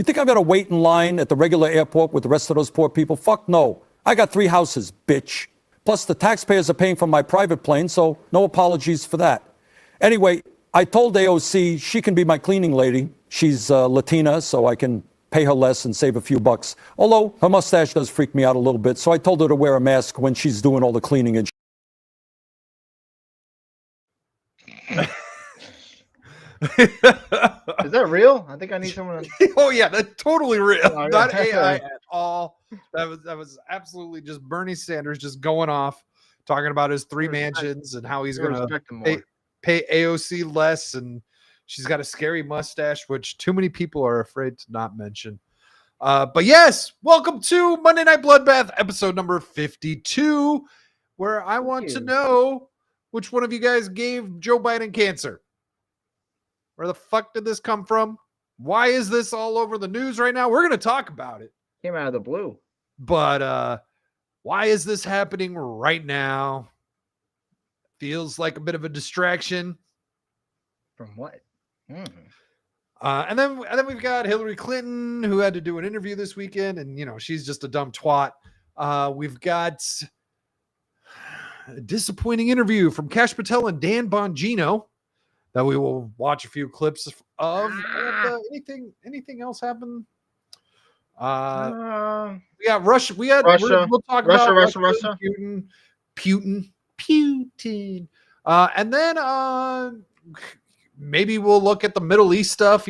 think I've got to wait in line at the regular airport with the rest of those poor people? Fuck no. I got 3 houses, bitch. Plus, the taxpayers are paying for my private plane, so no apologies for that. Anyway, I told AOC she can be my cleaning lady. She's Latina, so I can pay her less and save a few bucks. Although her mustache does freak me out a little bit, so I told her to wear a mask when she's doing all the cleaning and Is that real? I think I need someone to... Oh yeah, that's totally real. Oh, Not yeah. AI at all. That was absolutely just Bernie Sanders just going off, talking about his 3 mansions and how he's gonna pay AOC less, and she's got a scary mustache, which too many people are afraid to not mention. But yes, welcome to Monday Night Bloodbath, episode number 52, where I want to know which one of you guys gave Joe Biden cancer. Where the fuck did this come from? Why is this all over the news right now? We're going to talk about it. Came out of the blue. But why is this happening right now? Feels like a bit of a distraction. From what? And then we've got Hillary Clinton, who had to do an interview this weekend, and she's just a dumb twat. We've got a disappointing interview from Kash Patel and Dan Bongino that we will watch a few clips of. And, anything else happen? We got Russia. We'll talk about Russia. Putin. And then maybe we'll look at the Middle East stuff.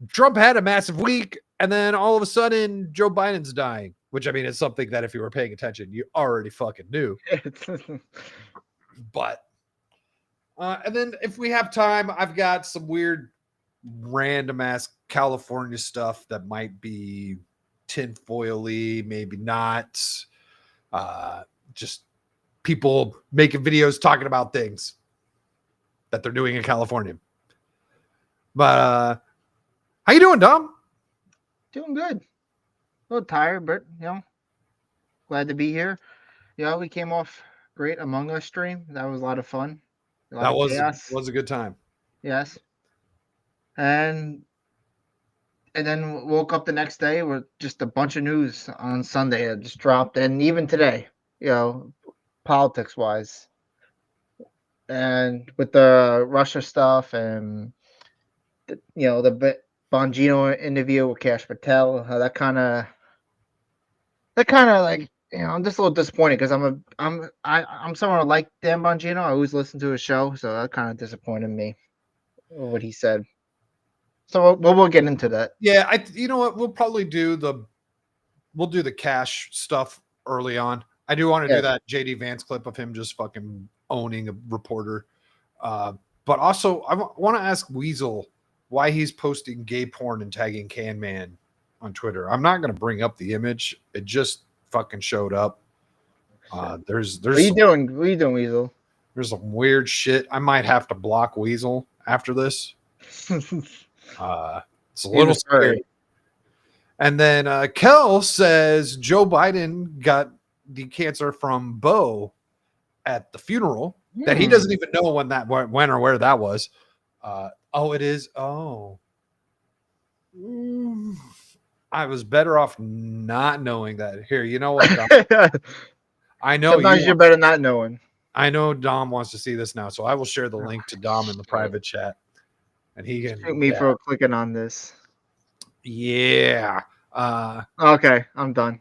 Trump had a massive week, and then all of a sudden Joe Biden's dying, which is something that if you were paying attention, you already fucking knew. But and then if we have time, I've got some weird random ass California stuff that might be tinfoily, maybe not. Just people making videos talking about things that they're doing in California. But how you doing, Dom? Doing good. A little tired, but glad to be here. We came off great Among Us stream. That was a lot of fun. That was a good time. Yes. And then woke up the next day with just a bunch of news on Sunday that just dropped, and even today, politics wise, and with the Russia stuff, and the Bongino interview with Kash Patel, that kind of like, I'm just a little disappointed because I'm someone who like Dan Bongino. I always listen to his show, so that kind of disappointed me what he said. So we'll get into that. Yeah, you know what? We'll probably do the Kash stuff early on. I do want to do that JD Vance clip of him just fucking owning a reporter. But also, I want to ask Weasel why he's posting gay porn and tagging Can Man on Twitter. I'm not going to bring up the image. It just fucking showed up. There's what are you doing? What are you doing, Weasel? There's some weird shit. I might have to block Weasel after this. It's a little scary. And then Kel says Joe Biden got the cancer from Bo at the funeral that he doesn't even know when or where that was. It is. I was better off not knowing that. Here, you know what? I know. Sometimes you're better not knowing. I know Dom wants to see this now, so I will share the link to Dom in the private chat, and he can shoot me for clicking on this. Yeah. Okay, I'm done.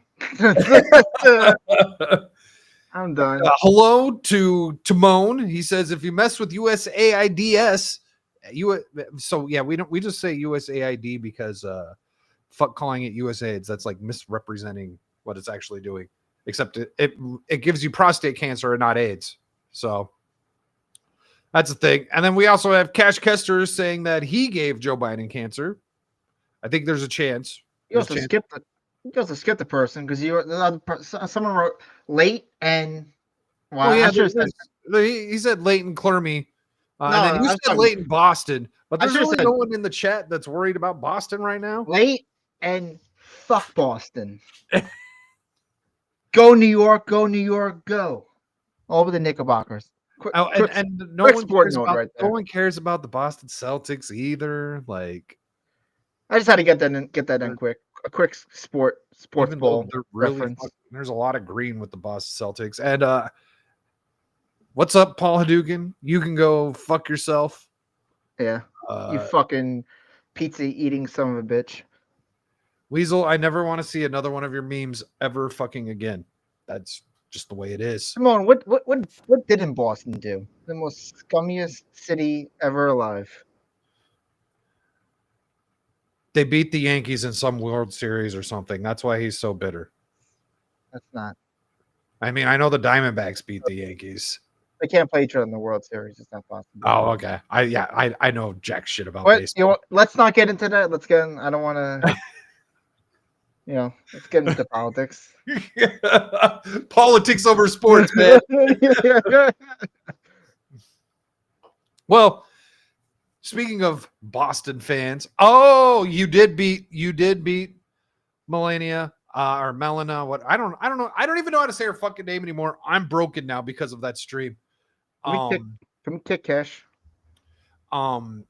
I'm done. Hello to Timon. He says if you mess with USAIDs, we just say USAID because fuck calling it USAIDs. That's like misrepresenting what it's actually doing. Except it gives you prostate cancer and not AIDS. So that's the thing. And then we also have Cash Kester saying that he gave Joe Biden cancer. I think there's a chance. You also skipped the person because someone wrote late and he said Leighton Clermy. And then you said Leighton Boston, but there's really no one in the chat that's worried about Boston right now. Late and fuck Boston. Go New York, go. Over the Knickerbockers. No one cares about the Boston Celtics either. Like, I just had to get that in quick. A quick sports Even though ball they're really reference. there's a lot of green with the Boston Celtics. And what's up, Paul Hadouken? You can go fuck yourself. Yeah. You fucking pizza eating son of a bitch. Weasel, I never want to see another one of your memes ever fucking again. That's just the way it is. Simone, what didn't Boston do? The most scummiest city ever alive. They beat the Yankees in some World Series or something. That's why he's so bitter. That's not. I mean, I know the Diamondbacks beat the Yankees. They can't play each other in the World Series. It's not possible. Oh, okay. I know jack shit about baseball. Let's not get into that. Let's get in. I don't want to. Let's get into politics. Politics over sports, man. Well, speaking of Boston fans, you did beat Melania or Melina. What I don't know. I don't even know how to say her fucking name anymore. I'm broken now because of that stream. Can we kick Cash? I'm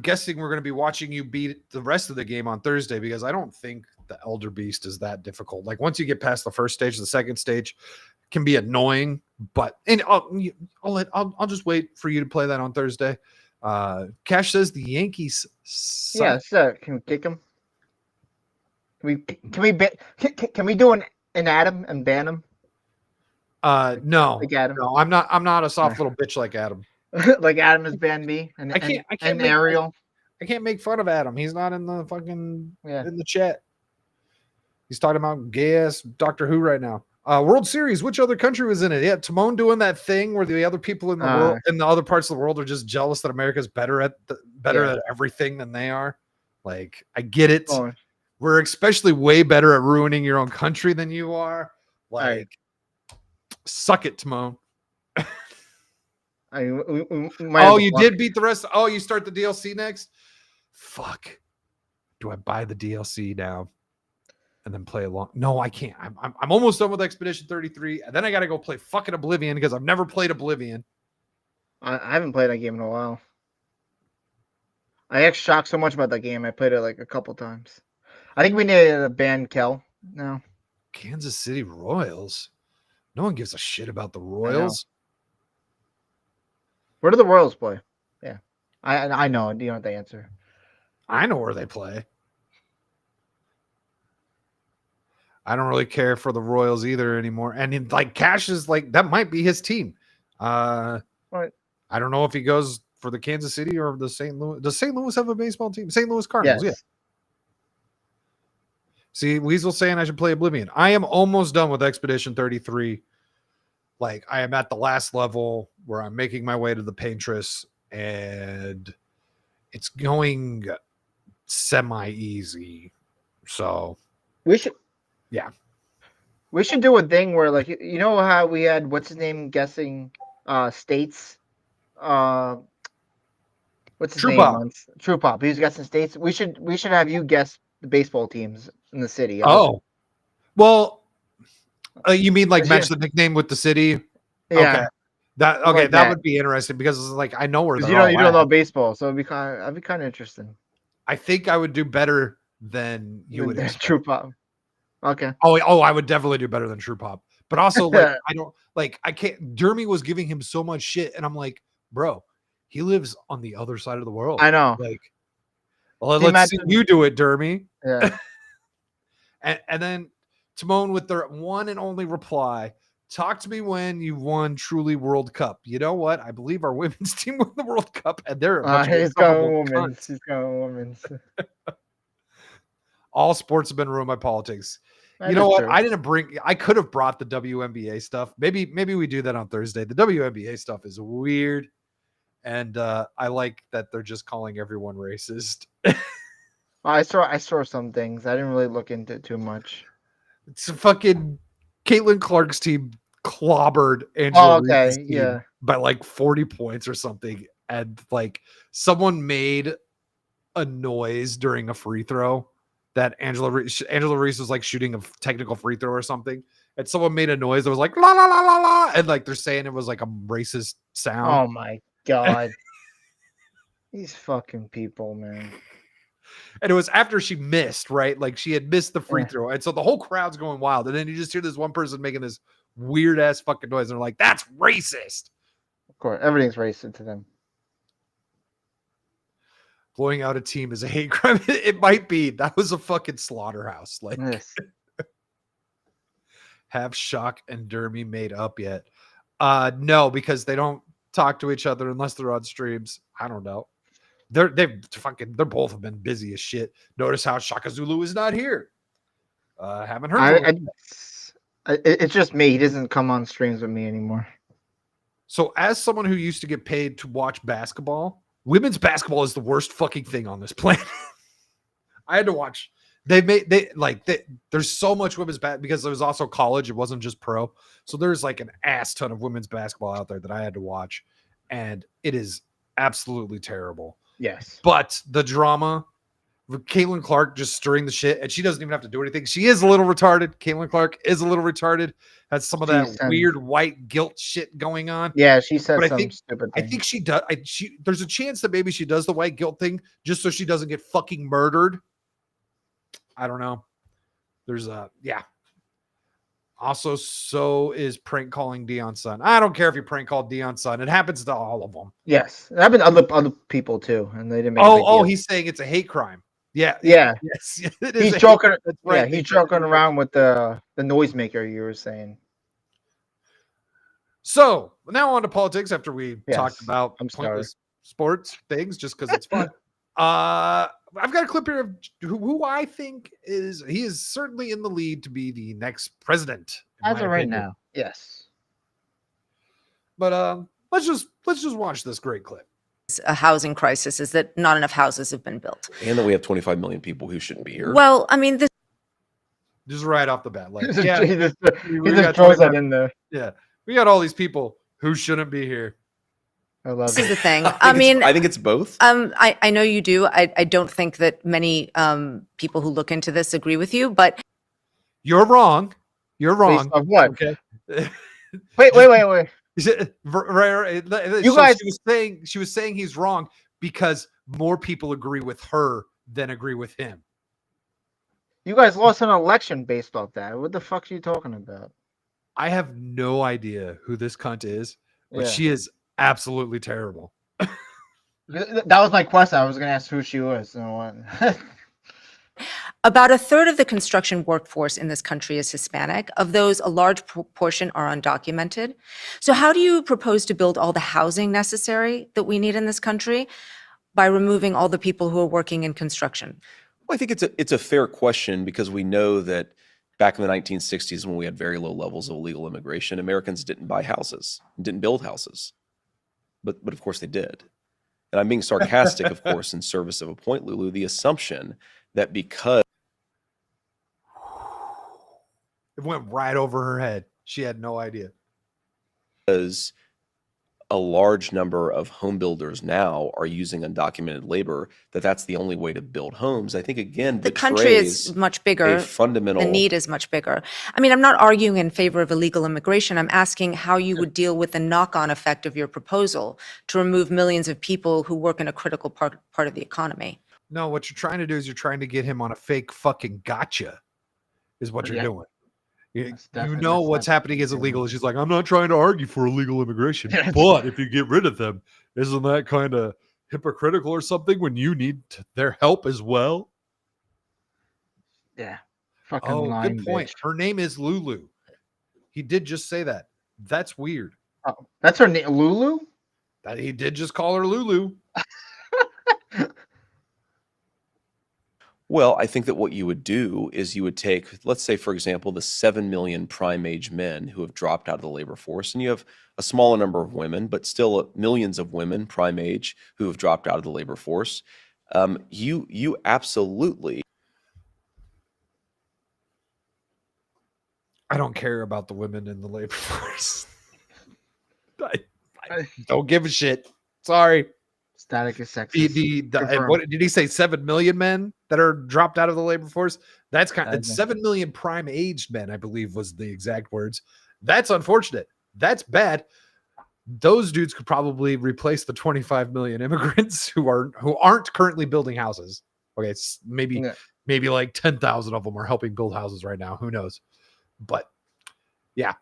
guessing we're going to be watching you beat the rest of the game on Thursday because I don't think the Elder Beast is that difficult. Like once you get past the first stage, the second stage can be annoying. But I'll just wait for you to play that on Thursday. Cash says the Yankees suck. Yeah, sir. Can we kick him? Can we do an Adam and ban him? No, like Adam. No, I'm not a soft little bitch like Adam. Like Adam has banned me and I can't Ariel. I can't make fun of Adam. He's not in the fucking in the chat. He's talking about gay ass Doctor Who right now. World Series. Which other country was in it? Yeah, Timon doing that thing where the other people in the world, in the other parts of the world, are just jealous that America's better at everything than they are. Like, I get it. Oh. We're especially way better at ruining your own country than you are. Like, suck it, Timon. You did beat the rest. Oh, you start the DLC next? Fuck. Do I buy the DLC now and then play along? No, I can't. I'm almost done with Expedition 33, and then I got to go play fucking Oblivion because I've never played Oblivion. I haven't played that game in a while. I got shocked so much about that game. I played it like a couple times. I think we need to ban Kel now. Kansas City Royals. No one gives a shit about the Royals. Where do the Royals play? Yeah, I know. Do you know the answer? I know where they play. I don't really care for the Royals either anymore. And Cash is that might be his team. Right. I don't know if he goes for the Kansas City or the St. Louis. Does St. Louis have a baseball team? St. Louis Cardinals. Yes. Yeah. See, Weasel saying I should play Oblivion. I am almost done with Expedition 33. I am at the last level where I'm making my way to the Paintress, and it's going semi-easy. So we should do a thing where you know how we had what's his name guessing states. What's his name? True Pop. He's guessing states. We should have you guess the baseball teams in the city. Oh, well. You mean match the nickname with the city? Yeah. Okay. That would be interesting because I know where they're you don't know baseball, so it'd be kind of interesting. I think I would do better than you would. True Pop. Okay. Oh, I would definitely do better than True Pop. But also I don't I can't. Dermy was giving him so much shit, and I'm like, bro, he lives on the other side of the world. I know. Let's see you do it, Dermy. Yeah. and then Timon with their one and only reply: talk to me when you won truly World Cup. You know what? I believe our women's team won the World Cup, and they're he's going women's. He's going women's. All sports have been ruined by politics. You know what? True. I could have brought the WNBA stuff. Maybe we do that on Thursday. The WNBA stuff is weird, and I like that they're just calling everyone racist. I saw some things. I didn't really look into it too much. It's fucking Caitlin Clark's team clobbered Angela Reese's team by 40 points or something, and someone made a noise during a free throw that Angela Reese was shooting a technical free throw or something, and someone made a noise that was like la la la la la, and they're saying it was a racist sound. Oh my god! These fucking people, man. And it was after she missed, right? Like she had missed the free Yeah. throw. And so the whole crowd's going wild. And then you just hear this one person making this weird ass fucking noise. And they're like, that's racist. Of course, everything's racist to them. Blowing out a team is a hate crime. It might be. That was a fucking slaughterhouse. Like, Yes. have Shock and Dermy made up yet? No, because they don't talk to each other unless they're on streams. I don't know. They're both have been busy as shit. Notice how Shaka Zulu is not here. Haven't heard from him. It's just me. He doesn't come on streams with me anymore. So, as someone who used to get paid to watch basketball, women's basketball is the worst fucking thing on this planet. I had to watch. There's so much women's basketball because there was also college. It wasn't just pro. So there's like an ass ton of women's basketball out there that I had to watch, and it is absolutely terrible. Yes. But the drama, with Caitlin Clark just stirring the shit, and she doesn't even have to do anything. She is a little retarded. Caitlin Clark is a little retarded. Has some of that weird white guilt shit going on. Yeah, she said some stupid thing. I think she does. There's a chance that maybe she does the white guilt thing just so she doesn't get fucking murdered. I don't know. There's yeah. Also, so is prank calling Deion's son. I don't care if you prank call Deion's son. It happens to all of them. Yes, it happened to other people too, and they didn't make. He's saying it's a hate crime. Yeah. Yeah. Yes. He's joking. Right. Yeah, he's joking around with the noisemaker you were saying. So now on to politics. After we talked about pointless sports things, just because it's fun. I've got a clip here of who I think he is certainly in the lead to be the next president. As of right now, yes. But let's just watch this great clip. A housing crisis is that not enough houses have been built, and that we have 25 million people who shouldn't be here. Well, I mean, this just right off the bat, like he just throws that in there. Yeah, we got all these people who shouldn't be here. I love this is the thing. I think it's both. I know you do. I don't think that many people who look into this agree with you, but you're wrong. You're wrong. Based on what? Okay. Wait. You guys, she was saying he's wrong because more people agree with her than agree with him. You guys lost an election based off that. What the fuck are you talking about? I have no idea who this cunt is, but she is absolutely terrible. That was my question. I was going to ask who she was. About a third of the construction workforce in this country is Hispanic. Of those, a large portion are undocumented. So how do you propose to build all the housing necessary that we need in this country by removing all the people who are working in construction? Well, I think it's a fair question because we know that back in the 1960s when we had very low levels of illegal immigration, Americans didn't buy houses, didn't build houses. But of course they did. And I'm being sarcastic, of course, in service of a point, Lulu, the assumption that because it went right over her head. She had no idea. Because a large number of home builders now are using undocumented labor, that's the only way to build homes. I think, again, the country is much bigger. The need is much bigger. I mean, I'm not arguing in favor of illegal immigration. I'm asking how you would deal with the knock-on effect of your proposal to remove millions of people who work in a critical part of the economy. No, what you're trying to do is you're trying to get him on a fake fucking gotcha is what you're doing. You know what's happening is illegal. She's like, I'm not trying to argue for illegal immigration, but if you get rid of them, isn't that kind of hypocritical or something when you need their help as well? Yeah. Fucking good point. Her name is Lulu. He did just say that. That's weird. Oh, that's her name, Lulu? That he did just call her Lulu. Well, I think that what you would do is you would take, let's say, for example, the 7 million prime age men who have dropped out of the labor force, and you have a smaller number of women, but still millions of women prime age who have dropped out of the labor force. You absolutely. I don't care about the women in the labor force. I don't give a shit. Sorry. Static is sexist. What did he say? 7 million men that are dropped out of the labor force. That's it's 7 million prime aged men, I believe was the exact words. That's unfortunate. That's bad. those dudes could probably replace the 25 million immigrants who aren't currently building houses. Okay, it's maybe like 10,000 of them are helping build houses right now. Who knows? But yeah,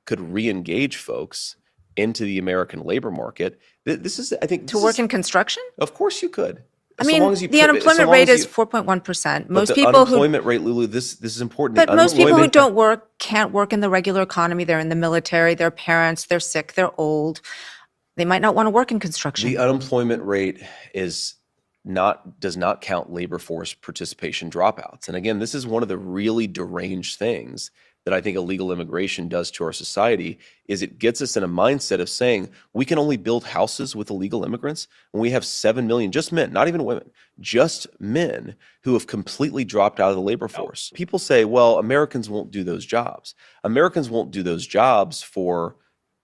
could re-engage folks into the American labor market. This is, I think, To work in construction? Of course, you could. I mean, the unemployment rate is 4.1%. Most people who unemployment rate, Lulu, this is important. But most people who don't work can't work in the regular economy. They're in the military, their parents, they're sick, they're old. They might not want to work in construction. The unemployment rate does not count labor force participation dropouts. And again, this is one of the really deranged things that I think illegal immigration does to our society, is it gets us in a mindset of saying we can only build houses with illegal immigrants, and we have 7 million, just men, not even women, just men who have completely dropped out of the labor force. People say, well, Americans won't do those jobs. Americans won't do those jobs for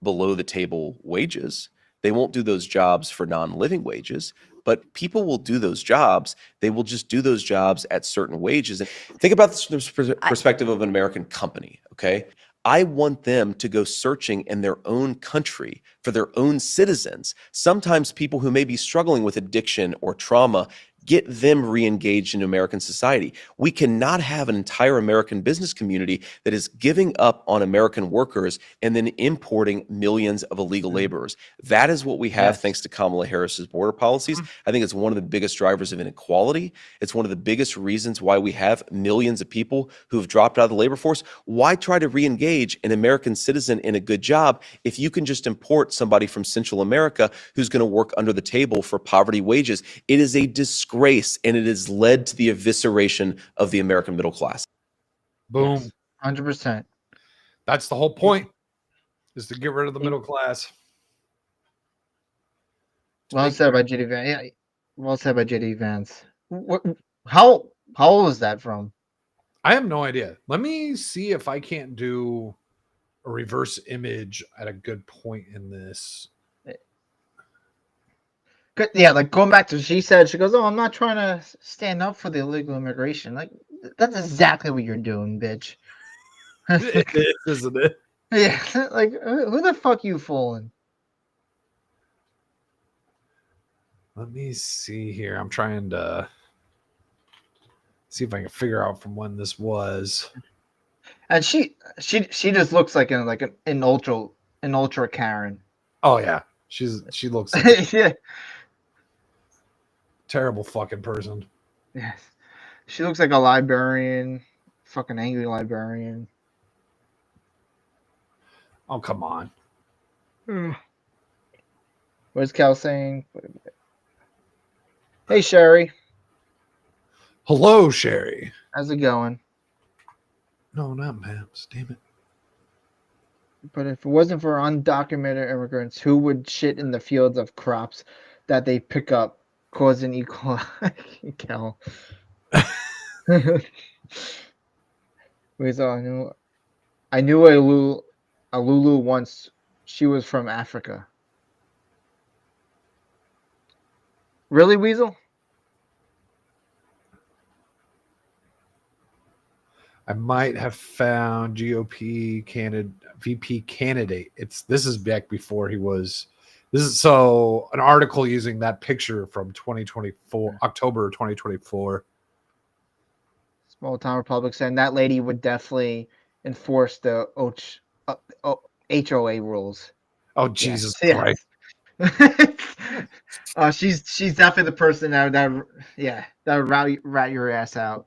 below the table wages. They won't do those jobs for non-living wages. But people will do those jobs. They will just do those jobs at certain wages. And think about this from the perspective of an American company, okay? I want them to go searching in their own country for their own citizens. Sometimes people who may be struggling with addiction or trauma, get them re-engaged in American society. We cannot have an entire American business community that is giving up on American workers and then importing millions of illegal laborers. That is what we have thanks to Kamala Harris's border policies. I think it's one of the biggest drivers of inequality. It's one of the biggest reasons why we have millions of people who have dropped out of the labor force. Why try to re-engage an American citizen in a good job if you can just import somebody from Central America who's going to work under the table for poverty wages? It is a disgrace, and it has led to the evisceration of the American middle class. Boom. Yes, 100%. That's the whole point, is to get rid of the middle class. Well said by JD Vance. Yeah, well said by JD Vance. How old is that from? I have no idea. Let me see if I can't do a reverse image at a good point in this. Yeah, like going back to she goes, oh, I'm not trying to stand up for the illegal immigration. Like, that's exactly what you're doing, bitch. It is, isn't it? Yeah, like, who the fuck you fooling? Let me see here. I'm trying to see if I can figure out from when this was. And she just looks like an ultra Karen. Oh yeah, she looks like Yeah. terrible fucking person. Yes. She looks like a librarian, fucking angry librarian. Oh, come on. What's Cal saying? Hey, Sherry. Hello, Sherry. How's it going? No, not Maps. Damn it. But if it wasn't for undocumented immigrants, who would shit in the fields of crops that they pick up, causing equal? Cal. Wait, so I knew a Lulu once. She was from Africa. Really, Weasel? I might have found GOP VP candidate. This is back before he was. This is so an article using that picture from 2024, October 2024. Small Town Republic saying that lady would definitely enforce the HOA rules. Oh Jesus Yes. Christ! She's definitely the person that would rat your ass out.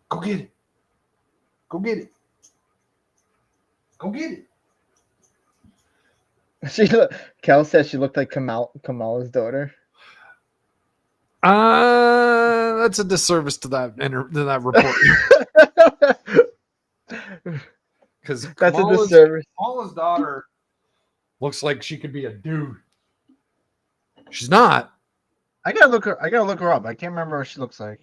Go get it. Go get it. Go get it. Kel said she looked like Kamala's daughter. That's a disservice to that report. Because That's a disservice. Kamala's daughter looks like she could be a dude. She's not. I gotta look her up. I can't remember what she looks like.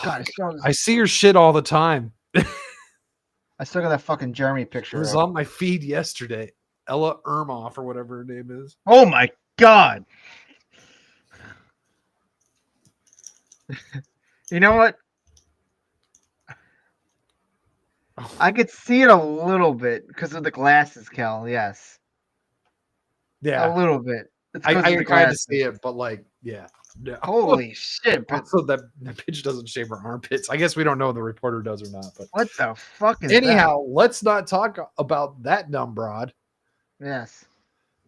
God, I see her shit all the time. I still got that fucking Jeremy picture. It was on my feed yesterday. Ella Ermoff or whatever her name is. Oh my God. You know what? I could see it a little bit because of the glasses, Kel. Yes, Yeah, a little bit. It's I because of can the kind of glasses. see it, but like, yeah. No. Holy shit! But Also, that bitch doesn't shave her armpits. I guess we don't know if the reporter does or not. But what the fuck is that? anyhow, let's not talk about that dumb broad, Yes.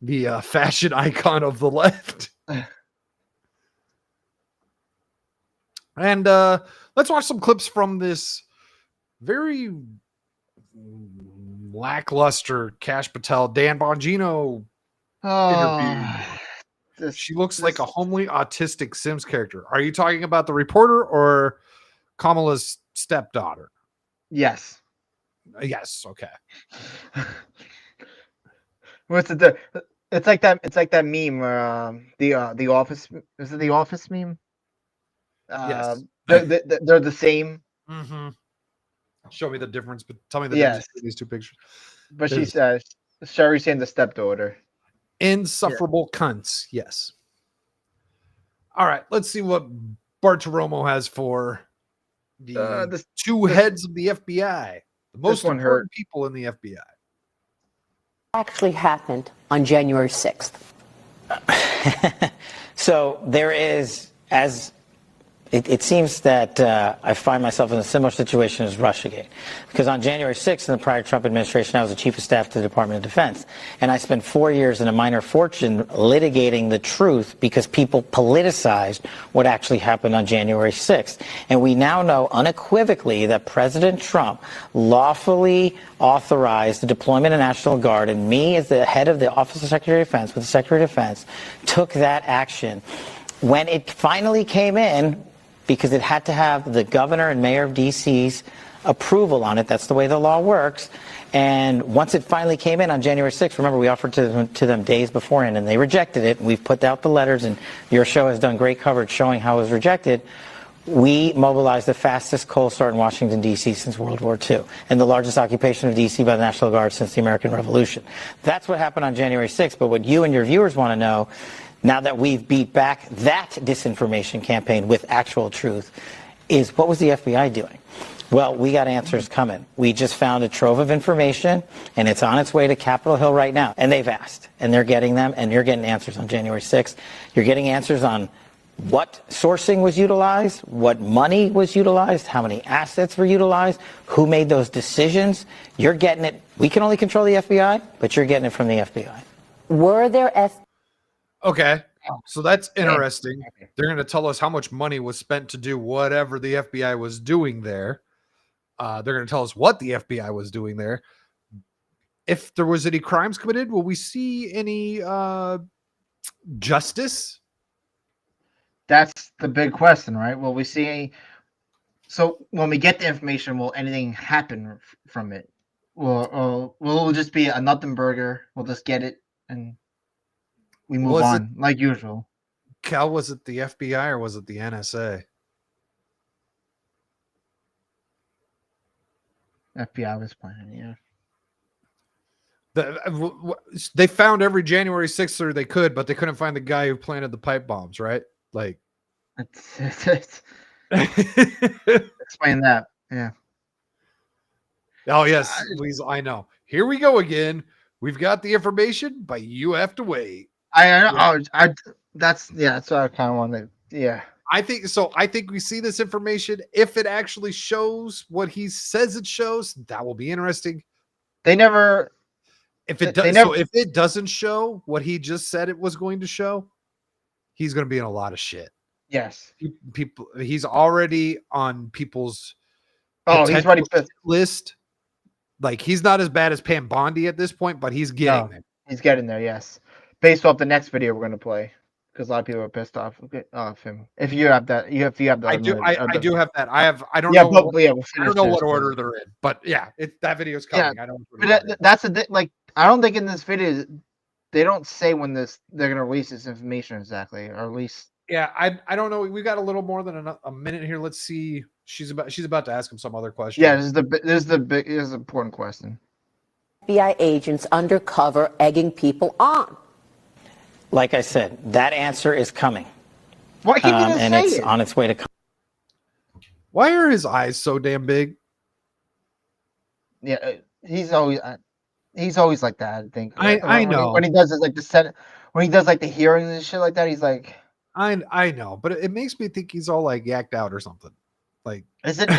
the fashion icon of the left. And let's watch some clips from this very lackluster Cash Patel, Dan Bongino interview. She looks like a homely autistic Sims character. Are you talking about the reporter or Kamala's stepdaughter? Yes. Yes. Okay. What's it? It's like that. It's like that meme where the Office. Is it the Office meme? Yes. They're the same. Mm-hmm. Show me the difference, but tell me the Yes. difference between these two pictures. But she says Sherry saying the stepdaughter. Insufferable cunts. Yes. All right. Let's see what Bartiromo has for the two heads of the FBI, the most important people in the FBI. Actually happened on January 6th. So there is, as it seems that I find myself in a similar situation as Russiagate. Because on January 6th, in the prior Trump administration, I was the chief of staff to the Department of Defense. And I spent 4 years in a minor fortune litigating the truth because people politicized what actually happened on January 6th. And we now know unequivocally that President Trump lawfully authorized the deployment of National Guard, and me as the head of the Office of Secretary of Defense, with the Secretary of Defense, took that action. When it finally came in, because it had to have the governor and mayor of D.C.'s approval on it. That's the way the law works. And once it finally came in on January 6th, remember, we offered to them days beforehand, and they rejected it. We've put out the letters, and your show has done great coverage showing how it was rejected. We mobilized the fastest cold start in Washington, D.C. since World War II, and the largest occupation of D.C. by the National Guard since the American Revolution. That's what happened on January 6th, but what you and your viewers want to know, now that we've beat back that disinformation campaign with actual truth, is what was the FBI doing? Well, we got answers coming. We just found a trove of information, and it's on its way to Capitol Hill right now. And they've asked, and they're getting them, and you're getting answers on January 6th. You're getting answers on what sourcing was utilized, what money was utilized, how many assets were utilized, who made those decisions. You're getting it. We can only control the FBI, but you're getting it from the FBI. Were there Okay, so that's interesting. They're going to tell us how much money was spent to do whatever the FBI was doing there. They're going to tell us what the FBI was doing there. If there was any crimes committed, will we see any justice? That's the big question, right? Will we see any? So when we get the information, will anything happen from it? Will it just be a nothing burger? We'll just get it and we move on like usual. Cal, was it the FBI or was it the NSA? FBI was planning, They found every January 6th or they could, but they couldn't find the guy who planted the pipe bombs, right? Like, Explain that. Yeah. Oh, yes, Weasel, I know. Here we go again. We've got the information, but you have to wait. That's what I kind of wanted. Yeah. I think so. I think we see this information. If it actually shows what he says it shows, that will be interesting. They never. If it does, so if it doesn't show what he just said it was going to show, he's going to be in a lot of shit. Yes. People. He's already on people's. He's ready list. Like, he's not as bad as Pam Bondi at this point, but he's getting there. He's getting there. Yes. Based off the next video we're going to play. Because a lot of people are pissed off of him. If you have that, you have that. I do have that. I don't know. I don't know what order they're in, but yeah, that video's coming. Yeah, I don't. But that's like I don't think in this video they don't say when they're gonna release this information exactly, or at least. Yeah, I don't know. We got a little more than a minute here. Let's see. She's about to ask him some other question. Yeah, this is the important question. FBI agents undercover egging people on? Like I said, that answer is coming. Why he didn't and say it's it? on its way to come. Why are his eyes so damn big? he's always like that. I think. I know. When he does it like the Senate, when he does like the hearings and shit like that, he's like, I know, but it makes me think he's all like yacked out or something. Like, is it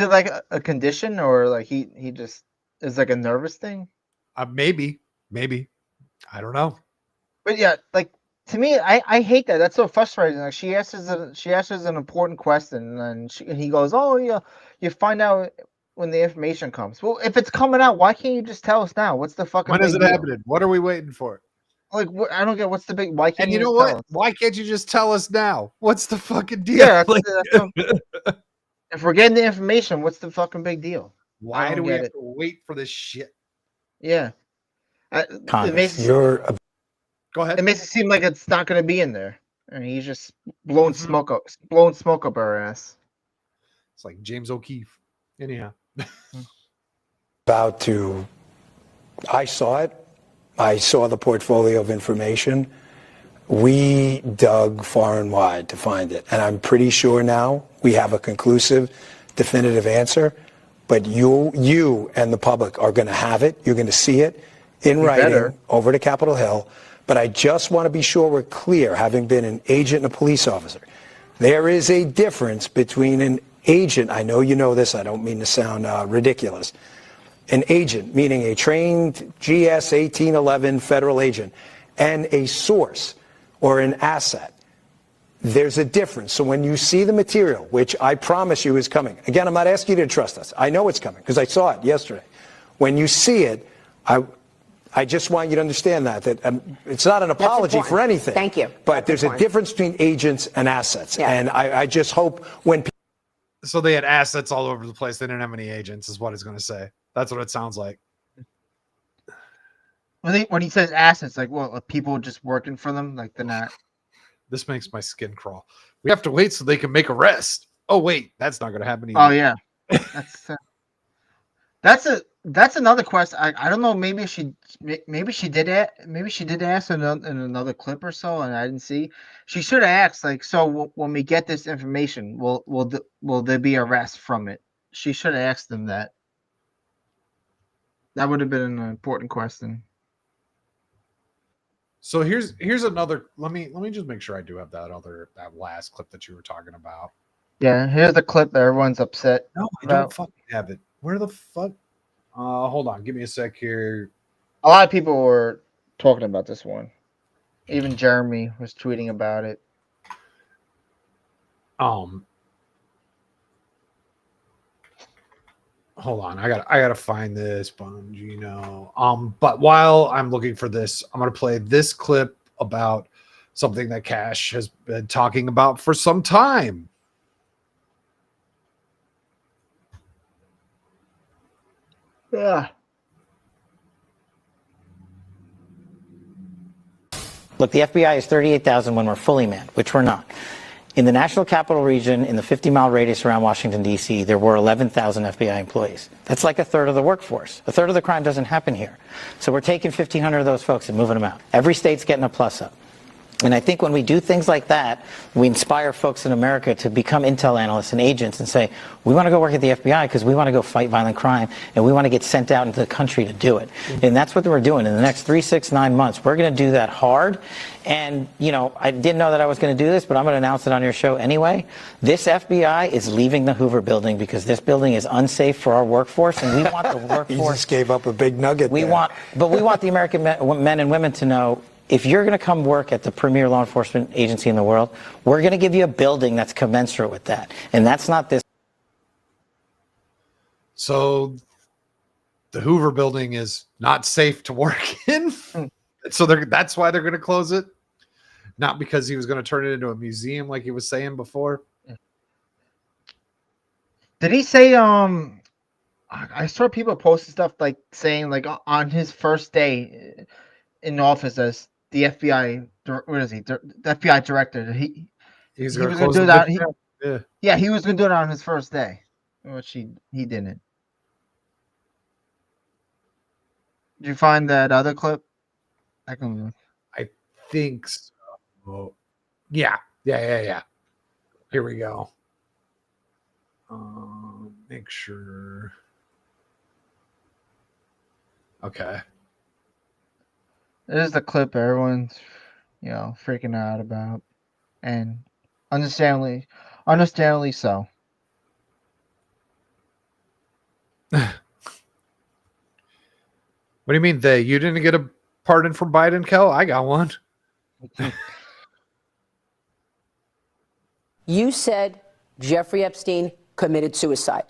like a condition, or like he just is like a nervous thing? maybe, I don't know. But yeah, like to me, I hate that. That's so frustrating. Like she asks an important question, and he goes, "Oh yeah, you find out when the information comes." Well, if it's coming out, why can't you just tell us now? What's the fucking When is big it deal? happening? What are we waiting for? Like, I don't get what's the big. Why can't And you know just what? tell us? Why can't you just tell us now? What's the fucking deal? Yeah, Like, if we're getting the information, what's the fucking big deal? why don't do we get have it. to wait for this shit? Yeah, it makes Go ahead. it makes it seem like it's not going to be in there, and he's just blowing Mhm. smoke up our ass. It's like James O'Keefe. Anyhow, About to, I saw it. I saw the portfolio of information. We dug far and wide to find it. And I'm pretty sure now we have a conclusive, definitive answer. But you and the public are going to have it. You're going to see it in writing over to Capitol Hill. But I just want to be sure we're clear, having been an agent and a police officer. There is a difference between an agent. I know you know this. I don't mean to sound ridiculous. An agent, meaning a trained GS 1811 federal agent, and a source or an asset. There's a difference. So when you see the material, which I promise you is coming, again, I'm not asking you to trust us. I know it's coming because I saw it yesterday. When you see it, I just want you to understand that it's not an apology for anything. Thank you. But there's a difference between agents and assets. Yeah. And I just hope when people so they had assets all over the place. They didn't have any agents, is what he's going to say. That's what it sounds like. When he says assets, like what? Like people just working for them? Like they're not. This makes my skin crawl. We have to wait so they can make arrest. Oh wait, that's not going to happen either. Oh yeah, that's another question. I don't know. Maybe she did ask in another clip or so, and I didn't see. She should have asked like, so when we get this information, will there be arrest from it? She should have asked them that. That would have been an important question. So here's another. Let me just make sure I do have that last clip that you were talking about. Yeah, here's the clip that everyone's upset. No, I don't fucking have it. Where the fuck? Hold on, give me a sec here. A lot of people were talking about this one. Even Jeremy was tweeting about it. Hold on, I gotta find this Bongino. But while I'm looking for this, I'm gonna play this clip about something that Cash has been talking about for some time. Yeah. Look, the FBI is 38,000 when we're fully manned, which we're not. In the National Capital Region, in the 50-mile radius around Washington, D.C., there were 11,000 FBI employees. That's like a third of the workforce. A third of the crime doesn't happen here. So we're taking 1,500 of those folks and moving them out. Every state's getting a plus up. And I think when we do things like that, we inspire folks in America to become intel analysts and agents and say, we want to go work at the FBI because we want to go fight violent crime and we want to get sent out into the country to do it. And that's what we're doing in the next 3, 6, 9 months. We're going to do that hard. And, you know, I didn't know that I was going to do this, but I'm going to announce it on your show anyway. This FBI is leaving the Hoover building because this building is unsafe for our workforce, and we want the workforce. You just gave up a big nugget. We want the American men and women to know, if you're going to come work at the premier law enforcement agency in the world, we're going to give you a building that's commensurate with that. And that's not this. So the Hoover building is not safe to work in. So that's why they're going to close it. Not because he was going to turn it into a museum like he was saying before. Did he say, I saw people posting stuff like saying like on his first day in office as the FBI, what is he? The FBI director. He was going to do that. He was going to do it on his first day, which he didn't. Did you find that other clip? I think so. Yeah. Here we go. Make sure. Okay. This is the clip everyone's, freaking out about, and understandably so. What do you mean they? You didn't get a pardon from Biden, Kel? I got one. You said Jeffrey Epstein committed suicide.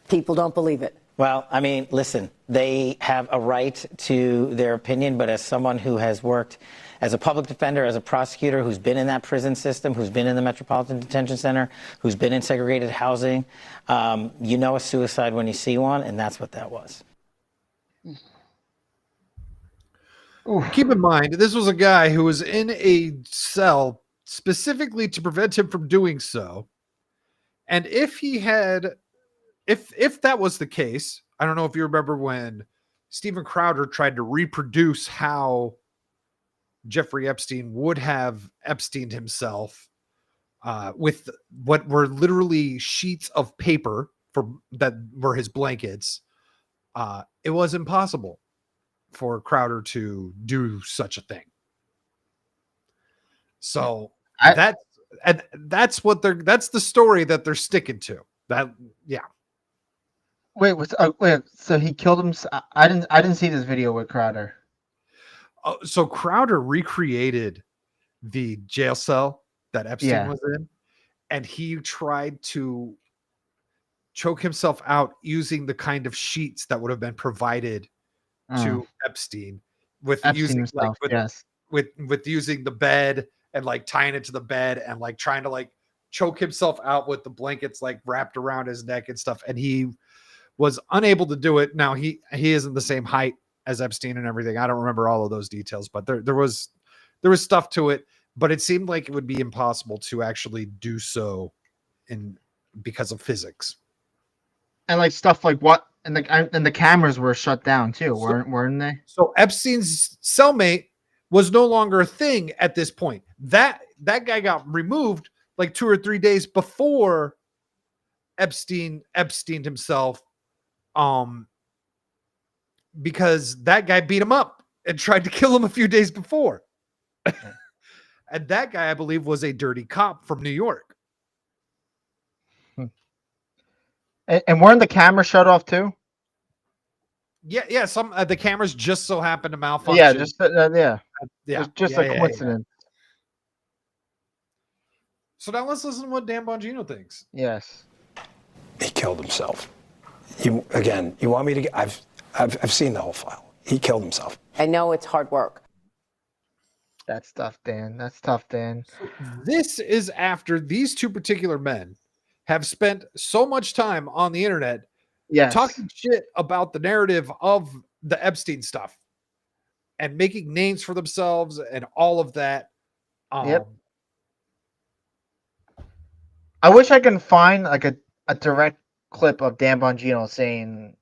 People don't believe it. Well, I mean, listen, they have a right to their opinion, but as someone who has worked as a public defender, as a prosecutor, who's been in that prison system, who's been in the Metropolitan Detention Center, who's been in segregated housing, you know a suicide when you see one, and that's what that was. Keep in mind, this was a guy who was in a cell specifically to prevent him from doing so. And if he had, if that was the case, I don't know if you remember when Steven Crowder tried to reproduce how Jeffrey Epstein would have Epsteined himself with what were literally sheets of paper that were his blankets. It was impossible for Crowder to do such a thing. So that's the story that they're sticking to. Wait, so he killed him? I didn't see this video with Crowder. So Crowder recreated the jail cell that Epstein was in, and he tried to choke himself out using the kind of sheets that would have been provided to Epstein with using himself, with using the bed and like tying it to the bed and like trying to like choke himself out with the blankets like wrapped around his neck and stuff. And he was unable to do it. Now he isn't the same height as Epstein and everything. I don't remember all of those details, but there was stuff to it, but it seemed like it would be impossible to actually do so because of physics. And like stuff like what? And the cameras were shut down too, weren't they? So Epstein's cellmate was no longer a thing at this point. That guy got removed like 2 or 3 days before Epstein himself, because that guy beat him up and tried to kill him a few days before. And that guy, I believe, was a dirty cop from New York. And weren't the cameras shut off too? Yeah. Some the cameras just so happened to malfunction. Just Just a coincidence. So now let's listen to what Dan Bongino thinks. Yes. He killed himself. You want me to? I've seen the whole file. He killed himself. I know it's hard work. That's tough, Dan. That's tough, Dan. This is after these two particular men have spent so much time on the internet talking shit about the narrative of the Epstein stuff and making names for themselves and all of that. Yep. I wish I can find like a direct clip of Dan Bongino saying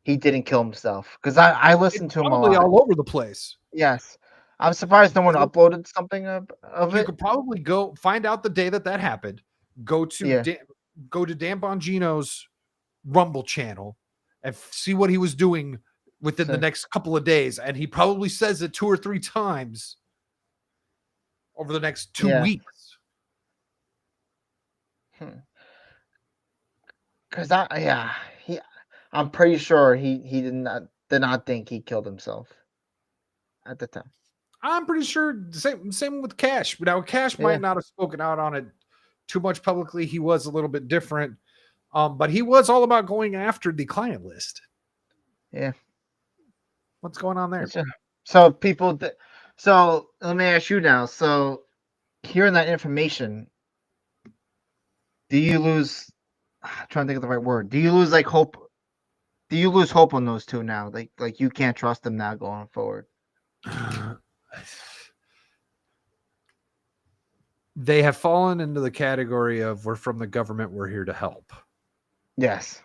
he didn't kill himself, because I listened to him a lot. All over the place. Yes. I'm surprised no one uploaded something of it. You could probably go find out the day that happened. Go to Dan Bongino's Rumble channel and see what he was doing within the next couple of days, and he probably says it 2 or 3 times over the next 2 weeks. Because I'm pretty sure he did not think he killed himself at the time. I'm pretty sure same with Cash. Now Cash might not have spoken out on it too much publicly. He was a little bit different, but he was all about going after the client list. Yeah. What's going on there? So so let me ask you now. So hearing that information, do you lose? I'm trying to think of the right word. Do you lose hope? Do you lose hope on those two now? Like you can't trust them now going forward. They have fallen into the category of we're from the government, we're here to help. Yes.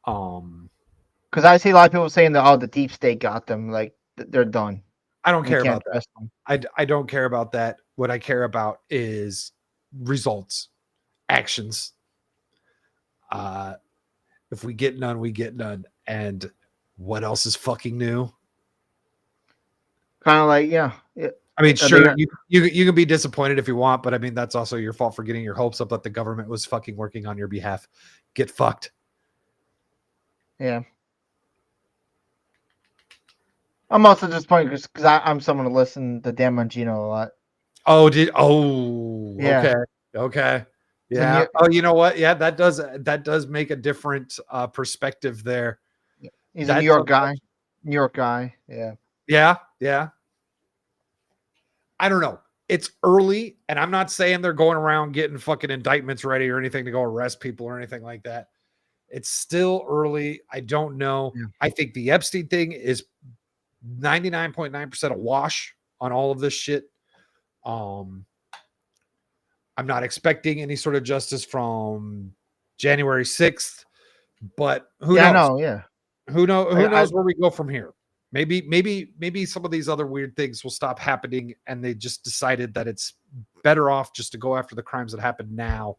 Because I see a lot of people saying that the deep state got them, like they're done. I don't care about that. I don't care about that. What I care about is results, actions. If we get none, we get none. And what else is fucking new? Kind of like, yeah. I mean, Are sure, they- you can be disappointed if you want, but I mean, that's also your fault for getting your hopes up that the government was fucking working on your behalf. Get fucked. Yeah. I'm also disappointed because I'm someone who listens to Dan Mangino a lot. Oh, Yeah. okay. So Yeah. you- Oh, you know what? Yeah, that does make a different perspective there. He's a That's New York something- guy. New York guy. Yeah. Yeah. I don't know. It's early, and I'm not saying they're going around getting fucking indictments ready or anything to go arrest people or anything like that. It's still early. I don't know. Yeah. I think the Epstein thing is 99.9% a wash on all of this shit. I'm not expecting any sort of justice from January 6th, but who Yeah, I knows? know. Yeah. Who I- knows where we go from here? Maybe some of these other weird things will stop happening, and they just decided that it's better off just to go after the crimes that happen now,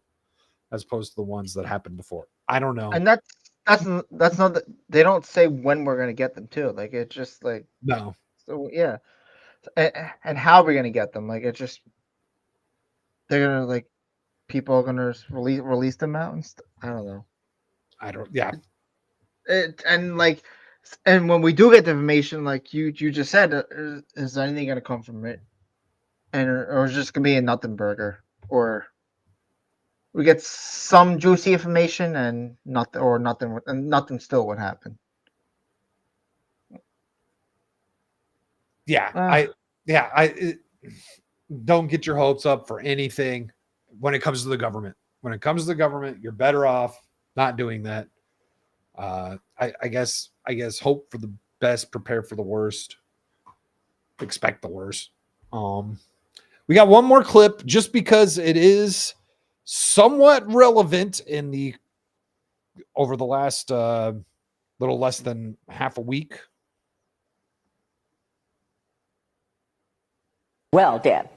as opposed to the ones that happened before. I don't know. And that's not they don't say when we're gonna get them too. Like it's just like No, so yeah. And how we're gonna get them? Like it's just they're gonna like people are gonna release them out and I don't know. I don't. Yeah, And when we do get the information, like you just said, is anything gonna come from it, or is it just gonna be a nothing burger, or we get some juicy information and nothing still would happen. yeah. Ah. Don't get your hopes up for anything when it comes to the government. When it comes to the government, you're better off not doing that. I guess hope for the best, prepare for the worst, expect the worst. We got one more clip just because it is somewhat relevant over the last little less than half a week. Well, Dan,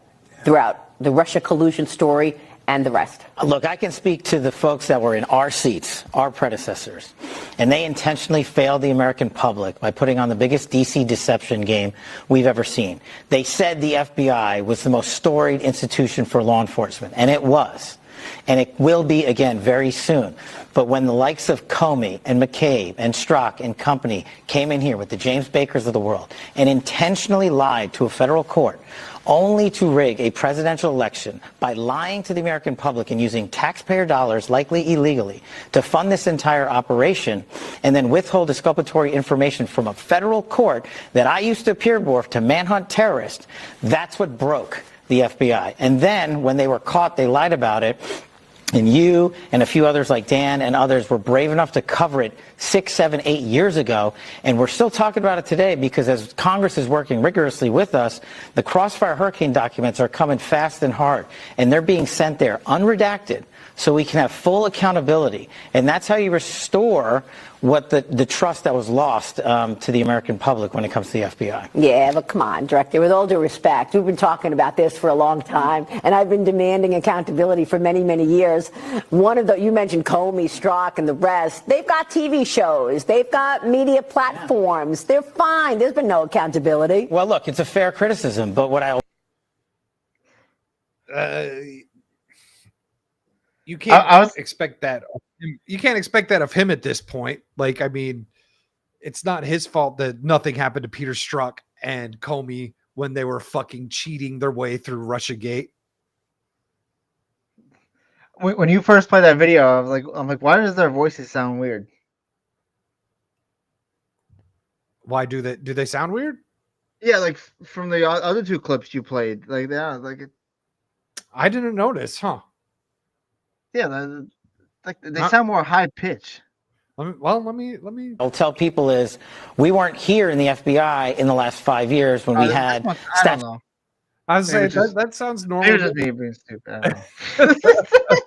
throughout the Russia collusion story and the rest. Look, I can speak to the folks that were in our seats, our predecessors, and they intentionally failed the American public by putting on the biggest DC deception game we've ever seen. They said the FBI was the most storied institution for law enforcement, and it was. And it will be again very soon. But when the likes of Comey and McCabe and Strzok and company came in here with the James Bakers of the world and intentionally lied to a federal court only to rig a presidential election by lying to the American public and using taxpayer dollars, likely illegally, to fund this entire operation and then withhold exculpatory information from a federal court that I used to appear before to manhunt terrorists, that's what broke the FBI. And then when they were caught, they lied about it. And you and a few others like Dan and others were brave enough to cover it 6, 7, 8 years ago. And we're still talking about it today because as Congress is working rigorously with us, the Crossfire Hurricane documents are coming fast and hard. And they're being sent there unredacted so we can have full accountability. And that's how you restore what the trust that was lost to the American public when it comes to the FBI. Yeah, but come on, Director, with all due respect, we've been talking about this for a long time, and I've been demanding accountability for many, many years. You mentioned Comey, Strzok, and the rest. They've got TV shows. They've got media platforms. They're fine. There's been no accountability. Well, look, it's a fair criticism, but what I You can't I was- expect that. You can't expect that of him at this point. Like, I mean, it's not his fault that nothing happened to Peter Strzok and Comey when they were fucking cheating their way through Russiagate. When you first played that video, I'm like, why does their voices sound weird? Why do they sound weird? Yeah, like from the other two clips you played, like that, I didn't notice, huh? yeah, they sound more high pitch. Let me. will tell people is we weren't here in the FBI in the last 5 years when we had I don't stats. know. I was Maybe saying just- that sounds Maybe normal. just me being stupid. I don't know.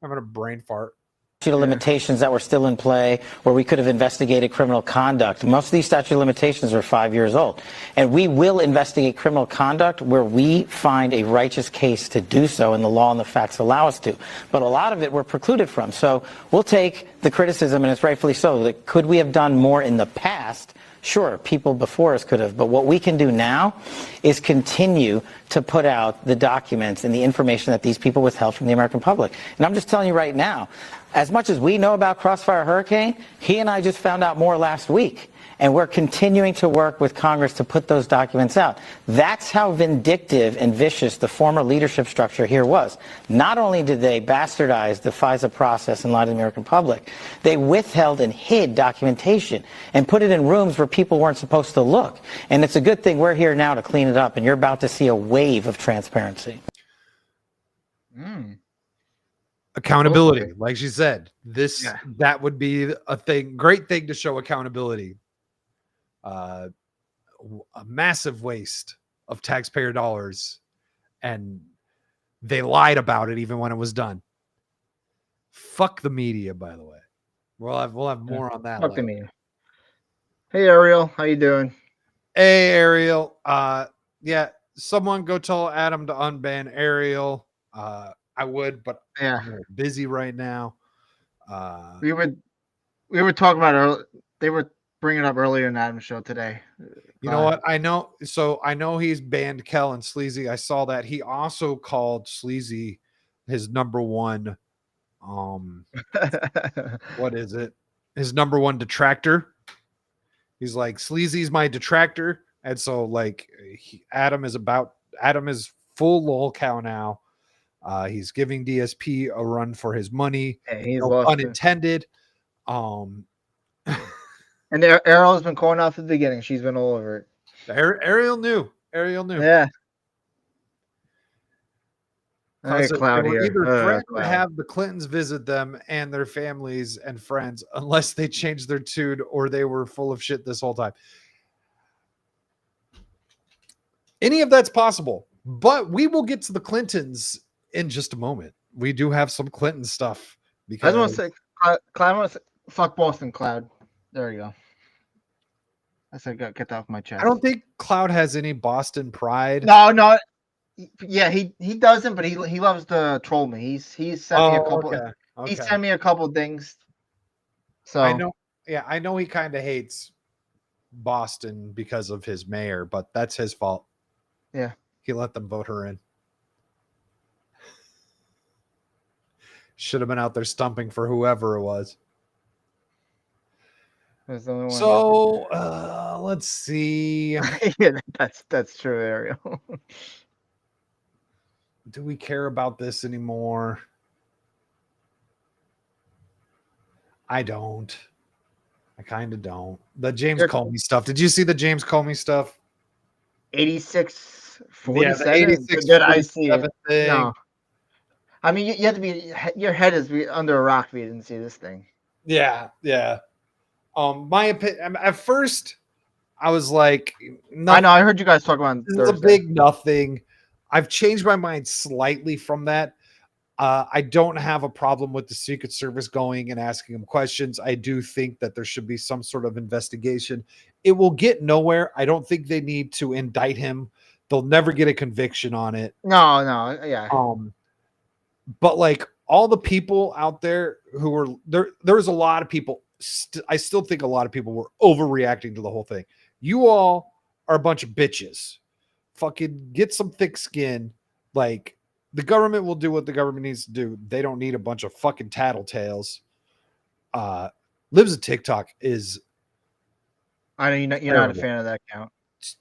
I'm gonna brain fart. statute of limitations that were still in play, where we could have investigated criminal conduct. Most of these statute of limitations are 5 years old. And we will investigate criminal conduct where we find a righteous case to do so, and the law and the facts allow us to. But a lot of it we're precluded from. So we'll take the criticism, and it's rightfully so, that could we have done more in the past? Sure, people before us could have, but what we can do now is continue to put out the documents and the information that these people withheld from the American public. And I'm just telling you right now, as much as we know about Crossfire Hurricane, he and I just found out more last week. And we're continuing to work with Congress to put those documents out. That's how vindictive and vicious the former leadership structure here was. Not only did they bastardize the FISA process and lie to the American public, they withheld and hid documentation and put it in rooms where people weren't supposed to look. And it's a good thing we're here now to clean it up, and you're about to see a wave of transparency. Accountability, like she said, that would be a great thing to show accountability. A massive waste of taxpayer dollars, and they lied about it even when it was done. Fuck the media, by the way. We'll have more on that. Fuck the media. Hey Ariel, how you doing? Hey Ariel. Yeah, someone go tell Adam to unban Ariel. I would, but I'm busy right now. We were talking about earlier. They were bringing it up earlier in Adam's show today. You know what? I know he's banned Kel and Sleazy. I saw that. He also called Sleazy his number one. What is it? His number one detractor. He's like, Sleazy's my detractor, and so like Adam is full lol cow now. He's giving DSP a run for his money. Hey, no pun intended. And Ariel has been calling out from the beginning. She's been all over it. Ariel knew. Yeah. Hey, Cloud here. Either threatened to have the Clintons visit them and their families and friends unless they changed their tune, or they were full of shit this whole time. Any of that's possible, but we will get to the Clintons in just a moment. We do have some Clinton stuff. Because I just want to say, Cloud wants to fuck Boston, Cloud. There you go. I said, get that off my chest. I don't think Cloud has any Boston pride. No. Yeah, he doesn't, but he loves to troll me. He's sent me a couple. Okay. He sent me a couple things. So I know. Yeah, I know he kind of hates Boston because of his mayor, but that's his fault. Yeah, he let them vote her in. Should have been out there stumping for whoever it was. There's the only one. So let's see. Yeah, that's true, Ariel. Do we care about this anymore? I don't. I kind of don't. The James Comey stuff. Did you see the James Comey stuff? 86-47. Yeah, the 86 I see it. thing. No. I mean, you have to be. Your head is under a rock if you didn't see this thing. Yeah. My opinion. At first, I was like, I know. I heard you guys talk about this is a big nothing. I've changed my mind slightly from that. I don't have a problem with the Secret Service going and asking him questions. I do think that there should be some sort of investigation. It will get nowhere. I don't think they need to indict him. They'll never get a conviction on it. No, yeah. But like all the people out there who were there was a lot of people. I still think a lot of people were overreacting to the whole thing. You all are a bunch of bitches. Fucking get some thick skin. Like, the government will do what the government needs to do. They don't need a bunch of fucking tattletales. Libs of TikTok is. I know you're not a fan of that account. Just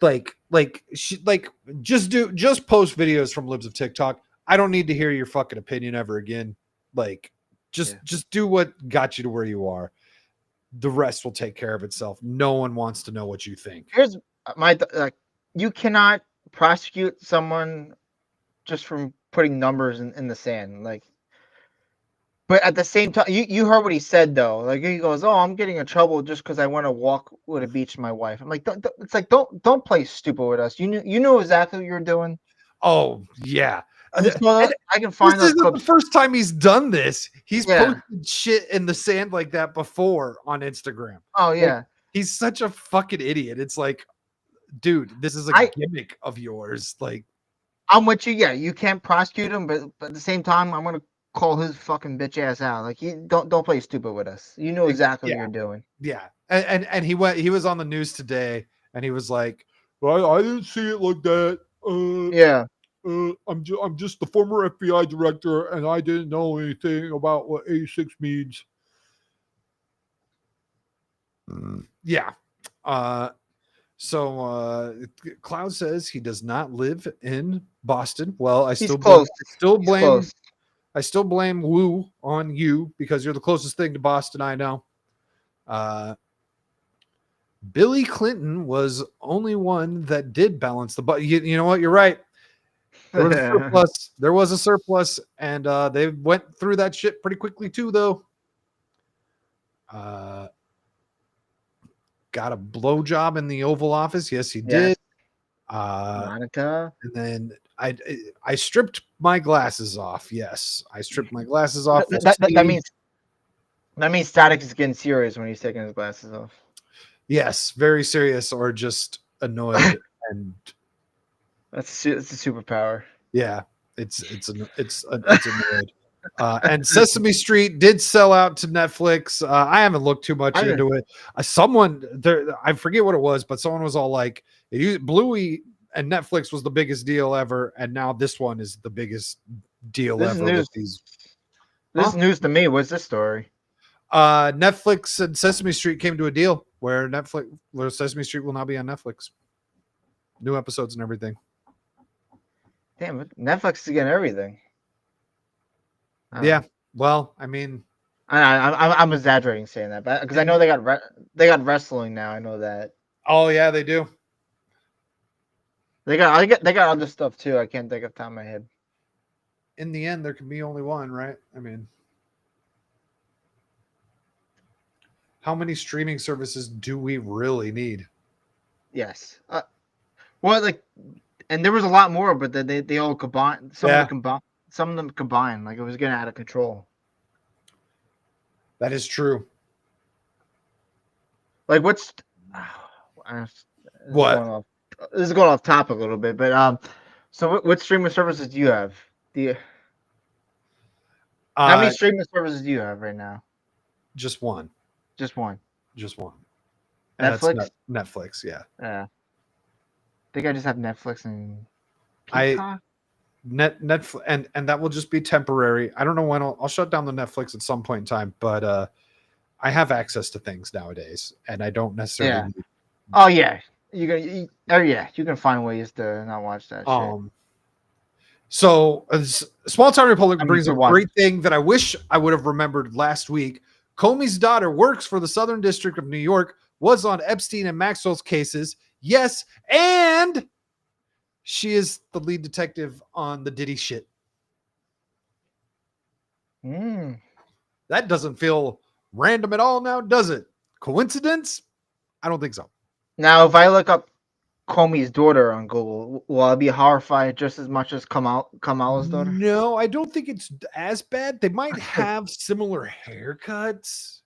post videos from Libs of TikTok. I don't need to hear your fucking opinion ever again. Like, just do what got you to where you are. The rest will take care of itself. No one wants to know what you think. Here's my you cannot prosecute someone just from putting numbers in the sand. Like, but at the same time, you heard what he said though. Like, he goes, "Oh, I'm getting in trouble just because I want to walk with a beach to my wife." I'm like, don't play stupid with us. You knew exactly what you were doing. Oh yeah, I can find This those isn't the clips. first time he's done this. He's Yeah. posted shit in the sand like that before on Instagram. Oh yeah. He's such a fucking idiot. It's like, dude, this is a gimmick of yours. Like, I'm with you. Yeah, you can't prosecute him, but at the same time, I'm gonna call his fucking bitch ass out. Like, you don't play stupid with us. You know exactly what you're doing. yeah. And he was on the news today, and he was like, well, I didn't see it like that. Yeah. I'm just the former FBI director, and I didn't know anything about what A6 means. Yeah. So Cloud says he does not live in Boston. Well, I still close. blame I still blame Woo on you because you're the closest thing to Boston I know. Billy Clinton was only one that did balance the budget. You know what? You're right. There was a surplus. There was a surplus, and they went through that shit pretty quickly too, though. Got a blowjob in the Oval Office. Yes, he did. Monica. And then I stripped my glasses off. Yes, I stripped my glasses off. That means Static is getting serious when he's taking his glasses off. Yes, very serious or just annoyed and it's a superpower. Yeah, it's annoyed. And Sesame Street did sell out to Netflix. I haven't looked too much into it. Someone there, I forget what it was, but someone was all like, Bluey and Netflix was the biggest deal ever, and now this one is the biggest deal ever. This is news to me. What's this story? Netflix and Sesame Street came to a deal where Sesame Street will now be on Netflix. New episodes and everything. Damn, Netflix is getting everything. Yeah. Well, I mean, I'm exaggerating saying that, but because I know they got wrestling now. I know that. Oh yeah, they do. They got other stuff too. I can't think of top of my head. In the end, there can be only one, right? I mean, how many streaming services do we really need? Yes. Well, like, and there was a lot more, but they all combined. Some of them combined. Like, it was getting out of control. That is true. Like, what's what? This is going off topic a little bit, but so what streaming services do you have? How many streaming services do you have right now? Just one. Just one. Just one. Netflix. Netflix, yeah. Yeah. I think I just have Netflix and Peacock. Netflix, and that will just be temporary. I don't know when I'll shut down the Netflix at some point in time, but I have access to things nowadays, and I don't necessarily. Yeah. Oh yeah, you can find ways to not watch that shit. So Small Town Republic brings a great thing that I wish I would have remembered last week. Comey's daughter works for the Southern District of New York, was on Epstein and Maxwell's cases. Yes, and she is the lead detective on the Diddy shit. That doesn't feel random at all now, does it? Coincidence? I don't think so. Now, if I look up Comey's daughter on Google, will I be horrified just as much as Kamala's daughter? No, I don't think it's as bad. They might have similar haircuts,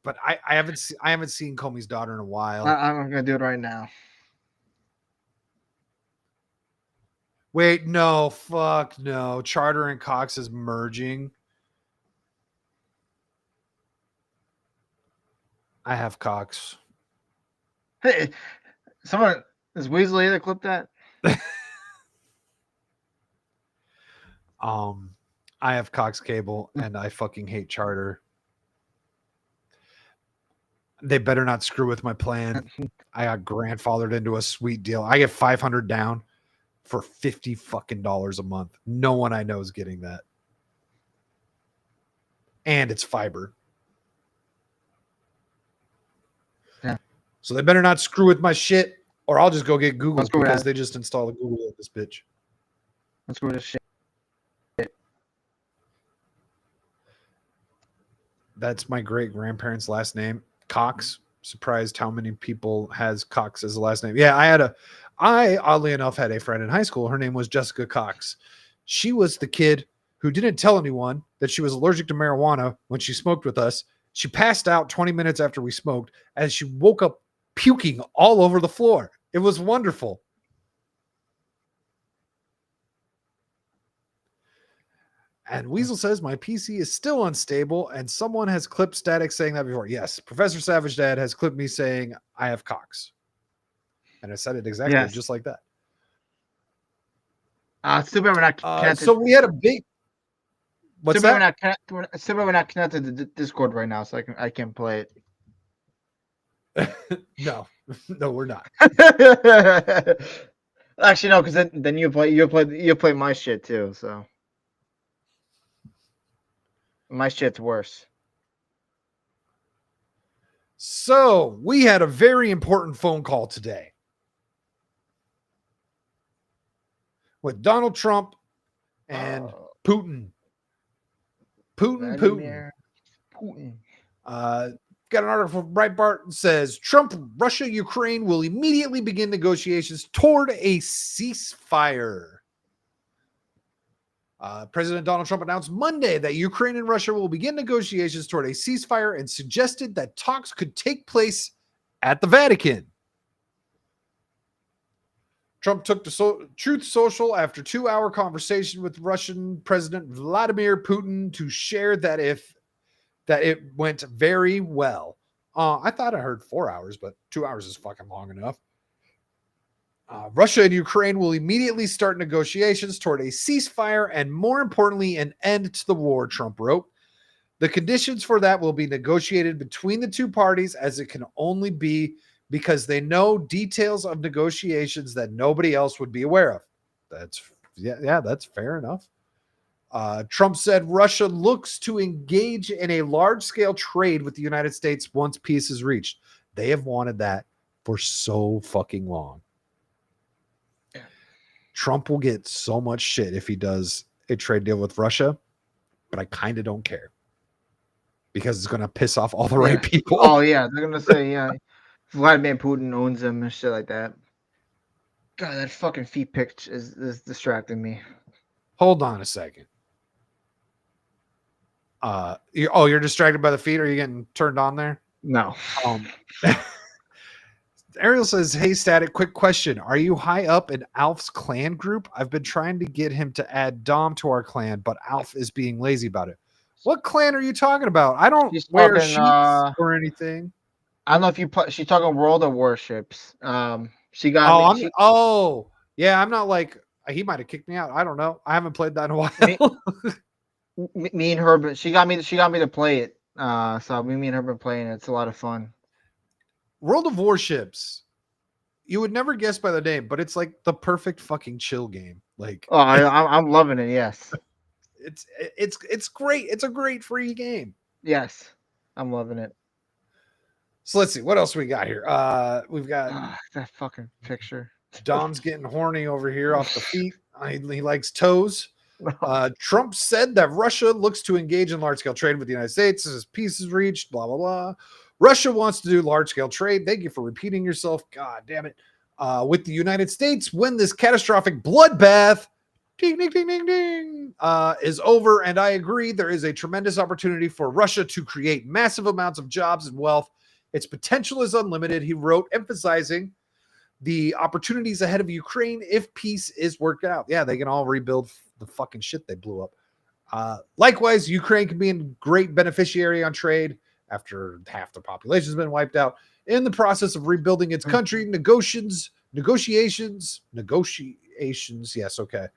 but I haven't seen Comey's daughter in a while. I'm gonna do it right now. Wait, no, fuck no. Charter and Cox is merging. I have Cox. Hey, someone is Weasley that clip that? I have Cox Cable and I fucking hate Charter. They better not screw with my plan. I got grandfathered into a sweet deal. I get $500 down for $50 fucking a month. No one I know is getting that. And it's fiber. Yeah. So they better not screw with my shit, or I'll just go get Google because they just installed a Google in this bitch. Let's screw this shit. That's my great grandparents' last name, Cox. Surprised how many people has Cox as a last name. Yeah, I oddly enough had a friend in high school. Her name was Jessica Cox. She was the kid who didn't tell anyone that she was allergic to marijuana when she smoked with us. She passed out 20 minutes after we smoked, and she woke up puking all over the floor. It was wonderful. And Weasel says, my PC is still unstable, and someone has clipped Static saying that before. Yes, Professor Savage Dad has clipped me saying, I have Cox. And I said it exactly just like that. It's too bad we're not connected. So we had a big... What's too bad that? we're not connected to Discord right now, so I can play it. No, we're not. Actually, no, because then you play my shit too. So my shit's worse. So we had a very important phone call today with Donald Trump and Putin. Putin. Got an article from Breitbart that says Trump, Russia, Ukraine will immediately begin negotiations toward a ceasefire. President Donald Trump announced Monday that Ukraine and Russia will begin negotiations toward a ceasefire and suggested that talks could take place at the Vatican. Trump took to Truth Social after 2-hour conversation with Russian President Vladimir Putin to share that it went very well. I thought I heard 4 hours, but 2 hours is fucking long enough. Russia and Ukraine will immediately start negotiations toward a ceasefire and, more importantly, an end to the war, Trump wrote. The conditions for that will be negotiated between the two parties, as it can only be because they know details of negotiations that nobody else would be aware of. That's fair enough. Trump said Russia looks to engage in a large-scale trade with the United States once peace is reached. They have wanted that for so fucking long. Trump will get so much shit if he does a trade deal with Russia, but I kind of don't care because it's going to piss off all the right people. Oh, yeah. They're going to say, Vladimir Putin owns them and shit like that. God, that fucking feet pic is distracting me. Hold on a second. You're distracted by the feet? Are you getting turned on there? No. Ariel says, hey, Static, quick question. Are you high up in Alf's clan group? I've been trying to get him to add Dom to our clan, but Alf is being lazy about it. What clan are you talking about? I don't wear sheets or anything. I don't know if you put. She's talking World of Warships. She got. I'm not like he might have kicked me out. I don't know. I haven't played that in a while. Me and her. She got me to play it. So me and her been playing it. It's a lot of fun. World of Warships. You would never guess by the name, but it's like the perfect fucking chill game. Like, I'm loving it. Yes. It's great. It's a great free game. Yes, I'm loving it. So let's see what else we got here. We've got that fucking picture. Dom's getting horny over here off the feet. He likes toes. Trump said that Russia looks to engage in large-scale trade with the United States as peace is reached. Blah blah blah. Russia wants to do large-scale trade. Thank you for repeating yourself. God damn it. With the United States, when this catastrophic bloodbath ding, ding, ding, ding, ding, is over, and I agree, there is a tremendous opportunity for Russia to create massive amounts of jobs and wealth. Its potential is unlimited, he wrote, emphasizing the opportunities ahead of Ukraine if peace is worked out. Yeah, they can all rebuild the fucking shit they blew up. Likewise, Ukraine can be a great beneficiary on trade after half the population has been wiped out. In the process of rebuilding its country, negotiations, yes, okay.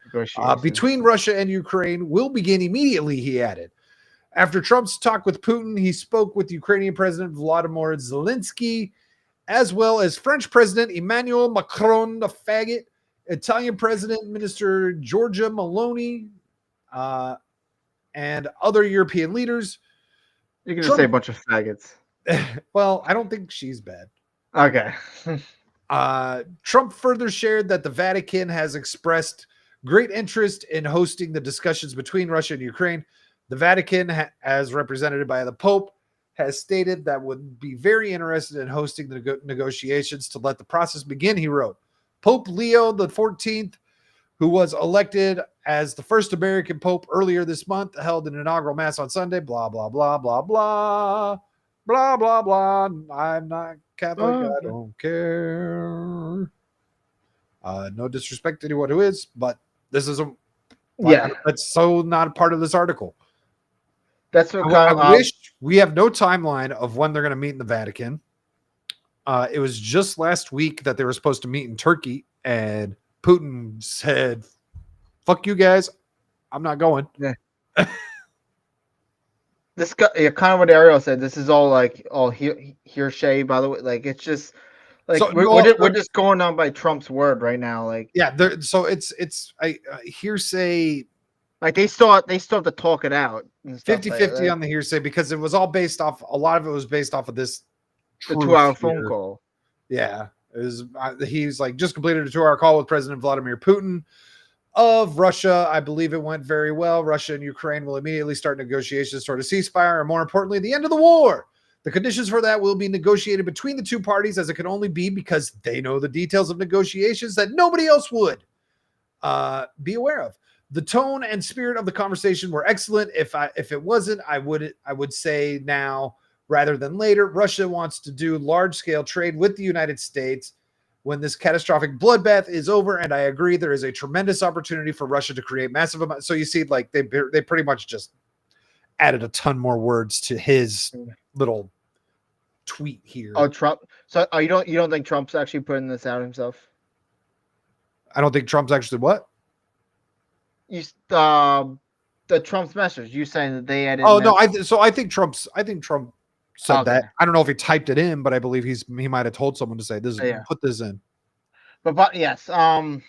Between Russia and Ukraine will begin immediately, he added. After Trump's talk with Putin, he spoke with Ukrainian President Volodymyr Zelensky, as well as French President Emmanuel Macron, the faggot, Italian President Minister Giorgia Meloni, and other European leaders. You're going to say a bunch of faggots. Well, I don't think she's bad. Okay. Trump further shared that the Vatican has expressed great interest in hosting the discussions between Russia and Ukraine. The Vatican, as represented by the Pope, has stated that would be very interested in hosting the negotiations to let the process begin, he wrote. Pope Leo XIV who was elected as the first American pope earlier this month, held an inaugural mass on Sunday. Blah, blah, blah, blah, blah, blah, blah, blah. I'm not Catholic. I don't care. No disrespect to anyone who is, but this is that's so not a part of this article. That's what I wish we have no timeline of when they're going to meet in the Vatican. It was just last week that they were supposed to meet in Turkey, and Putin said, "Fuck you guys, I'm not going." Yeah. This guy, kind of what Ariel said. This is all like all hearsay. By the way, like it's just like So, we're just going on by Trump's word right now. Like so it's hearsay. Like they still have to talk it out. 50-50 on the hearsay, because it was all based off. A lot of it was based off of this. The 2-hour phone call. Yeah, it was. He's like just completed a 2-hour call with President Vladimir Putin of Russia. I believe it went very well. Russia and Ukraine will immediately start negotiations toward a ceasefire, and more importantly, the end of the war. The conditions for that will be negotiated between the two parties, as it can only be because they know the details of negotiations that nobody else would be aware of. The tone and spirit of the conversation were excellent. If it wasn't, I would say now rather than later. Russia wants to do large-scale trade with the United States when this catastrophic bloodbath is over, and I agree there is a tremendous opportunity for Russia to create massive amounts. So you see, like they pretty much just added a ton more words to his little tweet here. Oh, Trump. So you don't think Trump's actually putting this out himself? I don't think Trump's actually what? The Trump's message. You saying that they added? Oh no, I think Trump said Okay. that. I don't know if he typed it in, but I believe he might have told someone to say this. Yeah. Put this in. But yes, I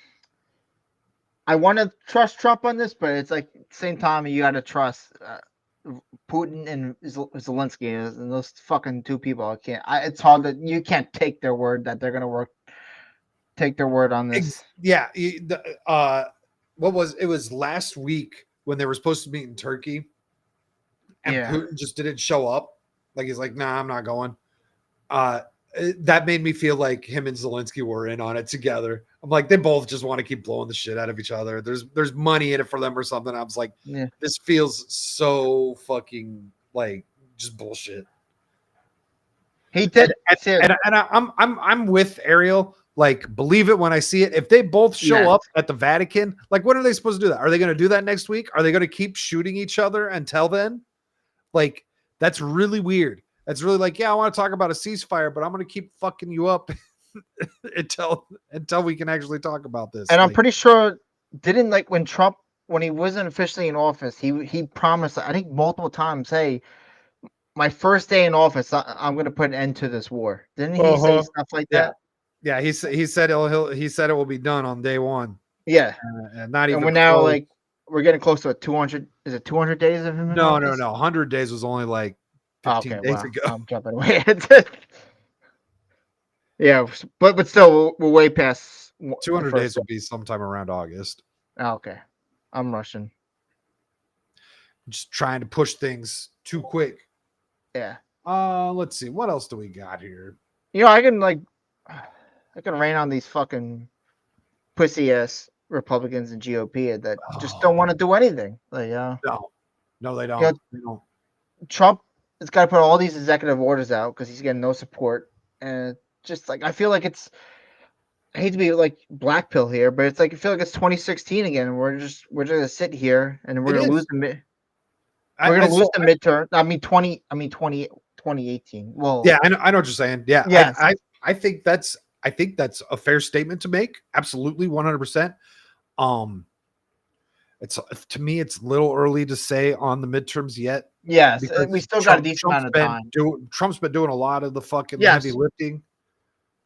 want to trust Trump on this, but it's like at the same time you got to trust Putin and Zelensky, and those fucking two people. It's hard that you can't take their word that they're gonna take their word on this. Yeah. What was it? Was last week when they were supposed to meet in Turkey, and Putin just didn't show up. Like he's like, nah, I'm not going. That made me feel like him and Zelensky were in on it together. I'm like, they both just want to keep blowing the shit out of each other. There's money in it for them or something. I was like, this feels so fucking like just bullshit. He did, and I'm with Ariel. Like, believe it when I see it. If they both show up at the Vatican, like, when are they supposed to do that? Are they going to do that next week? Are they going to keep shooting each other until then? Like, that's really weird. That's really like, yeah, I want to talk about a ceasefire, but I'm going to keep fucking you up until we can actually talk about this. And I'm pretty sure when he wasn't officially in office, he promised, I think multiple times, hey, my first day in office, I'm going to put an end to this war. Didn't he say stuff like that? Yeah, he said he said it will be done on day one. Yeah, and not even. And we're now like we're getting close to 200. Is it 200 days of him? No. 100 days was only like 15 days ago. I'm jumping away. Yeah, but still, we're way past. 200 days would be sometime around August. Oh, okay, I'm rushing. Just trying to push things too quick. Yeah. Let's see. What else do we got here? I can rain on these fucking pussy ass Republicans and GOP that just don't want to do anything. Like, no, they don't. They don't. Trump has got to put all these executive orders out because he's getting no support, and just like I feel like it's. I hate to be like black pill here, but it's like I feel like it's 2016 again. And we're just gonna sit here and we're gonna lose the midterm. 2018. Well, yeah, I know what you're saying. Yeah, yes. I think that's a fair statement to make. Absolutely, 100%. It's to me, it's a little early to say on the midterms yet. Yes, we still got a decent amount of time. Trump's been doing a lot of the fucking heavy lifting.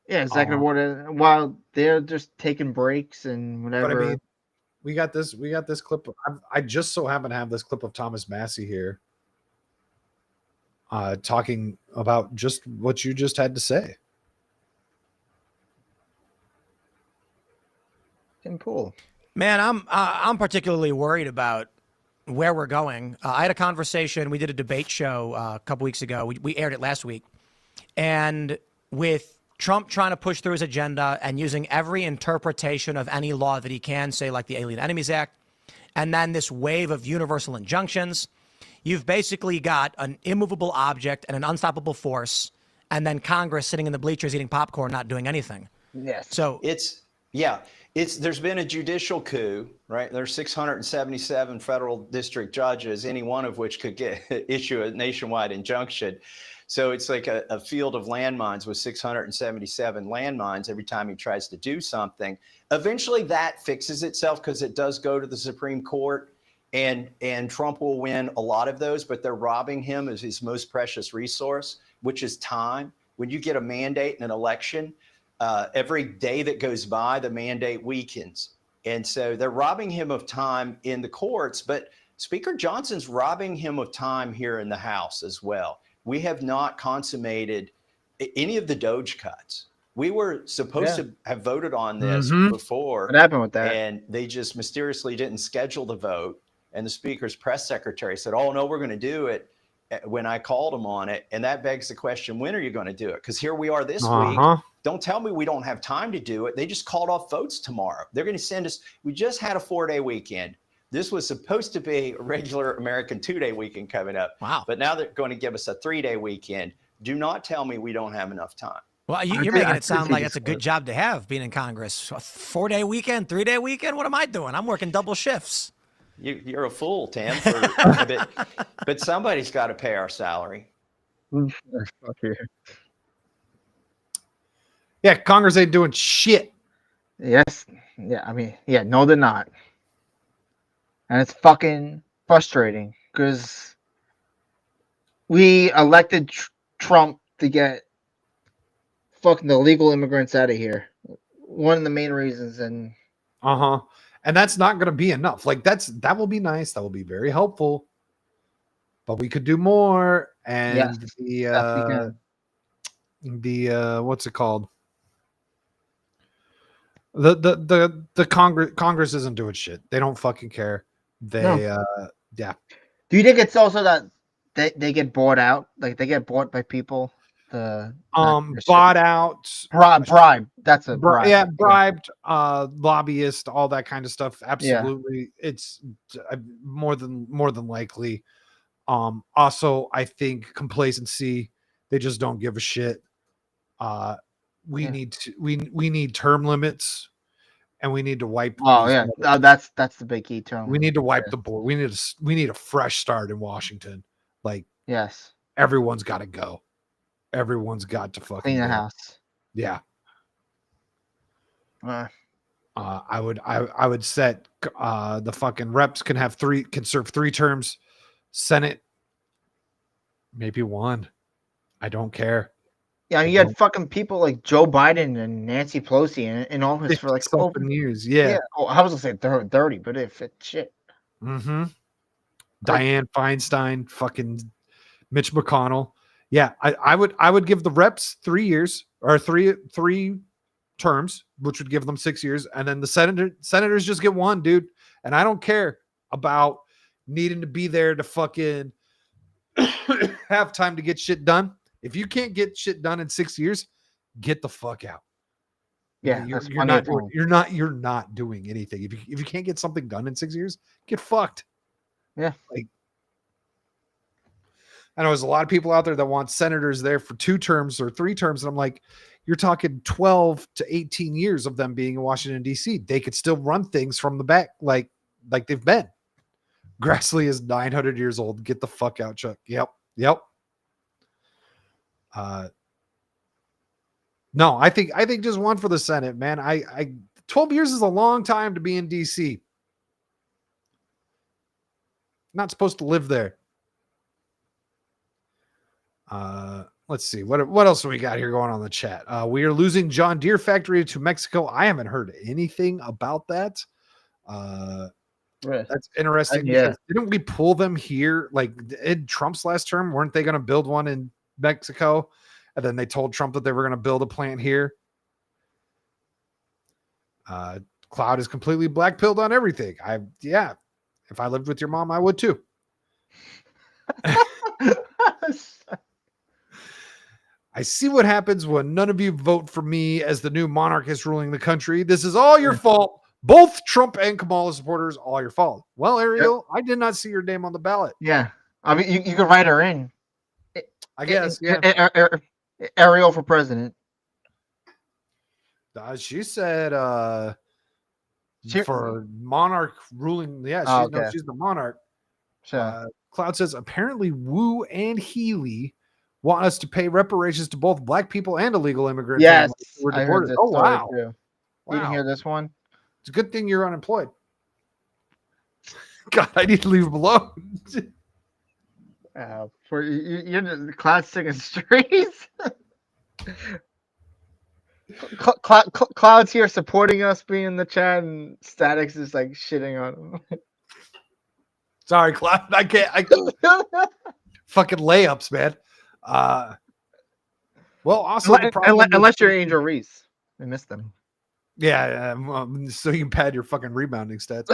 Yeah, executive order while they're just taking breaks and whatever. But I mean, we got this clip. I just so happen to have this clip of Thomas Massey here, talking about just what you just had to say. Cool. Man, I'm particularly worried about where we're going. I had a conversation. We did a debate show a couple weeks ago. We aired it last week, and with Trump trying to push through his agenda and using every interpretation of any law that he can, say like the Alien Enemies Act, and then this wave of universal injunctions. You've basically got an immovable object and an unstoppable force, and then Congress sitting in the bleachers eating popcorn, not doing anything. Yes. So there's been a judicial coup, right? There's 677 federal district judges, any one of which could issue a nationwide injunction. So it's like a field of landmines with 677 landmines every time he tries to do something. Eventually that fixes itself because it does go to the Supreme Court, and Trump will win a lot of those, but they're robbing him of his most precious resource, which is time. When you get a mandate in an election, every day that goes by, the mandate weakens. And so they're robbing him of time in the courts, but Speaker Johnson's robbing him of time here in the House as well. We have not consummated any of the Doge cuts. We were supposed to have voted on this before. What happened with that? And they just mysteriously didn't schedule the vote. And the Speaker's press secretary said, oh, no, we're going to do it when I called him on it. And that begs the question, when are you going to do it? Because here we are this week. Don't tell me we don't have time to do it. They just called off votes tomorrow. They're going to send us. We just had a 4-day weekend. This was supposed to be a regular American 2-day weekend coming up. Wow. But now they're going to give us a 3-day weekend. Do not tell me we don't have enough time. well, you're making it sound like it's a good job to have being in Congress. A 4-day weekend, 3-day weekend. What am I doing? I'm working double shifts. You're a fool, Tim. But somebody's got to pay our salary. Fuck you. Yeah, Congress ain't doing shit. Yes. Yeah. I mean, yeah. No, they're not. And it's fucking frustrating because we elected Trump to get fucking the illegal immigrants out of here. One of the main reasons. And And that's not going to be enough. Like that will be nice. That will be very helpful. But we could do more. And yes, the what's it called? The Congress isn't doing shit. They don't fucking care. They yeah. Do you think it's also that they get bought out? Like they get bought by people? Bought out, bribe. That's a bribe. Yeah, bribed, lobbyist, all that kind of stuff. Absolutely, it's more than likely. Also, I think complacency. They just don't give a shit. We need term limits, and we need to wipe. Oh yeah, that's the big key term. We need to wipe the board. We need a fresh start in Washington. Like yes, everyone's got to go. Everyone's got to fucking clean the house. Yeah. I would set the fucking reps can serve 3 terms. Senate maybe 1. I don't care. Yeah, you had fucking people like Joe Biden and Nancy Pelosi in office for like 7 years. Yeah. Oh, I was gonna say 30, but if it's shit. Dianne Feinstein, fucking Mitch McConnell. Yeah, I would give the reps 3 years or three terms, which would give them 6 years, and then the senators just get 1, dude. And I don't care about needing to be there to fucking have time to get shit done. If you can't get shit done in 6 years, get the fuck out. Yeah, you're not doing anything. If you can't get something done in 6 years, get fucked. Yeah, like. I know there's a lot of people out there that want senators there for 2 terms or 3 terms. And I'm like, you're talking 12 to 18 years of them being in Washington, D.C. They could still run things from the back like they've been. Grassley is 900 years old. Get the fuck out, Chuck. Yep. No, I think just 1 for the Senate, man. I 12 years is a long time to be in D.C. Not supposed to live there. Let's see what else do we got here going on in the chat. We are losing John Deere factory to Mexico. I haven't heard anything about that. That's interesting. Yeah. Didn't we pull them here? Like in Trump's last term, weren't they going to build one in Mexico? And then they told Trump that they were going to build a plant here. Cloud is completely black-pilled on everything. If I lived with your mom, I would too. I see what happens when none of you vote for me as the new monarchist ruling the country. This is all your fault. Both Trump and Kamala supporters, all your fault. Well, Ariel, I did not see your name on the ballot. Yeah. I mean, you could write her in. I guess, yeah. Ariel for president. She said She- for monarch ruling. Yeah, Oh, she's, no, okay. she's the monarch. Sure. Cloud says apparently Wu and Healy want us to pay reparations to both black people and illegal immigrants. Yes, who were I heard deported. this Oh story wow. too. You didn't Wow. hear this one? It's a good thing you're unemployed. God, I need to leave him alone. For you're the Cloud singing streets. Cloud's here supporting us, being in the chat, and Static's is like shitting on him. Sorry, Cloud. I can't fucking layups, man. Well, also the problem unless you're Angel Reese, I missed them. Yeah, so you can pad your fucking rebounding stats.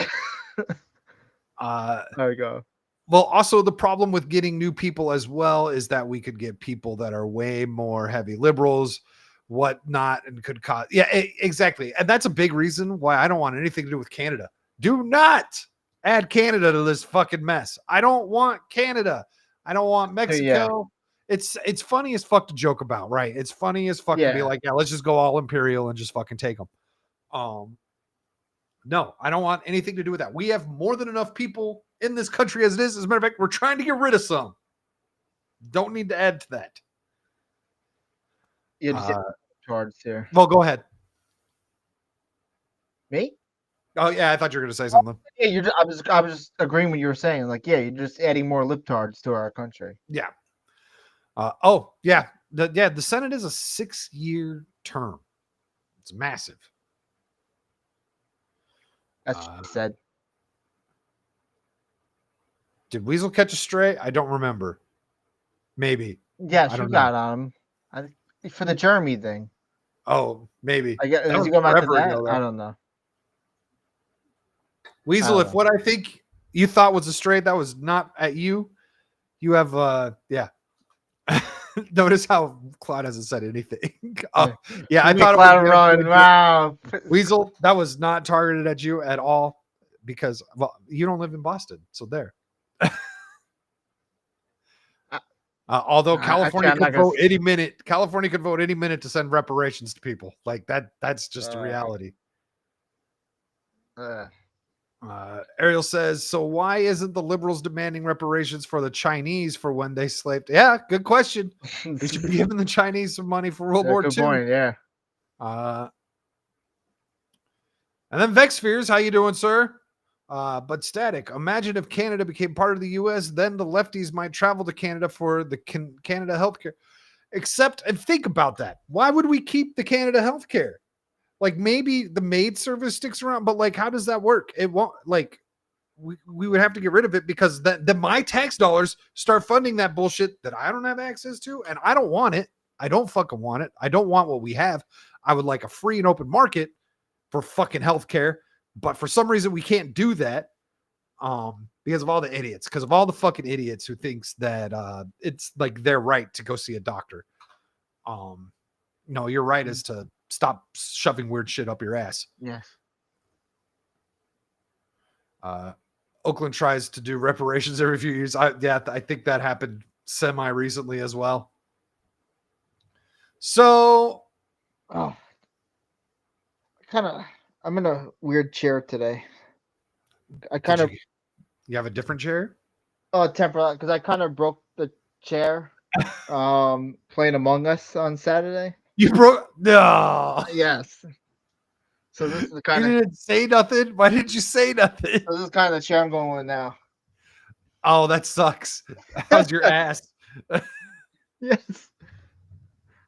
There we go. Well, also the problem with getting new people as well is that we could get people that are way more heavy liberals, whatnot, and could cause. Yeah, exactly. And that's a big reason why I don't want anything to do with Canada. Do not add Canada to this fucking mess. I don't want Canada. I don't want Mexico. Yeah. It's funny as fuck to joke about, right? It's funny as fuck to be like, yeah, let's just go all imperial and just fucking take them. No, I don't want anything to do with that. We have more than enough people in this country as it is. As a matter of fact, we're trying to get rid of some. Don't need to add to that. You just charged here. Well, go ahead. Me? Oh yeah, I thought you were going to say something. Yeah, I was just agreeing with what you were saying. Like, yeah, you're just adding more libtards to our country. Yeah. Oh yeah, the Senate is a 6-year term. It's massive. That's what I said. Did Weasel catch a stray? I don't remember. Maybe. Yeah, I she don't got know. on him. For the Jeremy thing. Oh, maybe. I guess That was you go back to forever that. ago, though. I don't know. Weasel, if know. what I think you thought was a stray that was not at you, you have yeah. Notice how Cloud hasn't said anything. Yeah, I thought it Cloud was run. Wow. Weasel, that was not targeted at you at all because well, you don't live in Boston, so there. Although California actually, I'm could not vote any minute, California could vote any minute to send reparations to people. Like that's just a reality. Ariel says, so why isn't the liberals demanding reparations for the Chinese for when they slaved? Yeah, good question. They should be giving the Chinese some money for World War II. Good point, yeah. And then Vex Fears, how you doing, sir? But Static, imagine if Canada became part of the U.S., then the lefties might travel to Canada for the Canada healthcare. Except, and think about that. Why would we keep the Canada healthcare? Like maybe the maid service sticks around, but like, how does that work? It won't. Like, we would have to get rid of it because then my tax dollars start funding that bullshit that I don't have access to, and I don't want it. I don't fucking want it. I don't want what we have. I would like a free and open market for fucking healthcare, but for some reason we can't do that because of all the idiots, because of all the fucking idiots who thinks that it's like their right to go see a doctor. No, your right is to stop shoving weird shit up your ass. Yes. Oakland tries to do reparations every few years. I think that happened semi recently as well. So, I'm in a weird chair today. You have a different chair? Oh, temporary, because I kind of broke the chair playing Among Us on Saturday. You broke? No. Yes. So this is the You kind of didn't say nothing? Why didn't you say nothing? this is kind of the chair I'm going with now. Oh, that sucks. How's your ass? Yes.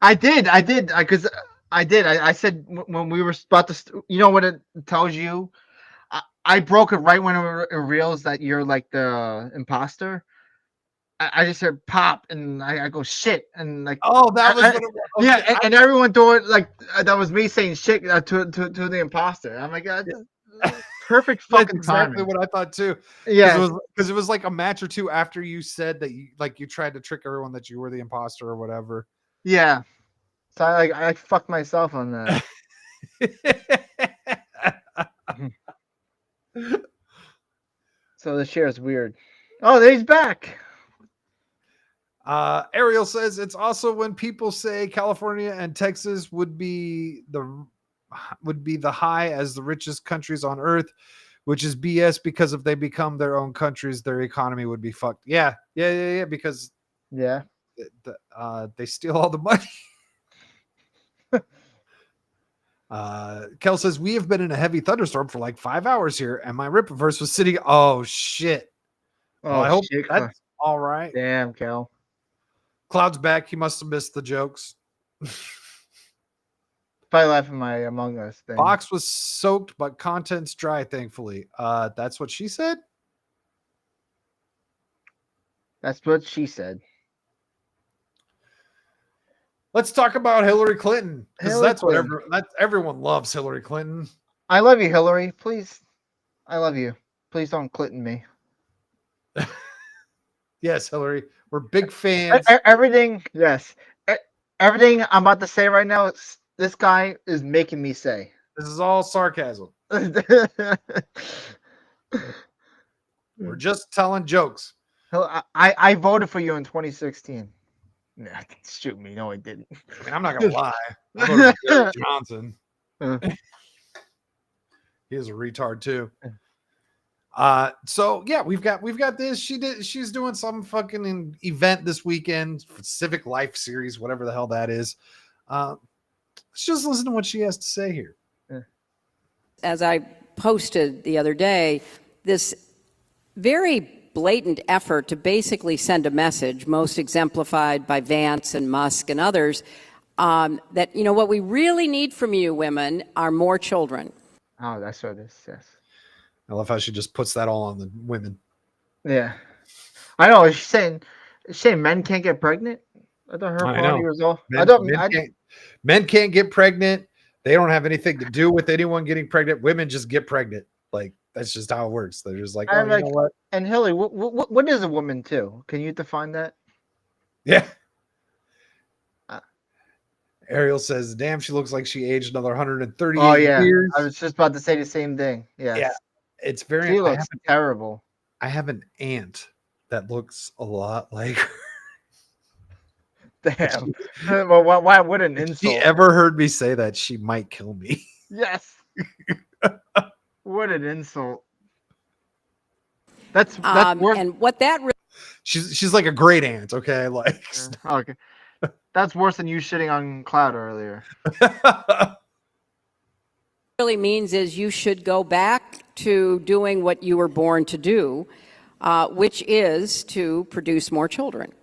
I did. Because I said when we were about to, you know what it tells you? I broke it right when it reveals that you're like the imposter. I just heard pop and I go shit and like oh that was what it was. Okay. Yeah and everyone thought like that was me saying shit to the imposter. I'm like perfect fucking That's exactly timing. what I thought too. Yeah, because it was like a match or two after you said that you tried to trick everyone that you were the imposter or whatever. Yeah. So I fucked myself on that. So this year is weird. Oh, there he's back. Ariel says it's also when people say California and Texas would be the high as the richest countries on earth, which is BS because if they become their own countries, their economy would be fucked. Yeah. Because they steal all the money. Kel says we have been in a heavy thunderstorm for like 5 hours here, and my Rippaverse was sitting. Oh shit! Well, I hope shit. that's all right. Damn, Kel. Cloud's back. He must have missed the jokes. Probably laughing my Among Us thing. Box was soaked, but content's dry. Thankfully, that's what she said. That's what she said. Let's talk about Hillary Clinton, because that's Clinton. what everyone loves. Hillary Clinton. I love you, Hillary. Please, I love you. Please don't Clinton me. Yes, Hillary, we're big fans. Everything, yes, everything I'm about to say right now, this guy is making me say. This is all sarcasm. We're just telling jokes. I voted for you in 2016. Nah, shoot me. No, I didn't. I mean, I'm not gonna lie. I voted for Gary Johnson. He is a retard too. So yeah, we've got this. She's doing some fucking event this weekend, Civic Life Series, whatever the hell that is. Let's just listen to what she has to say here. As I posted the other day, this very blatant effort to basically send a message, most exemplified by Vance and Musk and others, that, you know, what we really need from you women are more children. Oh, that's what it is, yes. I love how she just puts that all on the women. Yeah. I know. She's saying men can't get pregnant? I thought her party was all... Men can't get pregnant. They don't have anything to do with anyone getting pregnant. Women just get pregnant. Like, that's just how it works. They're just like, oh, you know what? And Hillary, what is a woman too? Can you define that? Yeah. Ariel says, damn, she looks like she aged another 138 years. I was just about to say the same thing. Yes. Yeah. It's very... She looks terrible. I have an aunt that looks a lot like her. Damn. Well, why would an insult? If she ever heard me say that, she might kill me. Yes. What an insult. That's worse. And what that really... She's like a great aunt, okay? Like okay. That's worse than you shitting on Cloud earlier. really means is you should go back to doing what you were born to do, which is to produce more children.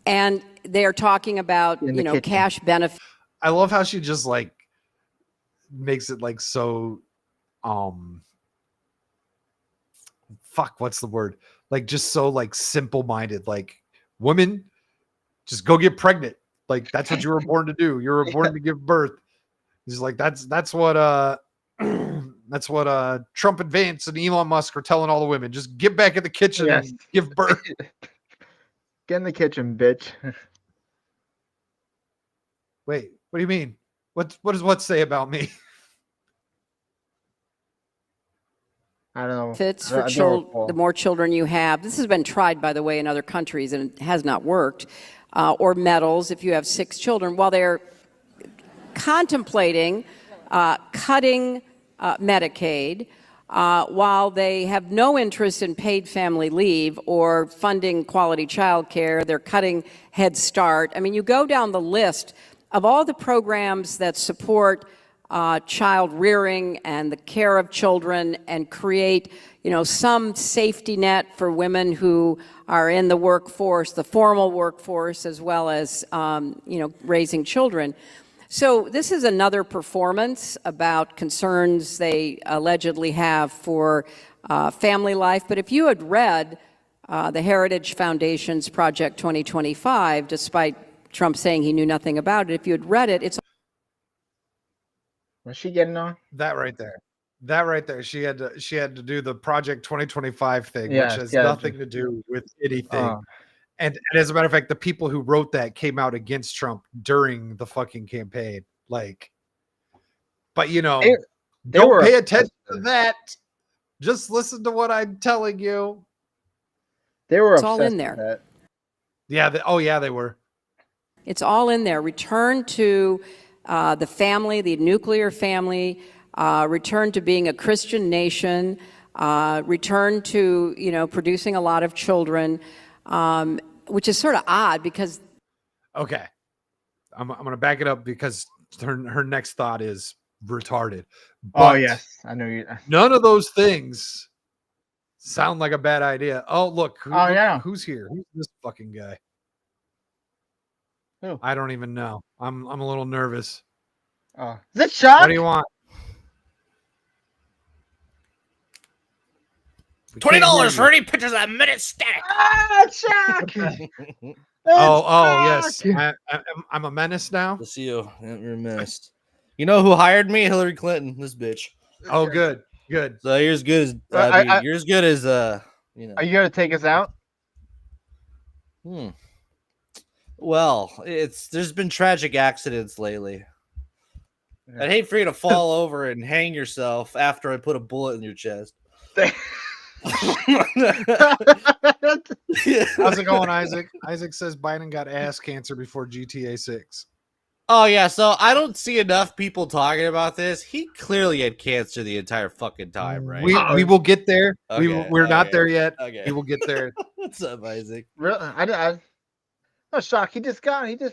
And they're talking about, you know, cash benefits. I love how she just like makes it like so, what's the word? Like just so like simple-minded, like women, just go get pregnant. Like that's what you were born to do. You were born to give birth. He's like, that's what that's what Trump and Vance and Elon Musk are telling all the women. Just get back in the kitchen and give birth. Get in the kitchen, bitch. Wait, what do you mean? What does what say about me? I don't know. Benefits for the more children you have. This has been tried, by the way, in other countries, and it has not worked. Or medals if you have 6 children. While they're contemplating cutting Medicaid, while they have no interest in paid family leave or funding quality child care, they're cutting Head Start. I mean, you go down the list of all the programs that support child rearing and the care of children and create, you know, some safety net for women who are in the workforce, the formal workforce, as well as, you know, raising children. So this is another performance about concerns they allegedly have for family life. But if you had read the Heritage Foundation's Project 2025, despite Trump saying he knew nothing about it, if you had read it, it's... What's she getting on? That right there. She had to do the Project 2025 thing, Yeah, which has nothing to do with anything. And as a matter of fact, the people who wrote that came out against Trump during the fucking campaign. Like, but you know, They don't were pay obsessed attention with to it. that. Just listen to what I'm telling you. They were It's all obsessed in with there. that. Yeah. Oh, yeah, they were. It's all in there. Return to the family, the nuclear family, return to being a Christian nation, return to, producing a lot of children, which is sort of odd because. Okay. I'm going to back it up because her next thought is retarded. Oh But yes, I know you. none of those things sound like a bad idea. Oh, look. Yeah. Who's here? Who's this fucking guy? Who? I don't even know. I'm a little nervous. Oh, is it Shock? What do you want? We can't hear $20 you. for any pictures of that minute static. Ah, Shock! Oh, yes. I'm a menace now. That's you. You're missed. You know who hired me? Hillary Clinton. This bitch. Oh, good. Good. So you're as good as you're as good as you know. Are you gonna take us out? Well, there's been tragic accidents lately. I'd hate for you to fall over and hang yourself after I put a bullet in your chest. How's it going, Isaac? Isaac says Biden got ass cancer before GTA 6. Oh yeah, so I don't see enough people talking about this. He clearly had cancer the entire fucking time, right? We will get there. Okay, We're not okay, there yet. okay. We will get there. What's up, Isaac? Really? No, Shock. He just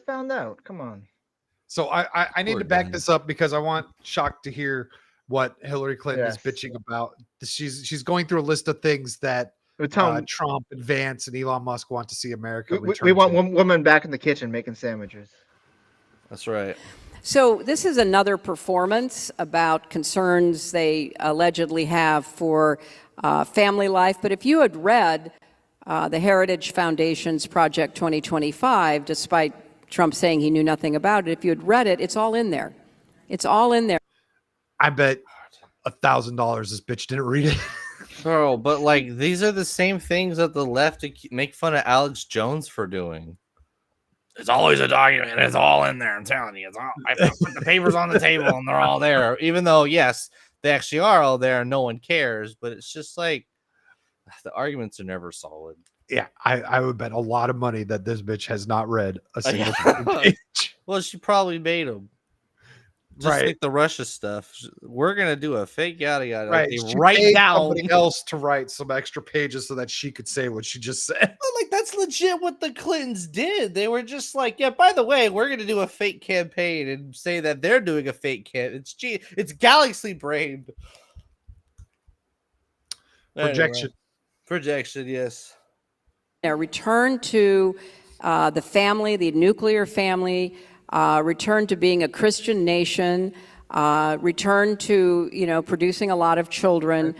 found out. Come on. So I need Poor to back guy. this up because I want Shock to hear what Hillary Clinton is Yes. bitching about. She's going through a list of things that We're telling Trump and Vance and Elon Musk want to see America we return want to. one woman back in the kitchen making sandwiches. That's right. So this is another performance about concerns they allegedly have for family life. But if you had read the Heritage Foundation's Project 2025, despite Trump saying he knew nothing about it, if you had read it, it's all in there. It's all in there. I bet $1,000 this bitch didn't read it. Bro, but like these are the same things that the left make fun of Alex Jones for doing. It's always a document. It's all in there. I'm telling you. It's all, I put the papers on the table and they're all there. There, even though yes, they actually are all there and no one cares, but it's just like the arguments are never solid. Yeah, I would bet a lot of money that this bitch has not read a single Yeah. fucking page. Well, she probably made them. Just Right. like the Russia stuff. We're gonna do a fake yada yada. Right. Like, She write paid down. somebody else to write some extra pages so that she could say what she just said. But, like that's legit what the Clintons did. They were just like, yeah, by the way, we're gonna do a fake campaign and say that they're doing a fake it's galaxy brained. Projection. Projection, yes. Return to the family, the nuclear family, return to being a Christian nation, return to, producing a lot of children,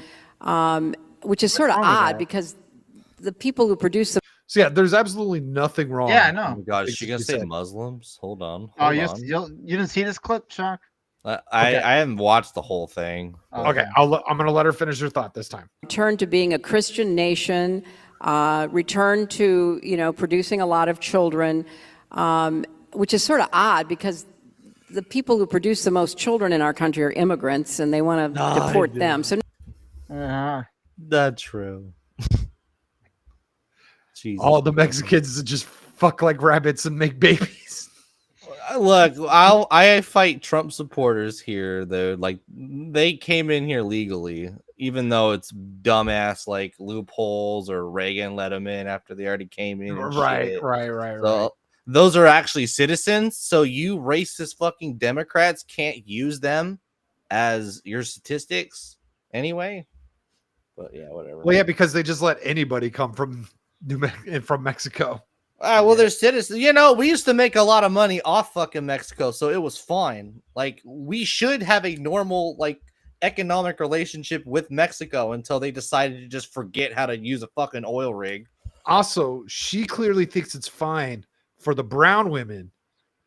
which is sort of odd because the people who produce the So yeah, there's absolutely nothing wrong. Yeah, I Oh know. my god, is Things she that gonna you say said. Muslims? Hold on. Oh, hold you on. you didn't see this clip, Shock? I haven't watched the whole thing. Okay, I'm going to let her finish her thought this time. return to being a Christian nation, return to, producing a lot of children, which is sort of odd because the people who produce the most children in our country are immigrants and they want to deport them. So That's true. Jesus. All the Mexicans just fuck like rabbits and make babies. Look, I fight Trump supporters here though. Like they came in here legally, even though it's dumbass like loopholes or Reagan let them in after they already came in. And shit. Right. So those are actually citizens. So you racist fucking Democrats can't use them as your statistics anyway. But yeah, whatever. Well, yeah, because they just let anybody come from from Mexico. Well, they're citizens. You know, we used to make a lot of money off fucking Mexico, so it was fine. Like, we should have a normal, like, economic relationship with Mexico until they decided to just forget how to use a fucking oil rig. Also, she clearly thinks it's fine for the brown women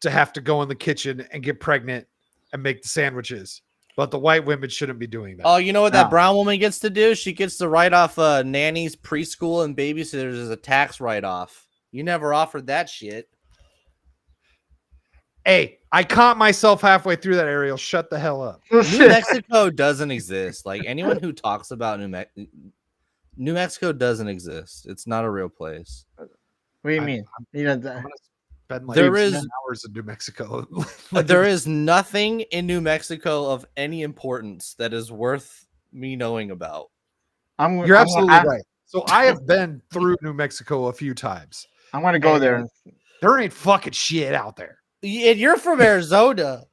to have to go in the kitchen and get pregnant and make the sandwiches, but the white women shouldn't be doing that. Oh, you know what No. that brown woman gets to do? She gets to write off nannies, preschool, and babysitters as a tax write-off. You never offered that shit. Hey, I caught myself halfway through that, Ariel. Shut the hell up. New Mexico doesn't exist. Like anyone who talks about New Mexico doesn't exist. It's not a real place. What do you mean? You know, I'm gonna spend like There 10 is- hours in New Mexico. There is nothing in New Mexico of any importance that is worth me knowing about. You're absolutely right. So I have been through New Mexico a few times. I'm gonna go there. There ain't fucking shit out there. And you're from Arizona.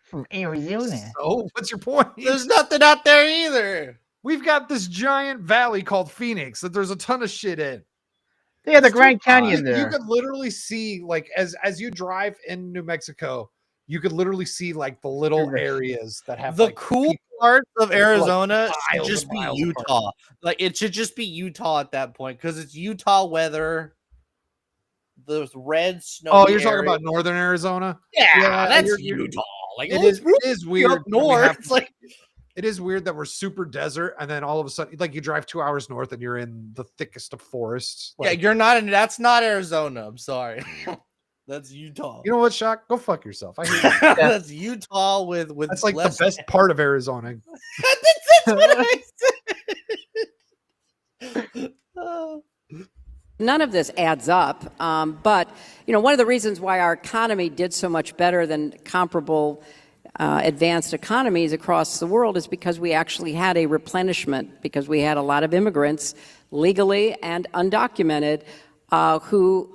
From Arizona. Oh, what's your point? There's nothing out there either. We've got this giant valley called Phoenix that there's a ton of shit in. Yeah, the Grand Canyon You there. could literally see, like, as you drive in New Mexico, you could literally see like the little areas that have The like, cool people- part of people, like, Arizona should miles just and be miles Utah. apart. Like it should just be Utah at that point because it's Utah weather. Those red snow. Oh, you're talking about northern Arizona? Yeah, that's you're- Utah. Like It oh, is it's weird. up that we north. have- It's like it is weird that we're super desert, and then all of a sudden, like you drive 2 hours north, and you're in the thickest of forests. yeah, Like, you're not in. That's not Arizona. I'm sorry. That's Utah. you know what, Shock? Go fuck yourself. I hate you. That's Utah with That's like less the best part of Arizona. That's what I said. None of this adds up. But, you know, one of the reasons why our economy did so much better than comparable advanced economies across the world is because we actually had a replenishment, because we had a lot of immigrants, legally and undocumented, who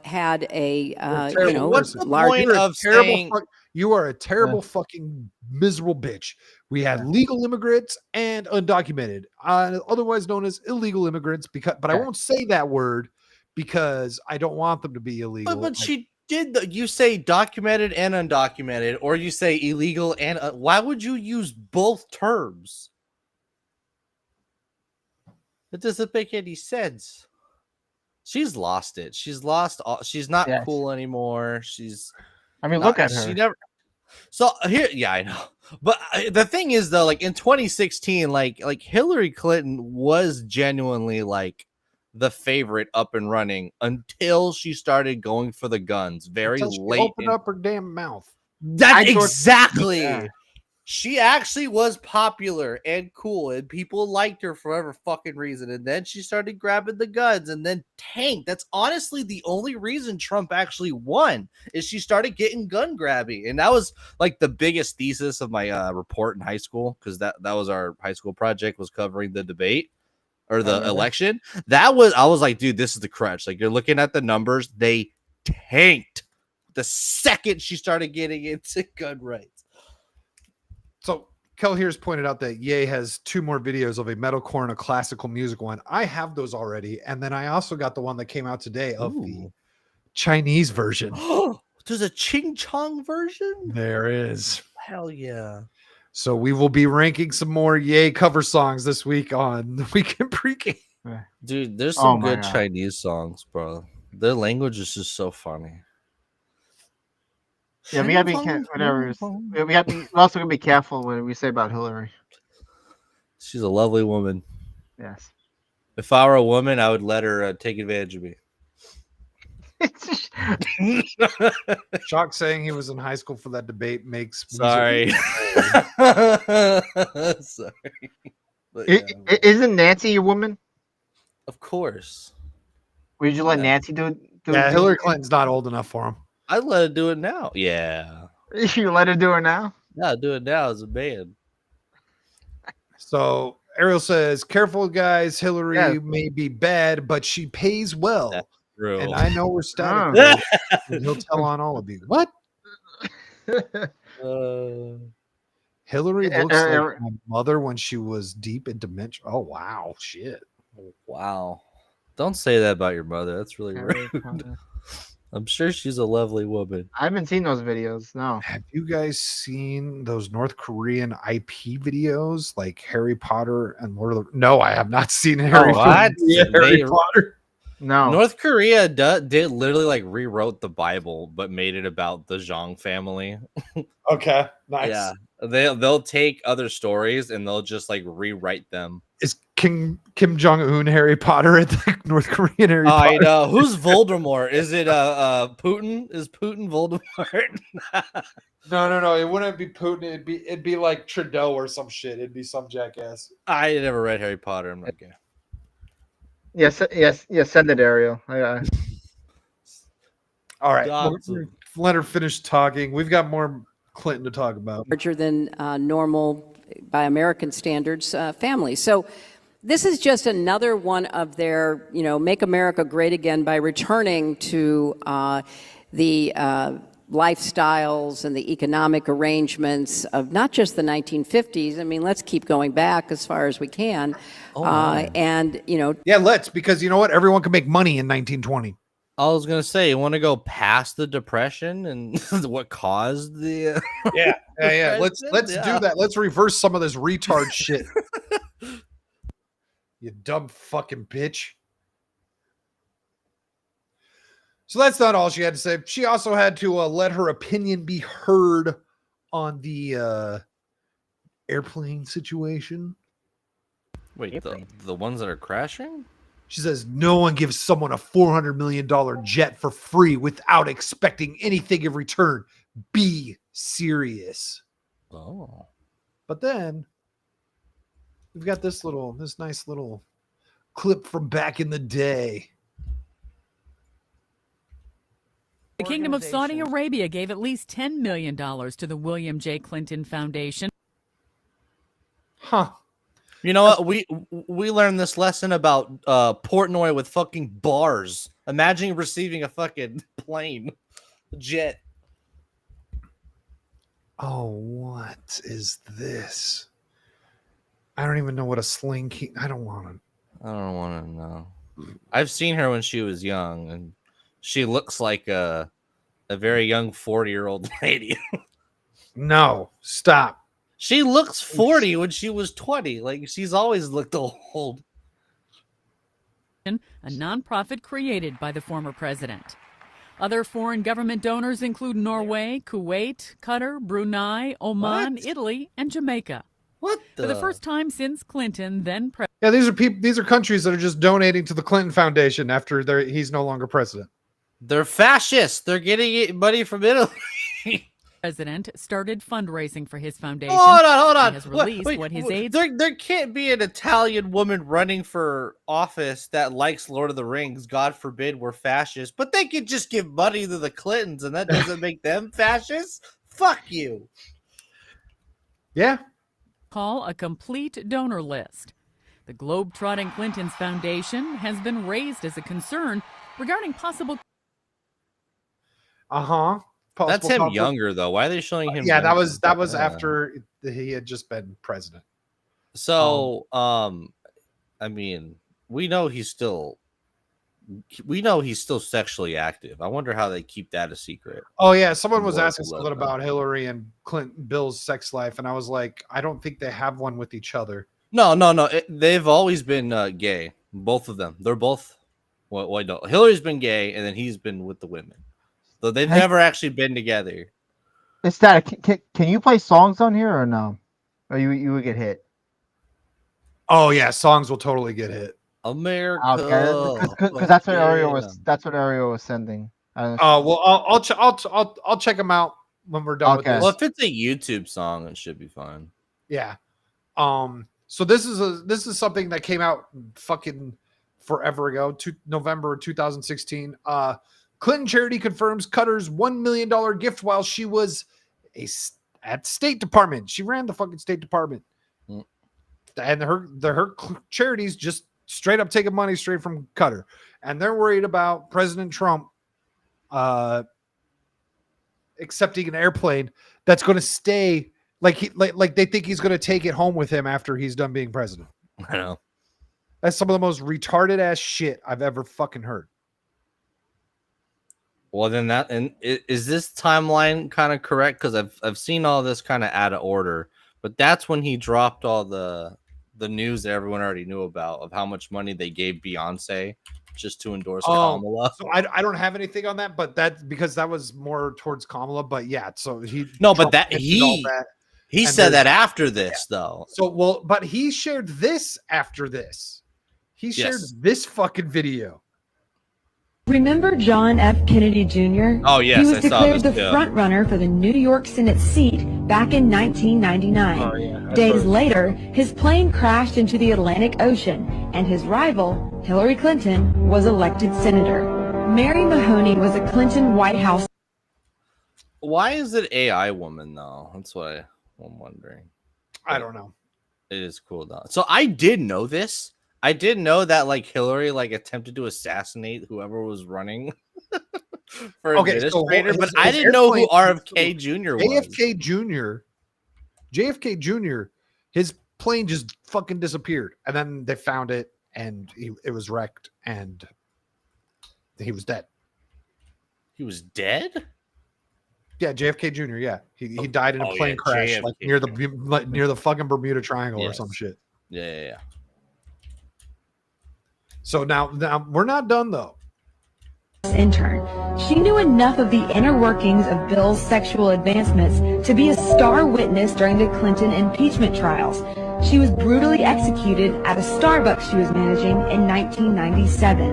had a, you know, What's the large... point You're a of terrible saying? you are a terrible fucking miserable bitch. We had legal immigrants and undocumented, otherwise known as illegal immigrants. But I won't say that word because I don't want them to be illegal. But she did. You say documented and undocumented, or you say illegal and. Why would you use both terms? It doesn't make any sense. She's lost it. She's lost all. She's not Yes. cool anymore. She's. I mean, not- look at her. She never. So here, yeah, I know. But the thing is, though, like in 2016, like Hillary Clinton was genuinely like the favorite up and running until she started going for the guns very Until she late. opened up her damn mouth. That's I thought- exactly. Yeah. She actually was popular and cool, and people liked her for whatever fucking reason. And then she started grabbing the guns and then tanked. That's honestly the only reason Trump actually won is she started getting gun grabby. And that was like the biggest thesis of my report in high school, because that was our high school project, was covering the debate or the election. I was like, dude, this is the crutch. Like, you're looking at the numbers, they tanked the second she started getting into gun rights. So Kel here's pointed out that Ye has 2 more videos of a metalcore and a classical music one. I have those already, and then I also got the one that came out today of the Chinese version. There's a Ching Chong version? There is. Hell yeah. So we will be ranking some more Ye cover songs this week on the Weekend Pregame. Dude, there's Oh some my good God. Chinese songs, bro. Their language is just so funny. Yeah, we gotta be whatever. We also gotta be careful what we say about Hillary. She's a lovely woman. Yes. If I were a woman, I would let her take advantage of me. Shock saying he was in high school for that debate makes me Sorry. Sorry. But yeah, Isn't Nancy a woman? of course. Would you let Nancy do Yeah, Hillary Clinton's not old enough for him. I'd let her do it now. Yeah. You let her do it now? Yeah, I'd do it now as a man. So Ariel says, "Careful, guys. Hillary Yeah. may be bad, but she pays well." That's true. And I know we're static. Oh. and he'll tell on all of you. What? Hillary looks like my mother when she was deep in dementia. Oh wow, shit. Wow. Don't say that about your mother. That's really rude. I'm sure she's a lovely woman. I haven't seen those videos. No. Have you guys seen those North Korean IP videos like Harry Potter and Lord of the... No, I have not seen Harry Potter. Harry Potter. No. North Korea did literally like rewrote the Bible, but made it about the Zhang family. Okay, nice. Yeah, they'll take other stories and they'll just like rewrite them. Kim Jong Un Harry Potter at the North Korean Harry Potter. I know. Who's Voldemort? Is it Putin? Is Putin Voldemort? No. It wouldn't be Putin. It'd be like Trudeau or some shit. It'd be some jackass. I never read Harry Potter. I'm not gay. Yes. Send it, Ariel. All right. Let her finish talking. We've got more Clinton to talk about. Larger than normal by American standards family. So this is just another one of their, make America great again by returning to the lifestyles and the economic arrangements of not just the 1950s. I mean, let's keep going back as far as we can. Yeah, let's, because you know what? Everyone can make money in 1920. I was gonna say, you want to go past the Depression and what caused the? Yeah. Let's do that. Let's reverse some of this retard shit. You dumb fucking bitch. So that's not all she had to say. She also had to let her opinion be heard on the airplane situation. Wait, the ones that are crashing? She says no one gives someone a $400 million jet for free without expecting anything in return. Be serious. Oh. But then we've got this nice little clip from back in the day. The Kingdom of Saudi Arabia gave at least $10 million to the William J. Clinton Foundation. Huh. You know what? We learned this lesson about Portnoy with fucking bars. Imagine receiving a fucking plane, jet. Oh, what is this? I don't even know what a sling key. I don't want to know. I've seen her when she was young, and she looks like a very young 40-year-old lady. No, stop. She looks 40 when she was 20. Like, she's always looked old. A nonprofit created by the former president. Other foreign government donors include Norway, Kuwait, Qatar, Brunei, Oman, Italy, and Jamaica. What For the first time since Clinton, then president. Yeah, these are countries that are just donating to the Clinton Foundation after he's no longer president. They're fascists. They're getting money from Italy. President started fundraising for his foundation. Hold on. He has released what his aides. There can't be an Italian woman running for office that likes Lord of the Rings. God forbid we're fascists, but they could just give money to the Clintons, and that doesn't make them fascists. Fuck you. Yeah. Call a complete donor list. The globe-trotting Clinton's foundation has been raised as a concern regarding possible. That's him younger though. Why are they showing him? Yeah, younger? that was after he had just been president. So, I mean, we know he's still sexually active. I wonder how they keep that a secret. Oh yeah, someone was asking something about Hillary and Bill's sex life, and I was like, I don't think they have one with each other. No. They've always been gay. Both of them. They're both. Well, no. Hillary's been gay, and then he's been with the women. So they've never actually been together. It's that. Can you play songs on here or no? Or you would get hit? Oh yeah, songs will totally get hit. America. Okay, because that's what Ariel was. That's what Ariel was sending. Oh well, I'll check them out when we're done with this. Well, if it's a YouTube song, it should be fine. Yeah. So this is something that came out fucking forever ago, November 2016. Clinton charity confirms Qatar's $1 million gift while she was at State Department. She ran the fucking State Department, and her charities just straight up taking money straight from Qatar, and they're worried about President Trump accepting an airplane that's going to stay like they think he's going to take it home with him after he's done being president. I know. That's some of the most retarded ass shit I've ever fucking heard. Well, then is this timeline kind of correct? Because I've seen all this kind of out of order, but that's when he dropped all the news that everyone already knew about of how much money they gave Beyonce just to endorse Kamala. So I don't have anything on that, but that's because that was more towards Kamala. But yeah, so he He And said there's- that after this, though. So, well, but he shared this after this. He shared Yes. this fucking video. Remember John F. Kennedy Jr.? Oh, yes, He was I saw declared this, the yeah. front runner for the New York Senate seat back in 1999. Oh, yeah, I Days saw- later, his plane crashed into the Atlantic Ocean, and his rival, Hillary Clinton, was elected senator. Mary Mahoney was a Clinton White House. Why is it AI woman though? That's what I'm wondering. I don't know. It is cool though. So I did know this. I did know that like Hillary like attempted to assassinate whoever was running for Okay, so administrator, but his I didn't know who airplane- RFK Jr. was. JFK Jr. His plane just fucking disappeared, and then they found it, and it was wrecked, and he was dead. He was dead? Yeah, JFK Jr. Yeah, he died in a Oh, plane yeah, crash JFK. like near the fucking Bermuda Triangle or Yes. some shit. Yeah. So now we're not done though. Intern. She knew enough of the inner workings of Bill's sexual advancements to be a star witness during the Clinton impeachment trials. She was brutally executed at a Starbucks she was managing in 1997.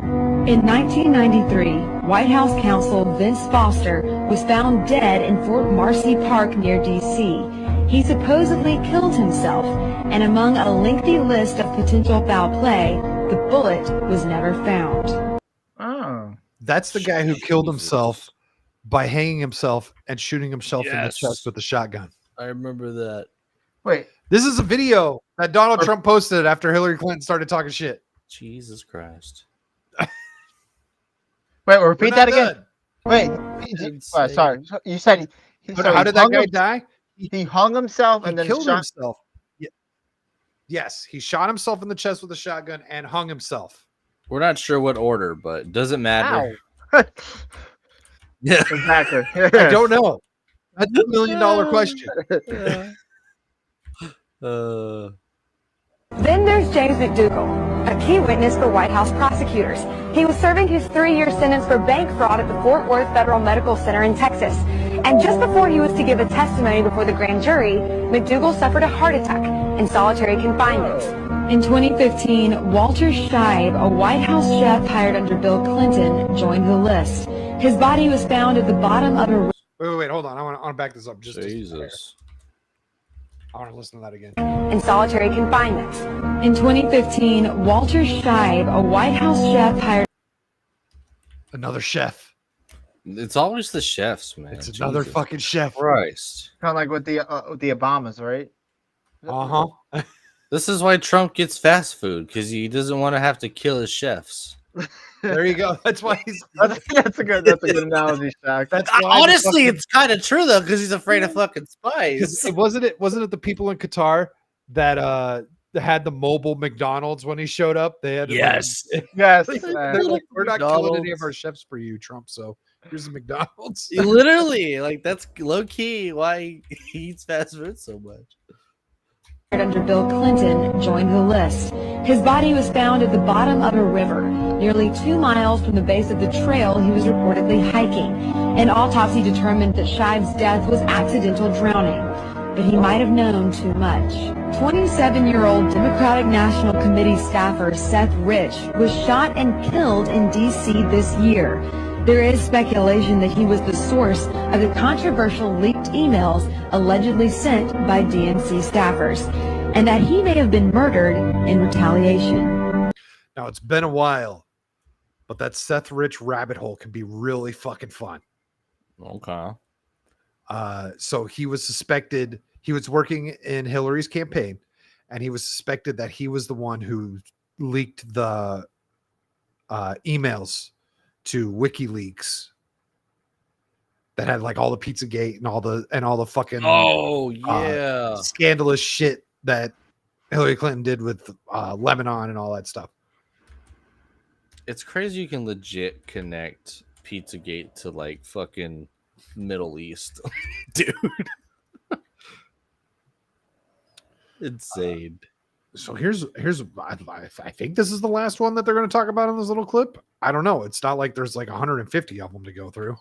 In 1993, White House counsel Vince Foster was found dead in Fort Marcy Park near D.C. He supposedly killed himself, and among a lengthy list of potential foul play, the bullet was never found. Oh. That's the guy who killed himself by hanging himself and shooting himself in the Yes. chest with a shotgun. I remember that. Wait. This is a video that Donald Trump posted after Hillary Clinton started talking shit. Jesus Christ. Wait, repeat We're that not again. done. Wait. Sorry. You said How did that guy die? He hung himself and He then killed shot. himself. Yes, he shot himself in the chest with a shotgun and hung himself. We're not sure what order, but it doesn't matter. Ow. Yeah. Exactly. I don't know. That's $1 million question. Then there's James McDougal, a key witness for White House prosecutors. He was serving his 3-year sentence for bank fraud at the Fort Worth Federal Medical Center in Texas. And just before he was to give a testimony before the grand jury, McDougal suffered a heart attack in solitary confinement. In 2015, Walter Scheib, a White House chef hired under Bill Clinton, joined the list. His body was found at the bottom of a Wait, hold on. I want to back this up. Jesus. I want to listen to that again. in solitary confinement. In 2015, Walter Scheib, a White House chef hired Another chef. It's always the chefs, man. It's another Jesus fucking chef. Christ. Kind of like with the Obamas, right? Uh-huh. This is why Trump gets fast food, because he doesn't want to have to kill his chefs. There you go. That's why he's. That's a good analogy, Shaq. That's why the Honestly, fucking- it's kind of true though, because he's afraid of fucking spies. wasn't it the people in Qatar that had the mobile McDonald's when he showed up? They had to, Yes. Yes. they're like, we're not killing any of McDonald's. our chefs for you, Trump. So here's the McDonald's. Literally, like that's low key why he eats fast food so much. under Bill Clinton, joined the list. His body was found at the bottom of a river, nearly 2 miles from the base of the trail he was reportedly hiking. An autopsy determined that Scheib's death was accidental drowning, but he might have known too much. 27-year-old Democratic National Committee staffer Seth Rich was shot and killed in D.C. this year. There is speculation that he was the source of the controversial leaked emails allegedly sent by DNC staffers, and that he may have been murdered in retaliation. Now it's been a while, but that Seth Rich rabbit hole can be really fucking fun. Okay. So he was suspected, he was working in Hillary's campaign, and he was suspected that he was the one who leaked the emails to WikiLeaks that had like all the Pizzagate and all the fucking scandalous shit that Hillary Clinton did with Lebanon and all that stuff. It's crazy you can legit connect Pizzagate to like fucking Middle East, dude. Insane. So here's I think this is the last one that they're going to talk about in this little clip. I don't know. It's not like there's like 150 of them to go through.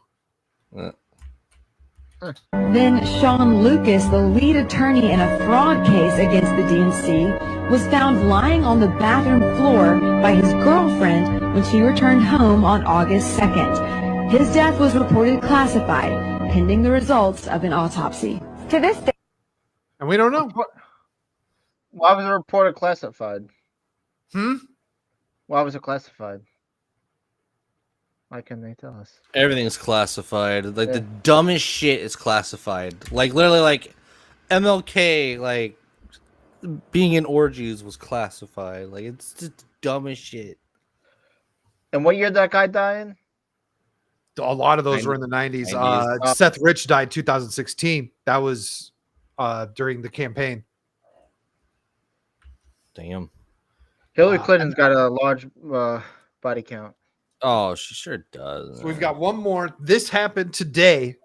Then Sean Lucas, the lead attorney in a fraud case against the DNC, was found lying on the bathroom floor by his girlfriend when she returned home on August 2nd. His death was reported classified, pending the results of an autopsy. To this day, And we don't know. Why was the reporter classified? Hmm? Why was it classified? Why can't they tell us? Everything's classified. Like the dumbest shit is classified. Like literally, like MLK, like being in orgies was classified. Like it's just dumbest shit. And what year did that guy die in? A lot of those were in the 90s. 90s. Seth Rich died 2016. That was during the campaign. Damn. Hillary Clinton's got a large body count. Oh, she sure does. So we've got one more. This happened today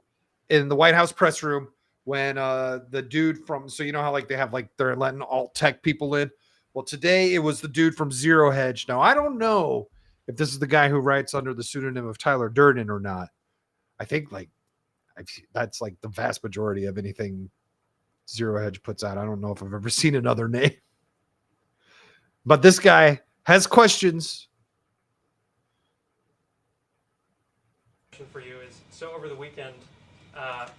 in the White House press room when the dude from, so you know how like they have like they're letting alt tech people in. Well, today it was the dude from Zero Hedge. Now I don't know if this is the guy who writes under the pseudonym of Tyler Durden or not. I think like that's like the vast majority of anything Zero Hedge puts out. I don't know if I've ever seen another name, but this guy has questions. For you is, so over the weekend,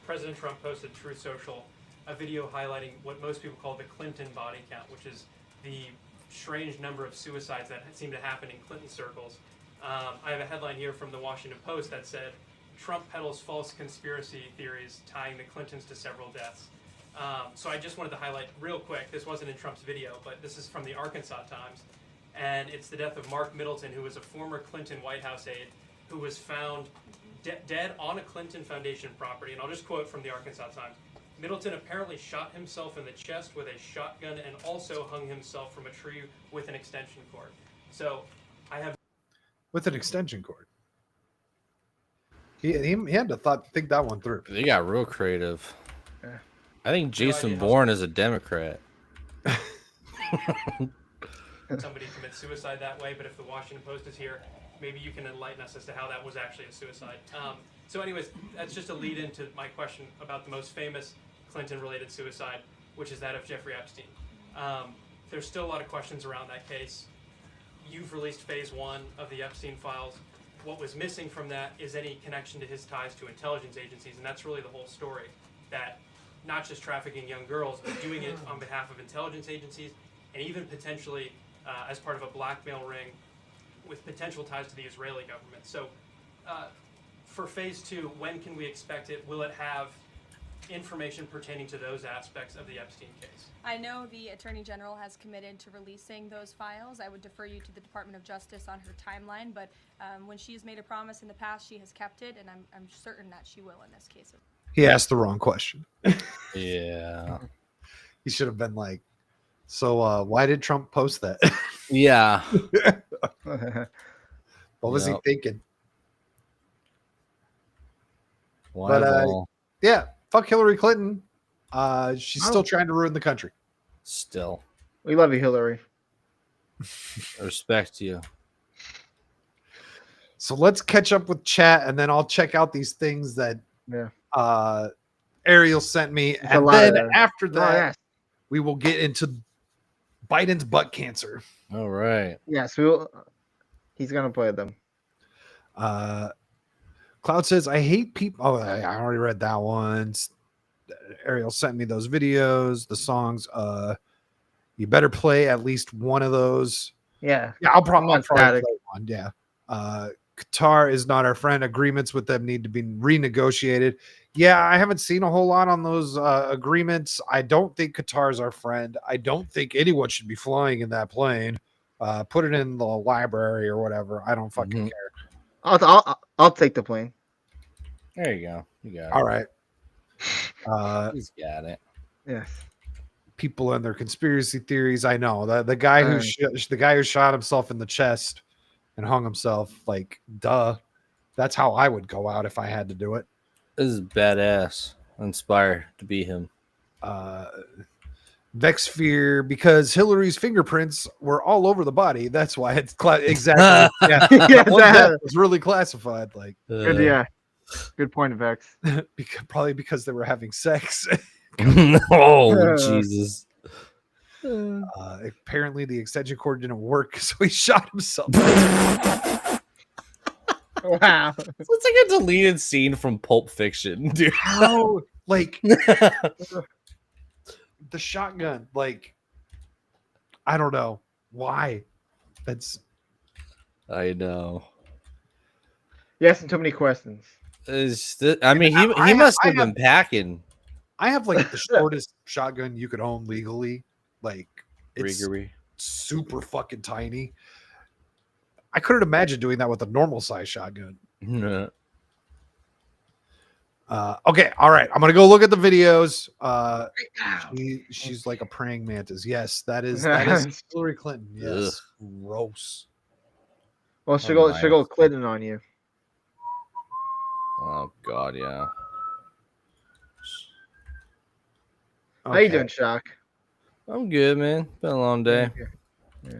President Trump posted Truth Social a video highlighting what most people call the Clinton body count, which is the strange number of suicides that seem to happen in Clinton circles. I have a headline here from the Washington Post that said, Trump peddles false conspiracy theories tying the Clintons to several deaths. So I just wanted to highlight real quick, this wasn't in Trump's video, but this is from the Arkansas Times, and it's the death of Mark Middleton, who was a former Clinton White House aide, who was found dead on a Clinton Foundation property. And I'll just quote from the Arkansas Times. Middleton apparently shot himself in the chest with a shotgun and also hung himself from a tree with an extension cord. So I have... With an extension cord. He had to think that one through. They got real creative. Yeah. I think Jason Bourne is a Democrat. Somebody commits suicide that way, but if the Washington Post is here, maybe you can enlighten us as to how that was actually a suicide. So anyways, that's just a lead into my question about the most famous Clinton-related suicide, which is that of Jeffrey Epstein. There's still a lot of questions around that case. You've released phase 1 of the Epstein files. What was missing from that is any connection to his ties to intelligence agencies, and that's really the whole story, that not just trafficking young girls, but doing it on behalf of intelligence agencies, and even potentially as part of a blackmail ring with potential ties to the Israeli government. So for phase 2, when can we expect it? Will it have information pertaining to those aspects of the Epstein case? I know the Attorney General has committed to releasing those files. I would defer you to the Department of Justice on her timeline, but when she has made a promise in the past, she has kept it, and I'm certain that she will in this case. He asked the wrong question. Yeah. He should have been like, so why did Trump post that? Yeah. What was he thinking? Why But yeah, fuck Hillary Clinton. She's still trying to ruin the country. Still. We love you, Hillary. I respect you. So let's catch up with chat, and then I'll check out these things that Ariel sent me. And then after that, we will get into Biden's butt cancer. All right. Yes, we will. He's gonna play them. Cloud says, I hate people. Oh, I already read that one. Ariel sent me those videos, the songs. You better play at least one of those. Yeah. Yeah, I'll probably play one. Yeah. Qatar is not our friend. Agreements with them need to be renegotiated. Yeah, I haven't seen a whole lot on those agreements. I don't think Qatar is our friend. I don't think anyone should be flying in that plane. Put it in the library or whatever. I don't fucking care. I'll take the plane. There you go. You got it. All right. He's got it. Yes. People and their conspiracy theories. I know the guy who shot himself in the chest and hung himself. Like, duh. That's how I would go out if I had to do it. This is badass. Inspired to be him. Vexfear, because Hillary's fingerprints were all over the body. That's why it's exactly. Yeah, Yeah, one death was really classified. Like, yeah. Good point of X. Probably because they were having sex. Oh, Jesus. Apparently, the extension cord didn't work, so he shot himself. Wow. It's like a deleted scene from Pulp Fiction, dude. How? Like the shotgun, like I don't know why. That's I know. You're asking too many questions. I mean, he must have been packing. I have like the shortest shotgun you could own legally. Like it's Gregory. super fucking tiny. I couldn't imagine doing that with a normal size shotgun. No. Okay, all right. I'm gonna go look at the videos. She's like a praying mantis. Yes, that is Hillary Clinton. Yes, gross. Well, she'll go Clinton on you. Oh God, yeah. How you doing, Shock? I'm good, man. Been a long day. Yeah.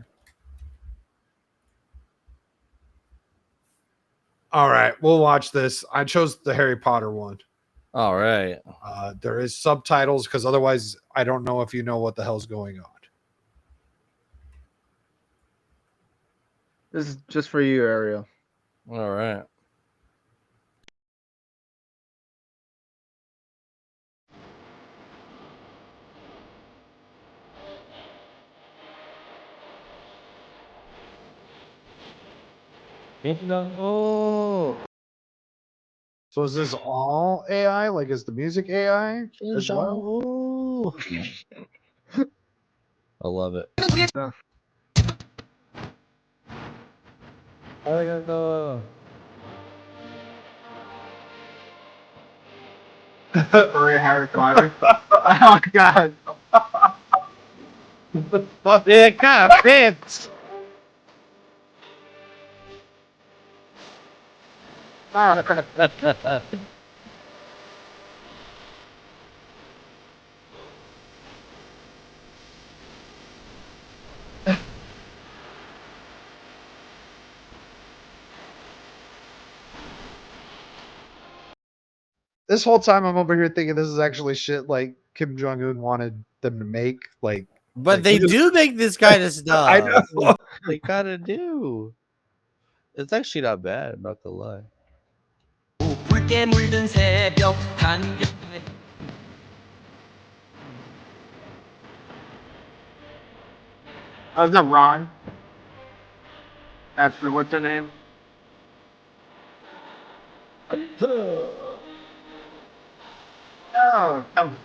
All right, we'll watch this. I chose the Harry Potter one. All right. There is subtitles because otherwise I don't know if you know what the hell's going on. This is just for you, Ariel. All right. So is this all AI? Like, is the music AI as well? I love it. Maria Harry Potter. Oh God. Yeah, it kind of fits. This whole time I'm over here thinking this is actually shit like Kim Jong Un wanted them to make. Like, But they do make this kind of stuff. I know. They kind of do. It's actually not bad, not gonna lie. How's that, Ron? That's what's her name? Oh, come.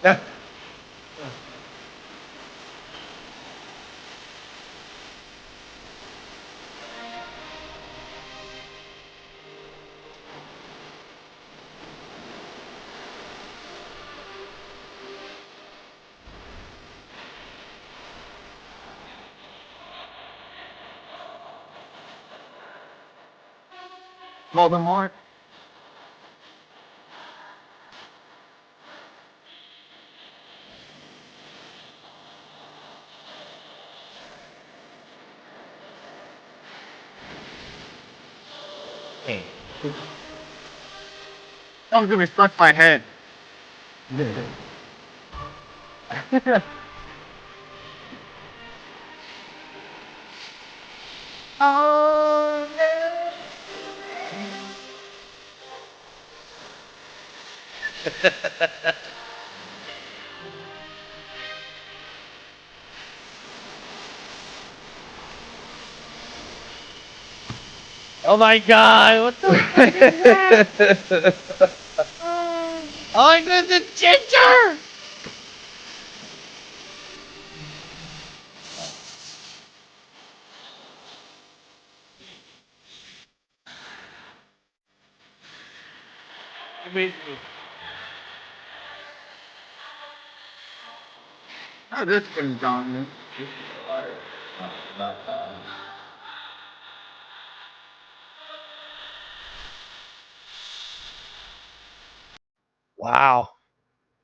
Yeah. Voldemort. Don't give me stuck my head. Oh, Oh my God! What the fuck is that? Oh, there's a ginger! Oh, this one's gone. Wow.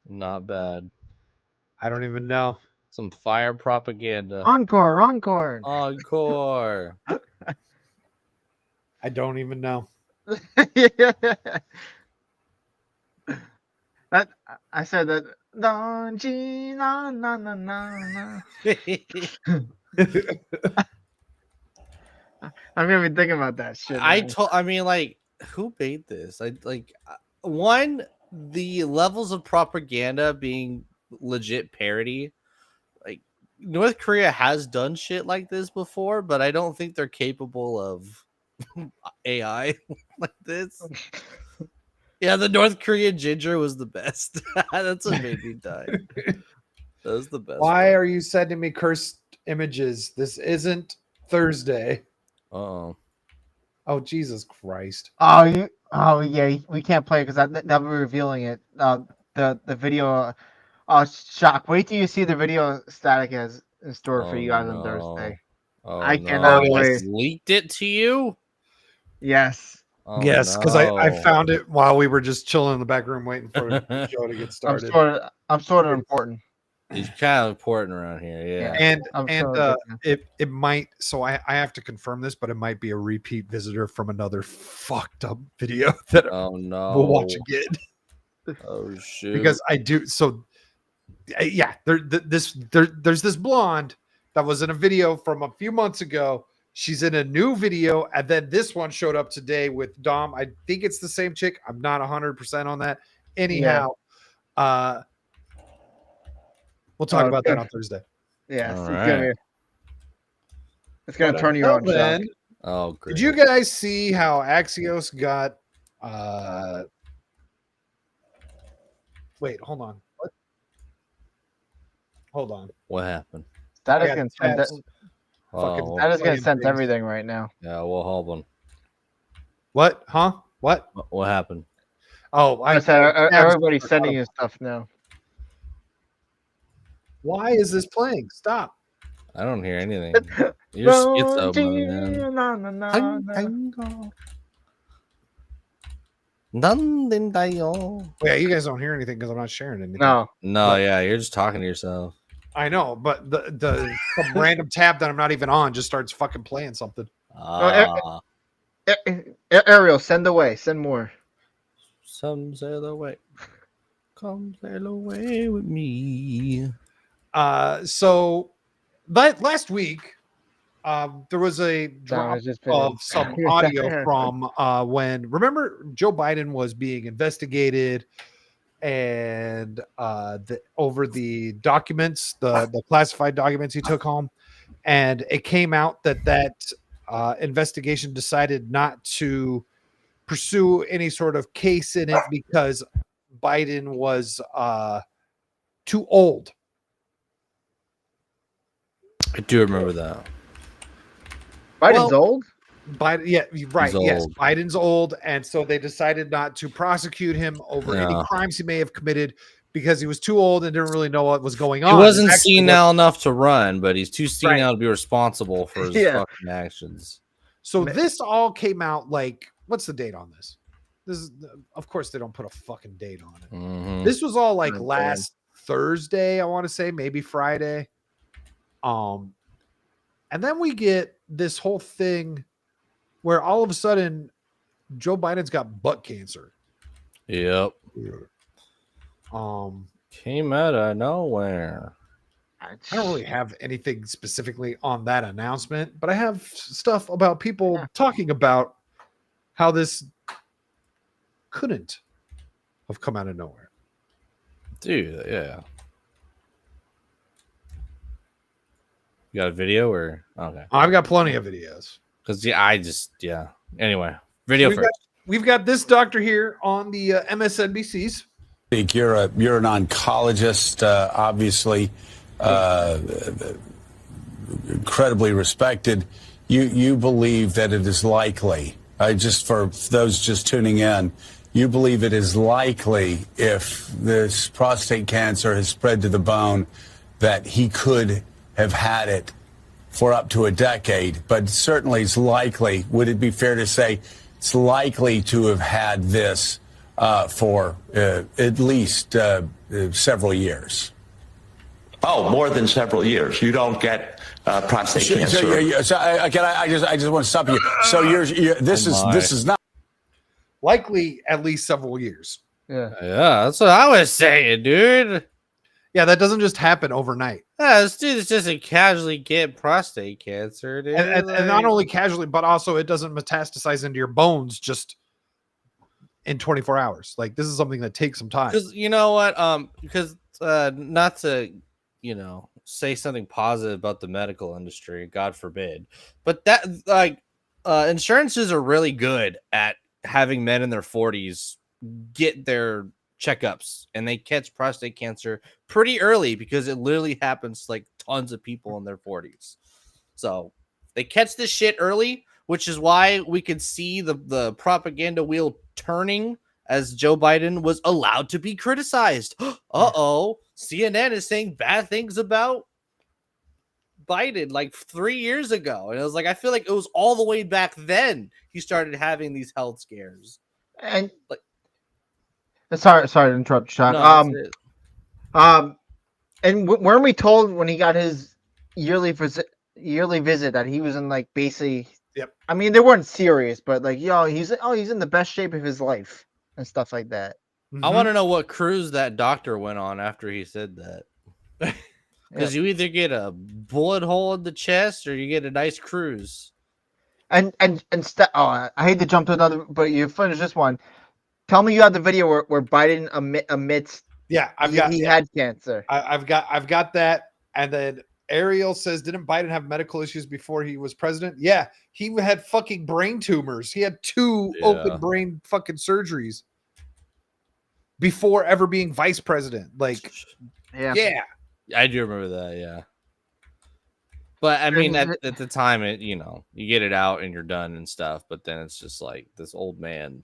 Not bad. I don't even know. Some fire propaganda. Encore, encore. Encore. I don't even know. That I said that. Don't you na na na na. I'm gonna be thinking about that shit. I mean, like, who made this? One, the levels of propaganda being legit parody. Like, North Korea has done shit like this before, but I don't think they're capable of AI like this. Yeah, the North Korean ginger was the best. That's what made me die. That was the best. Why are you sending me cursed images? This isn't Thursday. Oh. Oh, Jesus Christ. Oh, yeah, we can't play because they'll be revealing it. The video. Shock! Wait till you see the video Static has in store for you guys on Thursday. I cannot wait. Leaked it to you? Yes. Oh, Yes, because I found it while we were just chilling in the back room waiting for the show to get started. I'm sort of important. He's kind of important around here, yeah. And I'm it might, so I have to confirm this, but it might be a repeat visitor from another fucked up video that we'll watch again. Oh shit! Because I do so. Yeah, there's this blonde that was in a video from a few months ago. She's in a new video, and then this one showed up today with Dom. I think it's the same chick. I'm not 100% on that. Anyhow, we'll talk about that on Thursday. Yeah, it's gonna turn you on. Then, oh, great. Did you guys see how Axios got? Wait, hold on. What? Hold on. What happened? That is gonna That is gonna send everything right now. Yeah, well, hold on. What? Huh? What? What happened? Oh, I said everybody's sending you stuff now. Why is this playing? Stop. I don't hear anything. You're schizo, man. Yeah, you guys don't hear anything because I'm not sharing anything. No, yeah, you're just talking to yourself. I know, but the some random tab that I'm not even on just starts fucking playing something. Ariel, send away, send more. Some sail away. Come sail away with me. So that last week, there was a drop of some audio from remember Joe Biden was being investigated and over the documents, the classified documents he took home, and it came out that investigation decided not to pursue any sort of case in it because Biden was too old. I do remember that. Biden's old? Biden, yeah, right. He's Yes, old. Biden's old, and so they decided not to prosecute him over any crimes he may have committed because he was too old and didn't really know what was going on. He wasn't senile enough to run, but he's too senile to be responsible for his Yeah. fucking actions. So this all came out like, what's the date on this? This is, of course, they don't put a fucking date on it. Mhm. This was all like last Thursday, I want to say, maybe Friday. And then we get this whole thing where all of a sudden Joe Biden's got butt cancer. Yep. Came out of nowhere. I don't really have anything specifically on that announcement, but I have stuff about people talking about how this couldn't have come out of nowhere. Dude, yeah. You got a video or okay? I've got plenty of videos. Because Anyway, video We've first. We've got this doctor here on the MSNBCs. You're an oncologist, obviously incredibly respected. You believe that it is likely, just for those just tuning in, you believe it is likely if this prostate cancer has spread to the bone that he could have had it for up to a decade, but certainly it's likely. Would it be fair to say it's likely to have had this for at least several years? Oh, more than several years. You don't get prostate cancer. So I just want to stop you. So this is not likely at least several years. Yeah, that's what I was saying, dude. Yeah, that doesn't just happen overnight. Yeah, this dude doesn't casually get prostate cancer, dude. And not only casually, but also it doesn't metastasize into your bones just in 24 hours. Like, this is something that takes some time. Because you know what? Because not to, say something positive about the medical industry, God forbid, but that insurances are really good at having men in their 40s get their checkups, and they catch prostate cancer pretty early because it literally happens to like tons of people in their 40s. So they catch this shit early, which is why we could see the propaganda wheel turning as Joe Biden was allowed to be criticized. CNN is saying bad things about Biden like 3 years ago. And it was like, I feel like it was all the way back then he started having these health scares. And like, sorry to interrupt, Sean. And weren't we told when he got his yearly visit that he was in like basically? Yep. I mean, they weren't serious, but like, he's in the best shape of his life and stuff like that. I want to know what cruise that doctor went on after he said that. Because you either get a bullet hole in the chest or you get a nice cruise. I hate to jump to another, but you finish this one. Tell me you had the video where Biden admits he had cancer. I've got that. And then Ariel says, didn't Biden have medical issues before he was president? Yeah, he had fucking brain tumors. He had 2 open brain fucking surgeries before ever being vice president. Like, yeah. I do remember that, yeah. But I mean, at the time, you get it out and you're done and stuff. But then it's just like this old man.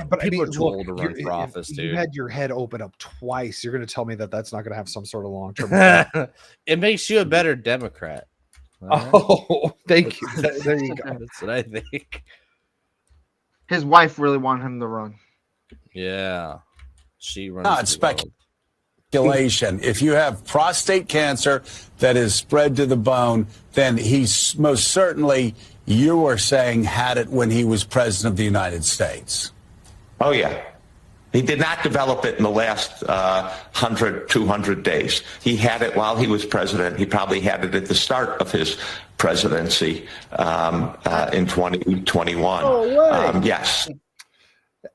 But people are too old to run for office, dude. You had your head open up twice. You're going to tell me that that's not going to have some sort of long-term effect. It makes you a better Democrat. Oh, thank you. There you go. That's what I think. His wife really wanted him to run. Yeah. She runs. not speculation. If you have prostate cancer that is spread to the bone, then he's most certainly, you are saying, had it when he was president of the United States. Oh, yeah. He did not develop it in the last 100, 200 days. He had it while he was president. He probably had it at the start of his presidency in 2021. Yes.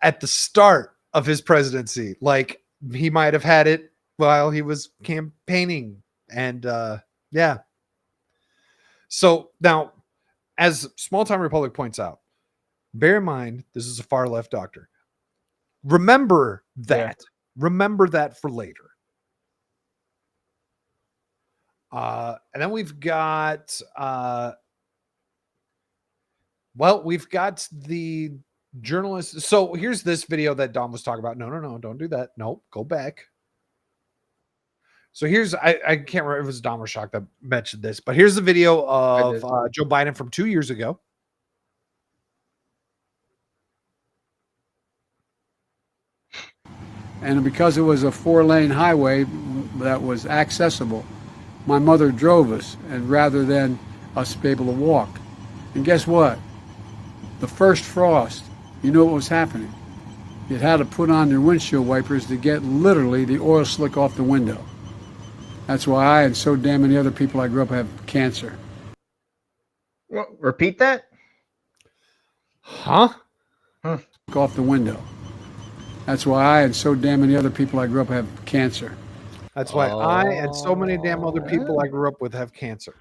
At the start of his presidency, like he might have had it while he was campaigning. And yeah. So now, as Small Time Republic points out, bear in mind, this is a far left doctor. Remember that. Yeah. Remember that for later. And then we've got, we've got the journalist. So here's this video that Dom was talking about. No, don't do that. No, go back. So here's, I can't remember if it was Dom or Shock that mentioned this, but here's the video of Joe Biden from 2 years ago. And because it was a 4-lane highway that was accessible, my mother drove us, and rather than us be able to walk. And guess what? The first frost, you know what was happening? You had to put on your windshield wipers to get literally the oil slick off the window. That's why I and so damn many other people I grew up have cancer. Well, repeat that? Huh? Off the window. That's why I and so damn many other people I grew up have cancer. That's why I and so many damn other people I grew up with have cancer.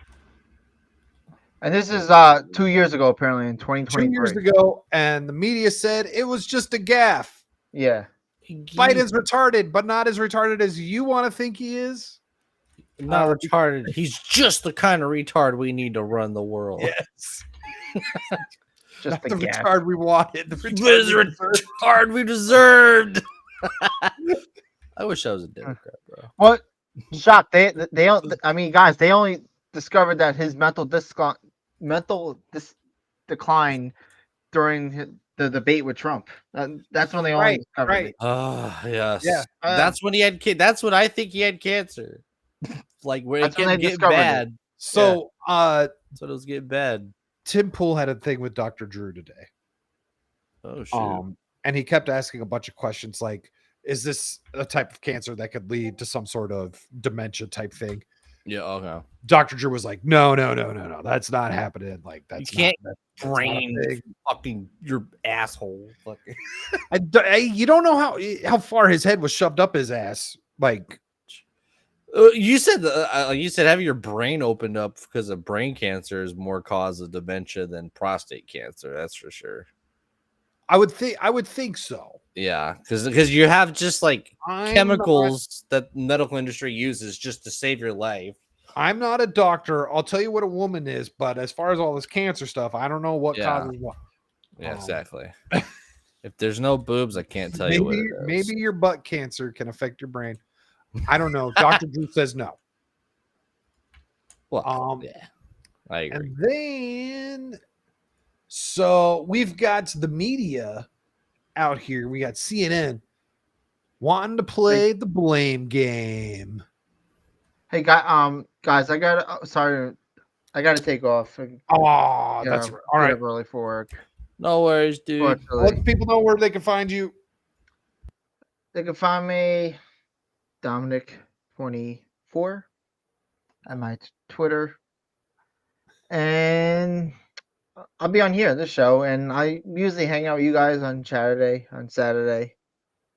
And this is 2 years ago, apparently, in 2023. 2 years ago, and the media said it was just a gaffe. Yeah. Biden's retarded, but not as retarded as you want to think he is. Not retarded. He's just the kind of retard we need to run the world. Yes. Just the retard we wanted. The retard we deserved. I wish I was a Democrat, bro. What? Shock. They I mean, guys, they only discovered that his mental decline during the debate with Trump. That's when they only discovered it. Yes. Yeah. That's when he had That's when I think he had cancer. like where That's it when they kept getting discovered it. bad. So, So it was getting bad. Tim Pool had a thing with Dr. Drew today. Oh shit. And he kept asking a bunch of questions like, is this a type of cancer that could lead to some sort of dementia type thing? Yeah, okay. Dr. Drew was like, no, that's not happening. Like, You that's can't not, that's not a brain thing. fucking your asshole. Fucking. You don't know how far his head was shoved up his ass. Like, You said having your brain opened up because of brain cancer is more cause of dementia than prostate cancer. That's for sure. I would think so. Yeah, because you have just like I'm chemicals that medical industry uses just to save your life. I'm not a doctor. I'll tell you what a woman is, but as far as all this cancer stuff, I don't know what Yeah. causes what. Yeah, exactly. If there's no boobs, I can't tell you what it is. Maybe your butt cancer can affect your brain. I don't know. Dr. Drew says no. Well, yeah, I agree. And then, so we've got the media out here. We got CNN wanting to play the blame game. Hey, guys, I got to take off. Oh, that's right. All right. Early for work. No worries, dude. Let the people know where they can find you. They can find me, Dominic24, on my Twitter, and I'll be on here this show. And I usually hang out with you guys on Saturday.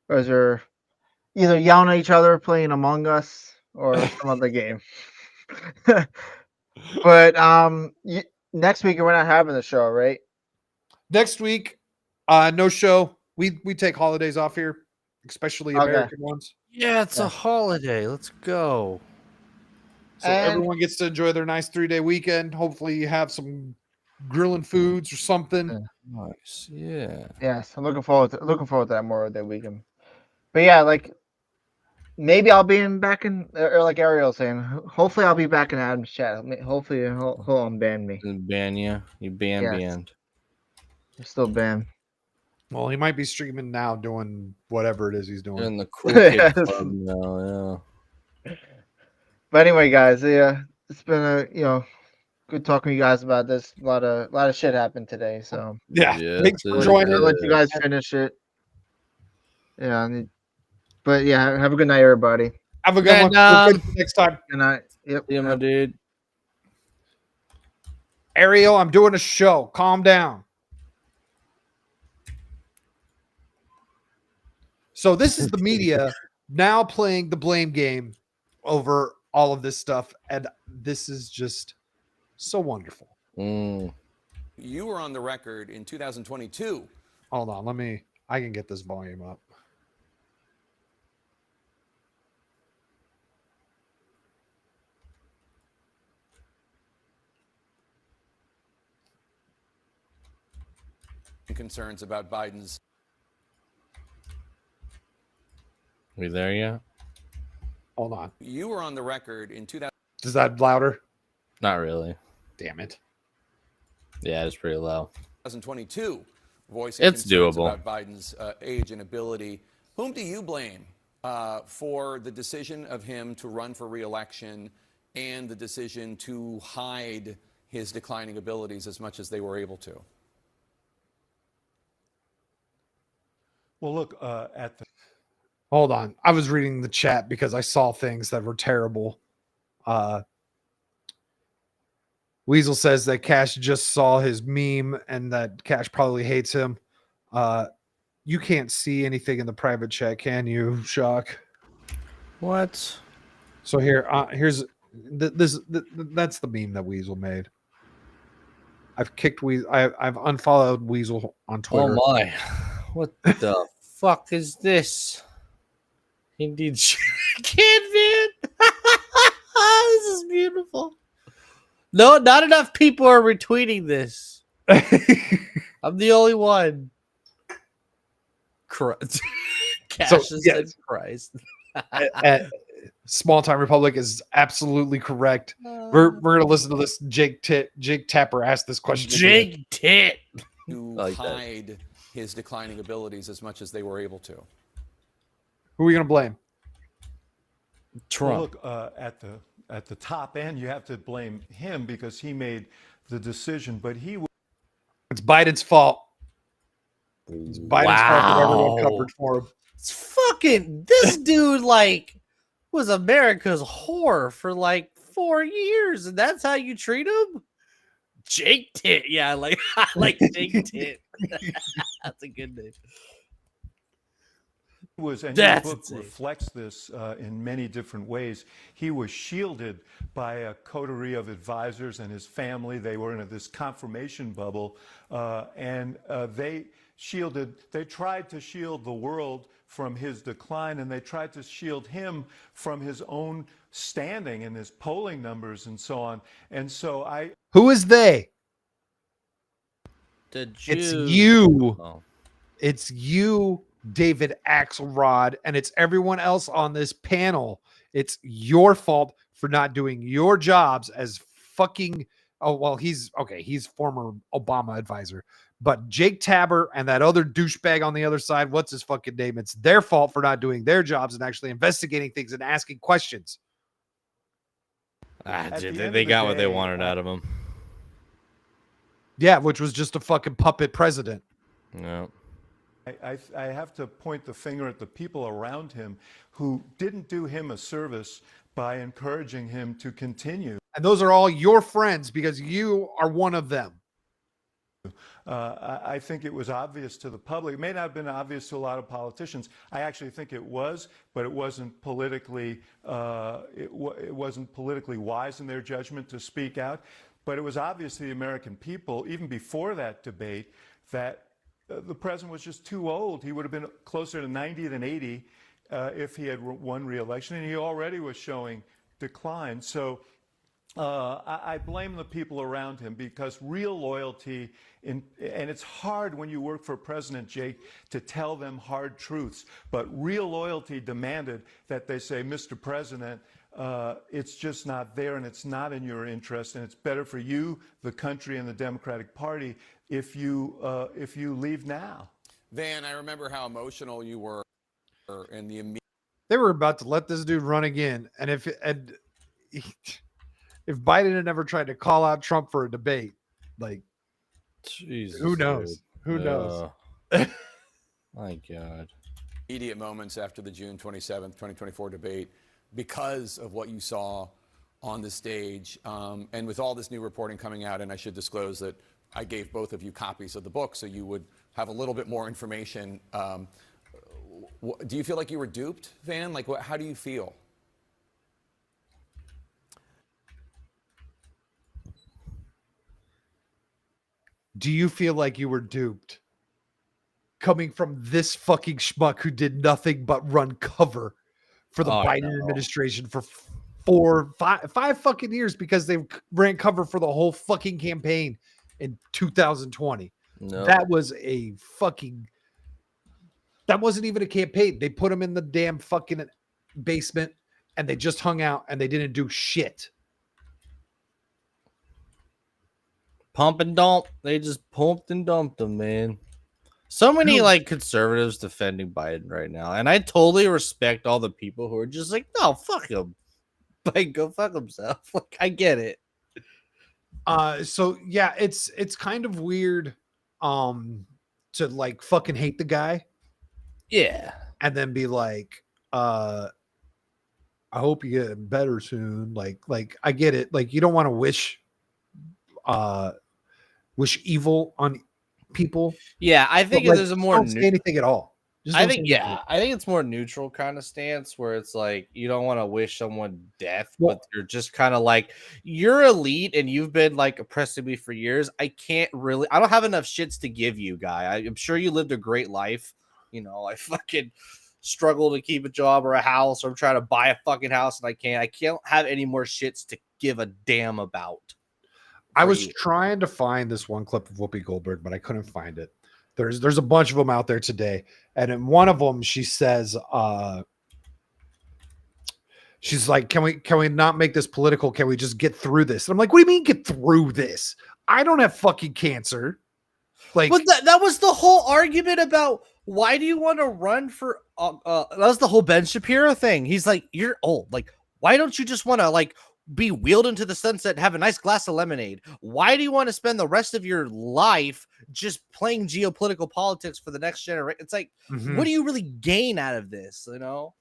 Guys are either yelling at each other, playing Among Us, or some other game. But next week we're not having the show, right? Next week, no show. We take holidays off here, especially American ones. Yeah, it's a holiday. Let's go. So everyone gets to enjoy their nice 3-day weekend. Hopefully, you have some grilling foods or something. Nice. Yeah. Yes, I'm looking forward to that more of that weekend. But yeah, like maybe I'll be back in, or like Ariel saying, hopefully I'll be back in Adam's chat. Hopefully he'll unban me. Ban you. You banned. You're still banned. Well, he might be streaming now, doing whatever it is he's doing. In the cool kid club now, yeah. But anyway, guys, yeah, it's been a good talking to you guys about this. A lot of shit happened today, so yeah. Thanks for joining. I'll let you guys finish it. Yeah, but yeah, have a good night, everybody. Have a good one. We'll see you next time. Good night. Yep. Yeah, my dude. Ariel, I'm doing a show. Calm down. So this is the media now playing the blame game over all of this stuff, and this is just so wonderful. Mm. You were on the record in 2022. Hold on, I can get this volume up. Concerns about Biden's. We there yet? Hold on. You were on the record in 2000. Is that louder? Not really. Damn it. Yeah, it's pretty low. 2022. Voicing It's concerns doable. about Biden's age and ability. Whom do you blame for the decision of him to run for re-election and the decision to hide his declining abilities as much as they were able to? Well, look, at the Hold on. I was reading the chat because I saw things that were terrible. Weasel says that Cash just saw his meme and that Cash probably hates him. You can't see anything in the private chat, can you, Shock? What? So here's that's the meme that Weasel made. I've kicked Weasel. I've unfollowed Weasel on Twitter. Oh my! What the fuck is this? Indeed, can't man. This is beautiful. No, not enough people are retweeting this. I'm the only one. Cash So, said Christ. Small Time Republic is absolutely correct. We're gonna listen to this. Jake Tapper asked this question. Jake Tit To hide his declining abilities as much as they were able to. Who are we gonna blame? Trump. Well, look, at the at the top end, you have to blame him because he made the decision. But it's Biden's fault. It's Biden's fault that everyone covered for him. It's fucking this dude like was America's whore for like 4 years, and that's how you treat him. Jake Tit, yeah, I like Jake Tit. That's a good name. And That's your book insane. reflects this in many different ways. He was shielded by a coterie of advisors and his family. They were in this confirmation bubble, and they tried to shield the world from his decline, and they tried to shield him from his own standing and his polling numbers and so on. And so Who is they? The It's Jews. you. Oh. It's you, David Axelrod, and it's everyone else on this panel. It's your fault for not doing your jobs as fucking. Oh, well, he's former Obama advisor. But Jake Tapper and that other douchebag on the other side, what's his fucking name? It's their fault for not doing their jobs and actually investigating things and asking questions. They got what they wanted out of him. Yeah, which was just a fucking puppet president. No. I have to point the finger at the people around him who didn't do him a service by encouraging him to continue. And those are all your friends because you are one of them. I think it was obvious to the public. It may not have been obvious to a lot of politicians. I actually think it was, but it wasn't politically wasn't politically wise in their judgment to speak out. But it was obvious to the American people, even before that debate, that the president was just too old. He would have been closer to 90 than 80 if he had won re-election, and he already was showing decline. So I blame the people around him because real loyalty, and it's hard when you work for President Jake to tell them hard truths, but real loyalty demanded that they say, Mr. President, it's just not there and it's not in your interest, and it's better for you, the country, and the Democratic Party if you leave now. Van, I remember how emotional you were in the immediate. They were about to let this dude run again, and if Biden had never tried to call out Trump for a debate, like, Jesus, who knows? dude. Who knows? My God. Immediate moments after the June 27th, 2024 debate, because of what you saw on the stage, and with all this new reporting coming out, and I should disclose that I gave both of you copies of the book so you would have a little bit more information. Do you feel like you were duped, Van? Like, how do you feel? Do you feel like you were duped? Coming from this fucking schmuck who did nothing but run cover for the Biden administration for 5 fucking years because they ran cover for the whole fucking campaign in 2020. No. That was a fucking. That wasn't even a campaign. They put him in the damn fucking basement and they just hung out and they didn't do shit. Pump and dump. They just pumped and dumped him, man. So many like conservatives defending Biden right now, and I totally respect all the people who are just like, no, fuck him, like go fuck himself. Like I get it. So yeah, it's kind of weird, to like fucking hate the guy, yeah, and then be like, I hope you get better soon. Like I get it. Like you don't want to wish evil on people. Yeah, I think like, there's a more don't say anything at all. Just I don't think say anything. I think it's more neutral kind of stance where it's like you don't want to wish someone death, but you're just kind of like you're elite and you've been like oppressing me for years. I don't have enough shits to give you, guy. I'm sure you lived a great life. You know, I fucking struggle to keep a job or a house, or I'm trying to buy a fucking house and I can't have any more shits to give a damn about. I was trying to find this one clip of Whoopi Goldberg, but I couldn't find it. There's a bunch of them out there today. And in one of them, she says, she's like, can we not make this political? Can we just get through this? And I'm like, what do you mean get through this? I don't have fucking cancer. Like, but that was the whole argument about why do you want to run for, that was the whole Ben Shapiro thing. He's like, you're old. Like, why don't you just want to like be wheeled into the sunset and have a nice glass of lemonade. Why do you want to spend the rest of your life just playing geopolitical politics for the next generation? It's like, what do you really gain out of this? You know?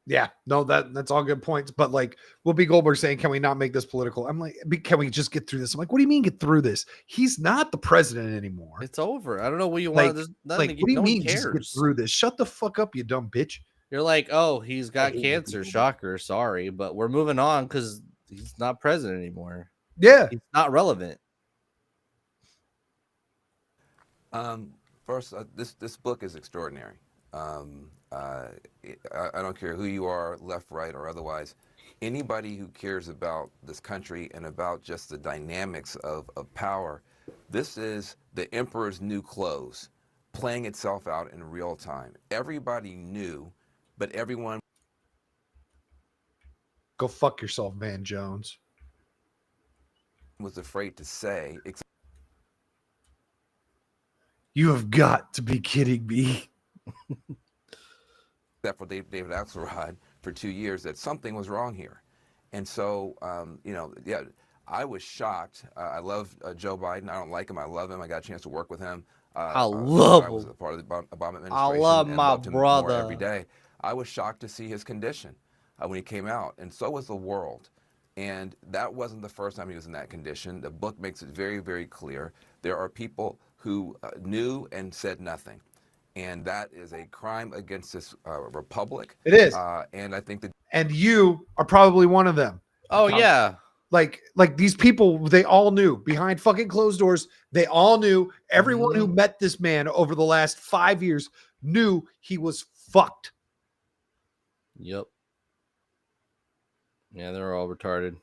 Yeah, no, that's all good points. But like Whoopi Goldberg saying, can we not make this political? I'm like, can we just get through this? I'm like, what do you mean get through this? He's not the president anymore. It's over. I don't know what you Like, want. what do you mean just get through this? Shut the fuck up, you dumb bitch. You're like, oh, he's got cancer. Shocker. Sorry. But we're moving on because he's not president anymore. Yeah. He's not relevant. First, this book is extraordinary. I don't care who you are, left, right, or otherwise. Anybody who cares about this country and about just the dynamics of power, this is the emperor's new clothes playing itself out in real time. Everybody knew, but everyone... Go fuck yourself, Van Jones. ...was afraid to say... You have got to be kidding me. Except for David Axelrod for 2 years, that something was wrong here. And so, yeah, I was shocked. I love Joe Biden. I don't like him. I love him. I got a chance to work with him. I love him. I was a part of the Obama administration. I love and my loved him more brother. every day. I was shocked to see his condition when he came out, and so was the world. And that wasn't the first time he was in that condition. The book makes it very, very clear. There are people who knew and said nothing. And that is a crime against this republic. It is. And I think that... And you are probably one of them. Oh, yeah. Like these people, they all knew behind fucking closed doors. They all knew. Everyone who met this man over the last 5 years knew he was fucked. Yep. Yeah, they're all retarded.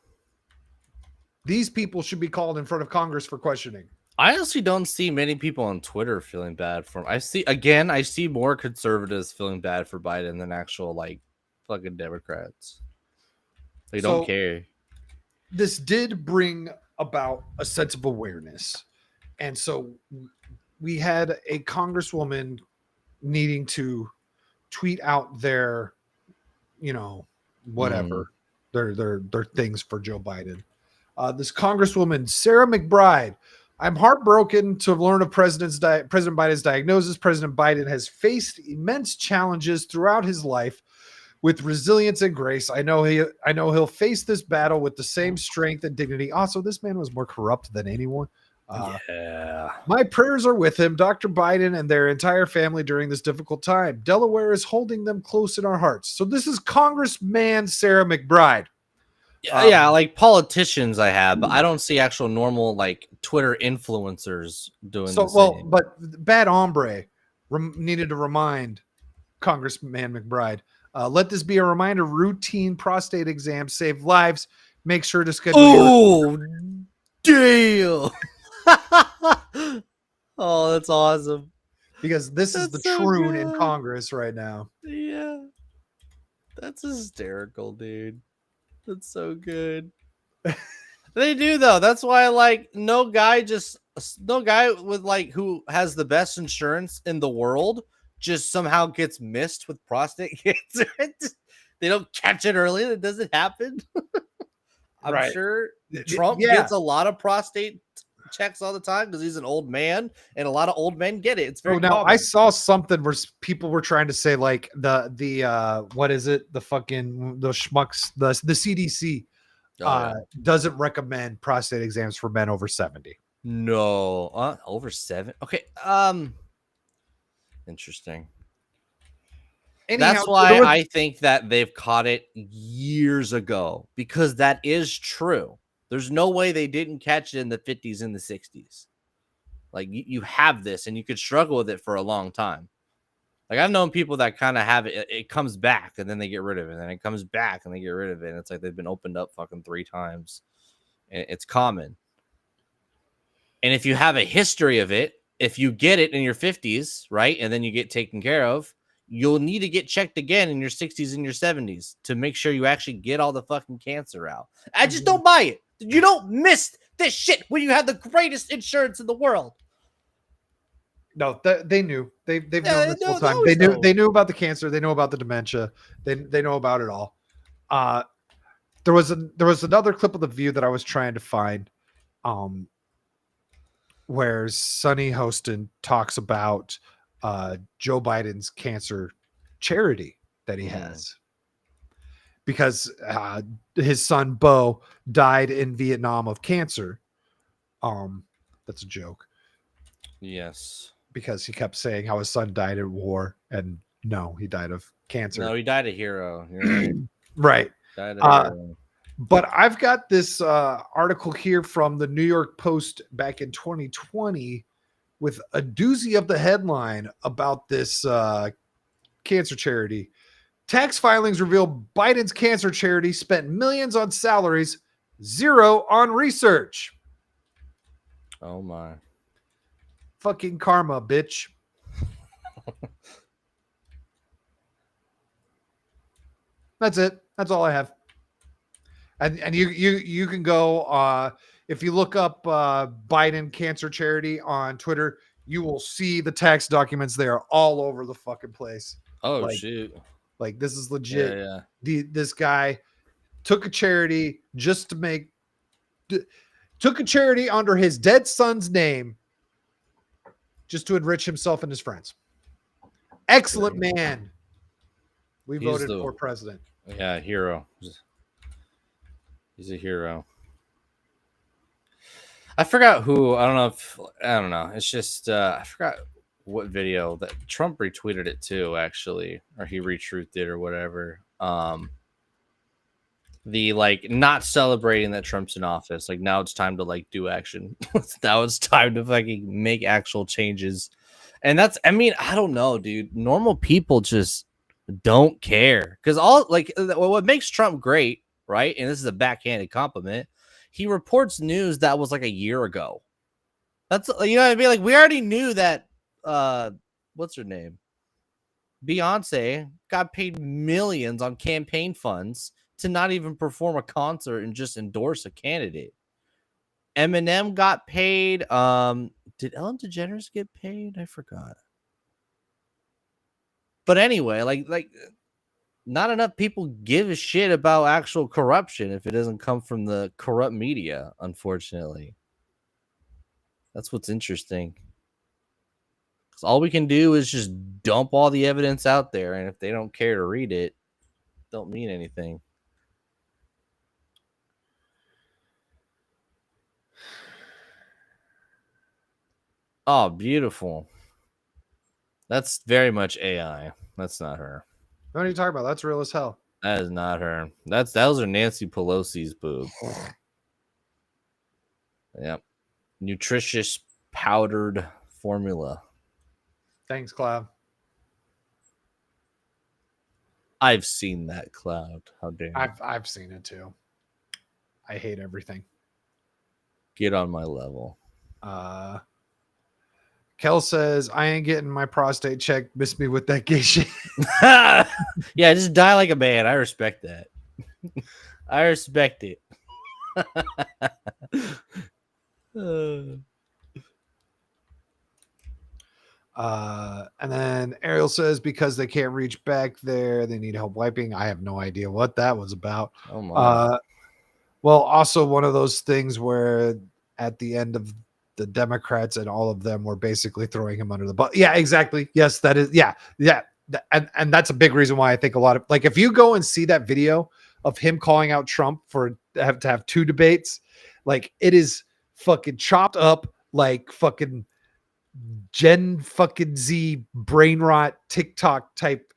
These people should be called in front of Congress for questioning. I honestly don't see many people on Twitter feeling bad for him. I see more conservatives feeling bad for Biden than actual like fucking Democrats. They don't care. This did bring about a sense of awareness. And so we had a congresswoman needing to tweet out their, whatever, their things for Joe Biden. This congresswoman, Sarah McBride, I'm heartbroken to learn of President Biden's diagnosis. President Biden has faced immense challenges throughout his life with resilience and grace. I know he'll face this battle with the same strength and dignity. Also, this man was more corrupt than anyone. My prayers are with him, Dr. Biden, and their entire family during this difficult time. Delaware is holding them close in our hearts. So this is Congressman Sarah McBride. Yeah, like politicians I have, but I don't see actual normal like Twitter influencers doing So, the same. but Bad Hombre needed to remind Congressman McBride, let this be a reminder, routine prostate exams save lives. Make sure to schedule Oh, damn. Oh, that's awesome. Because this is the troon in Congress right now. Yeah. That's hysterical, dude. That's so good. They do though. That's why like no guy with like who has the best insurance in the world just somehow gets missed with prostate cancer. They don't catch it early. It doesn't happen. I'm sure Trump gets a lot of prostate checks all the time because he's an old man, and a lot of old men get it. It's very now common. I saw something where people were trying to say like the what is it? The fucking the schmucks, the CDC doesn't recommend prostate exams for men over 70. No, over 7. Okay. Interesting. Anyhow, that's why I think that they've caught it years ago, because that is true. There's no way they didn't catch it in the 50s and the 60s. Like you have this and you could struggle with it for a long time. Like I've known people that kind of have it. It comes back and then they get rid of it. And then it comes back and they get rid of it. And it's like they've been opened up fucking 3 times. And it's common. And if you have a history of it, if you get it in your 50s, right, and then you get taken care of, you'll need to get checked again in your 60s and your 70s to make sure you actually get all the fucking cancer out. I just don't buy it. You don't miss this shit when you have the greatest insurance in the world. No, they knew. They've known this whole time. They knew about the cancer. They know about the dementia. They know about it all. There was another clip of The View that I was trying to find, where Sunny Hostin talks about Joe Biden's cancer charity that he has, because his son Beau died in Vietnam of cancer. That's a joke. Yes. Because he kept saying how his son died in war, and no, he died of cancer. No, he died a hero. You're right. Right. Died a hero. But I've got this article here from the New York Post back in 2020 with a doozy of the headline about this cancer charity. Tax filings reveal Biden's cancer charity spent millions on salaries, zero on research. Oh my. Fucking karma, bitch. That's it. That's all I have. And you can go if you look up Biden cancer charity on Twitter, you will see the tax documents. They are all over the fucking place. Oh shoot. Like this is legit. Yeah. This guy took a charity just to took a charity under his dead son's name just to enrich himself and his friends. Excellent man. We voted for president. Yeah, hero. He's a hero. I forgot who. I don't know. It's just I forgot what video that Trump retweeted it too, actually, or he retruthed it or whatever. The like not celebrating that Trump's in office. Like now it's time to like do action. Now it's time to fucking make actual changes. And that's, I mean, I don't know, dude. Normal people just don't care because all like what makes Trump great, right? And this is a backhanded compliment. He reports news that was like a year ago. That's, you know what I mean? Like we already knew that what's her name? Beyonce got paid millions on campaign funds to not even perform a concert and just endorse a candidate. Eminem got paid. Did Ellen DeGeneres get paid? I forgot. But anyway, like not enough people give a shit about actual corruption if it doesn't come from the corrupt media, unfortunately. That's what's interesting. Because all we can do is just dump all the evidence out there, and if they don't care to read it, it don't mean anything. Oh, beautiful. That's very much AI. That's not her. What are you talking about? That's real as hell. That is not her. Those are Nancy Pelosi's boob. Yep. Nutritious powdered formula. Thanks, Cloud. I've seen that, Cloud. How dare you? I've seen it too. I hate everything. Get on my level. Kel says, I ain't getting my prostate checked. Miss me with that gay shit. Yeah, just die like a man. I respect that. I respect it. And then Ariel says, because they can't reach back there, they need help wiping. I have no idea what that was about. Oh my. Well, also one of those things where at the end of the Democrats and all of them were basically throwing him under the bus. Yeah, exactly. Yes, that is. Yeah. And that's a big reason why I think a lot of, like, if you go and see that video of him calling out Trump for to have two debates, like it is fucking chopped up like fucking Gen fucking Z brain rot TikTok type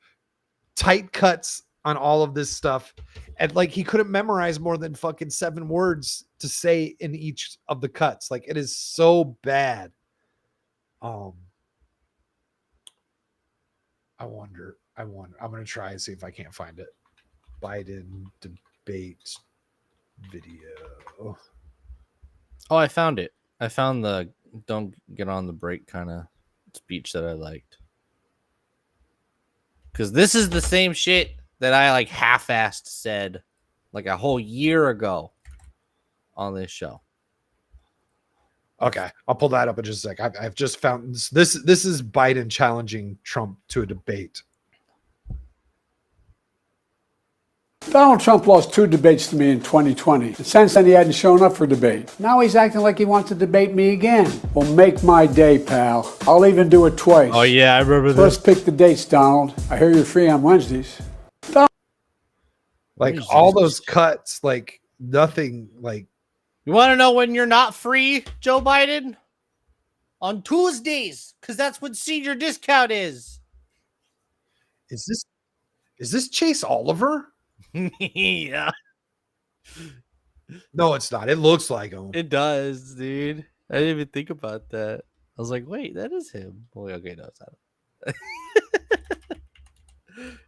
tight cuts on all of this stuff. And like he couldn't memorize more than fucking 7 words to say in each of the cuts. Like it is so bad. I wonder. I'm gonna try and see if I can't find it. Biden debate video. Oh, I found it. I found the don't get on the break kind of speech that I liked. Because this is the same shit that I like half-assed said like a whole year ago on this show. Okay, I'll pull that up in just a sec. I've just found this. This is Biden challenging Trump to a debate. Donald Trump lost 2 debates to me in 2020. And since then, he hadn't shown up for debate. Now he's acting like he wants to debate me again. Well, make my day, pal. I'll even do it twice. Oh yeah, I remember So let's pick the dates, Donald. I hear you're free on Wednesdays. Like all those cuts, like nothing. Like You want to know when you're not free, Joe Biden? On Tuesdays, because that's when senior discount is. Is this Chase Oliver? Yeah. No, it's not. It looks like him. It does, dude. I didn't even think about that. I was like, wait, that is him. Well, okay, no, it's not.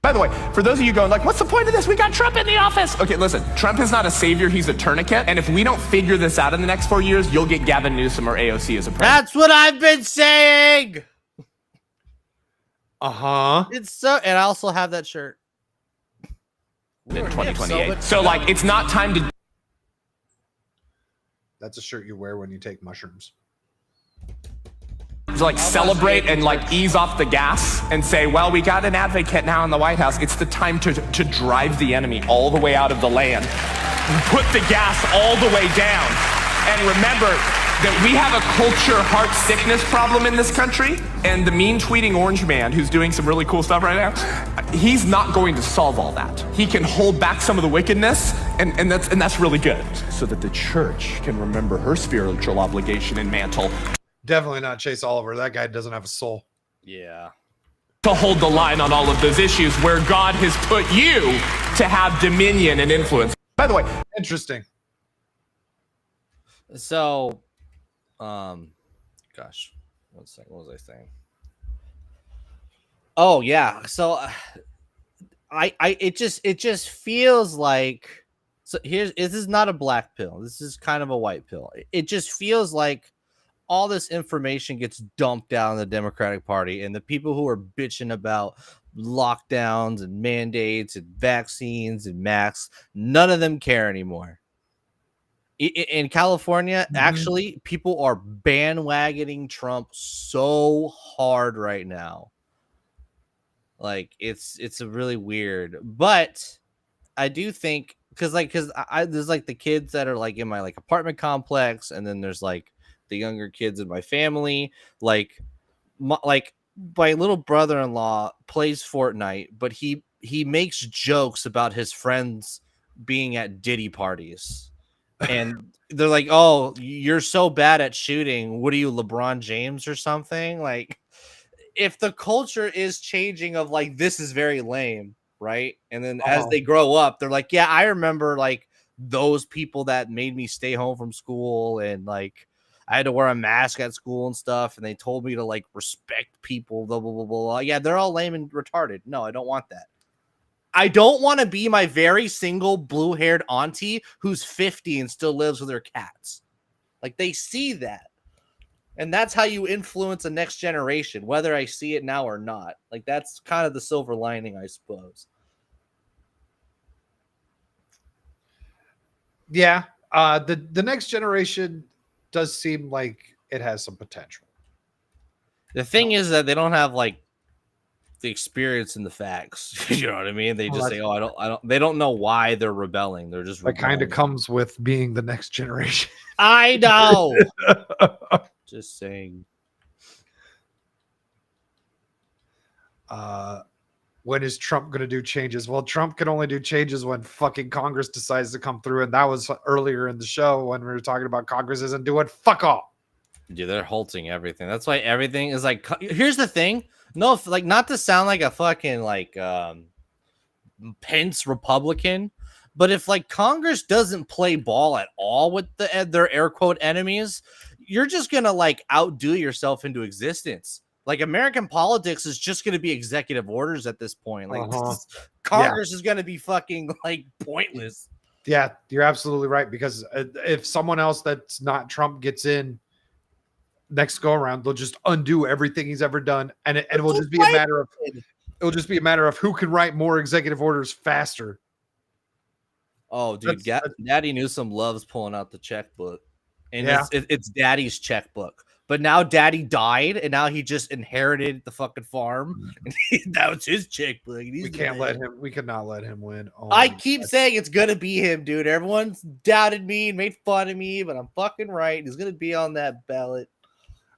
By the way, for those of you going like, what's the point of this? We got Trump in the office. Okay, listen, Trump is not a savior. He's a tourniquet. And if we don't figure this out in the next 4 years, you'll get Gavin Newsom or AOC as a president. That's what I've been saying. Uh-huh. It's so, and I also have that shirt. In 2028. So like, it's not time to. That's a shirt you wear when you take mushrooms. To like celebrate and like ease off the gas and say, well, we got an advocate now in the White House. It's the time to drive the enemy all the way out of the land. Put the gas all the way down. And remember that we have a culture heart sickness problem in this country. And the mean tweeting orange man who's doing some really cool stuff right now, he's not going to solve all that. He can hold back some of the wickedness, and that's really good. So that the church can remember her spiritual obligation and mantle. Definitely not Chase Oliver. That guy doesn't have a soul. Yeah. To hold the line on all of those issues where God has put you to have dominion and influence. By the way, interesting. So, gosh, 1 second. What was I saying? Oh yeah. So, it just feels like. So this is not a black pill. This is kind of a white pill. It just feels like all this information gets dumped down the Democratic Party, and the people who are bitching about lockdowns and mandates and vaccines and masks, none of them care anymore. In California, actually, people are bandwagoning Trump so hard right now. Like it's a really weird, but I do think because there's like the kids that are like in my like apartment complex, and then there's like the younger kids in my family. Like my little brother-in-law plays Fortnite, but he makes jokes about his friends being at Diddy parties. And they're like, oh, you're so bad at shooting. What are you, LeBron James or something? Like, if the culture is changing of like, this is very lame, right? And then as they grow up, they're like, yeah, I remember like those people that made me stay home from school, and like I had to wear a mask at school and stuff, and they told me to like respect people, blah, blah, blah, blah. Yeah, they're all lame and retarded. No, I don't want that. I don't want to be my very single blue-haired auntie who's 50 and still lives with her cats. Like, they see that. And that's how you influence the next generation, whether I see it now or not. Like, that's kind of the silver lining, I suppose. Yeah. The next generation does seem like it has some potential. The thing is that they don't have, like, the experience and the facts. You know what I mean? They just say, oh, they don't know why they're rebelling. They're just rebelling. That kind of comes with being the next generation. I know. Just saying. When is Trump going to do changes? Well, Trump can only do changes when fucking Congress decides to come through. And that was earlier in the show when we were talking about Congress isn't doing fuck all. Dude, they're halting everything. That's why everything is like, here's the thing. No, like, not to sound like a fucking like Pence Republican, but if like Congress doesn't play ball at all with their air quote enemies, you're just gonna like outdo yourself into existence. Like, American politics is just gonna be executive orders at this point. Like Congress is gonna be fucking like pointless. Yeah, you're absolutely right, because if someone else that's not Trump gets in next go around, they'll just undo everything he's ever done, and it will just be a matter of who can write more executive orders faster. Oh, dude, Daddy Newsom loves pulling out the checkbook, and it's Daddy's checkbook. But now daddy died, and now he just inherited the fucking farm. And that was his chick. Like, We can't let him. We cannot let him win. Oh I my keep God. saying it's gonna be him, dude. Everyone's doubted me and made fun of me, but I'm fucking right. He's gonna be on that ballot.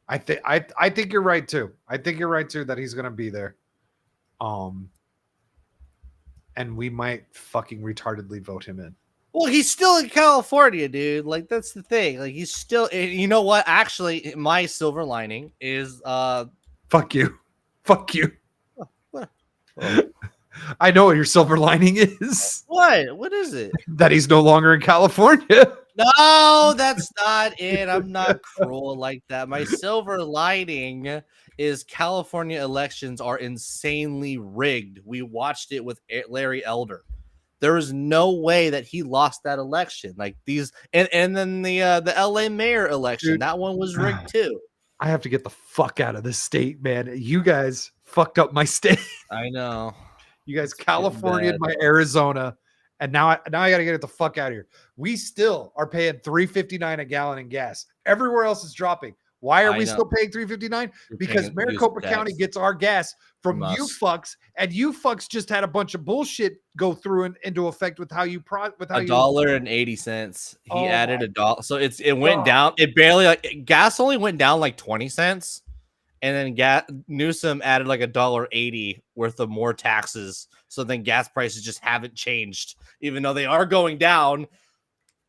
I think you're right too. I think you're right too that he's gonna be there. And we might fucking retardedly vote him in. Well, he's still in California, dude. Like, that's the thing. Like, he's still. You know what? Actually, my silver lining is fuck you, fuck you. What? I know what your silver lining is. What? What is it? That he's no longer in California. No, that's not it. I'm not cruel like that. My silver lining is California elections are insanely rigged. We watched it with Larry Elder. There is no way that he lost that election. Like these, and then the LA mayor election, Dude. that one was rigged too. I have to get the fuck out of this state, man. You guys fucked up my state. I know. You guys California my Arizona, and now I got to get the fuck out of here. We still are paying $3.59 a gallon in gas. Everywhere else is dropping. Why are I we know. still paying $3.59? You're Because paying Maricopa used County gas. gets our gas from From you us. fucks, and you fucks just had a bunch of bullshit go through and into effect with how you $1.80. He Oh added my $1, so it went God. down. It barely gas only went down like 20 cents, and then Newsom added like $1.80 worth of more taxes. So then gas prices just haven't changed, even though they are going down.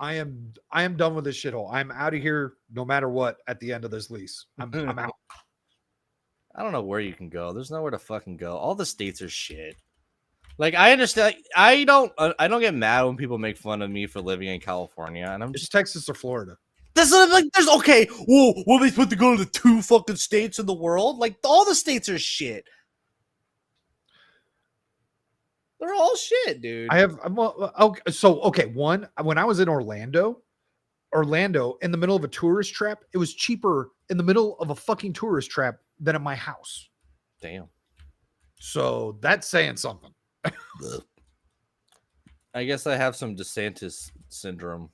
I am done with this shithole. I'm out of here no matter what at the end of this lease. I'm out. I don't know where you can go. There's nowhere to fucking go. All the states are shit. Like, I understand. I don't get mad when people make fun of me for living in California, and I'm just Texas or Florida. That's what I'm like. There's okay. Whoa, what am I supposed to go to the 2 fucking states in the world? Like, all the states are shit. They're all shit, dude. I have one. When I was in Orlando in the middle of a tourist trap, it was cheaper in the middle of a fucking tourist trap than at my house. Damn. So that's saying something. I guess I have some DeSantis syndrome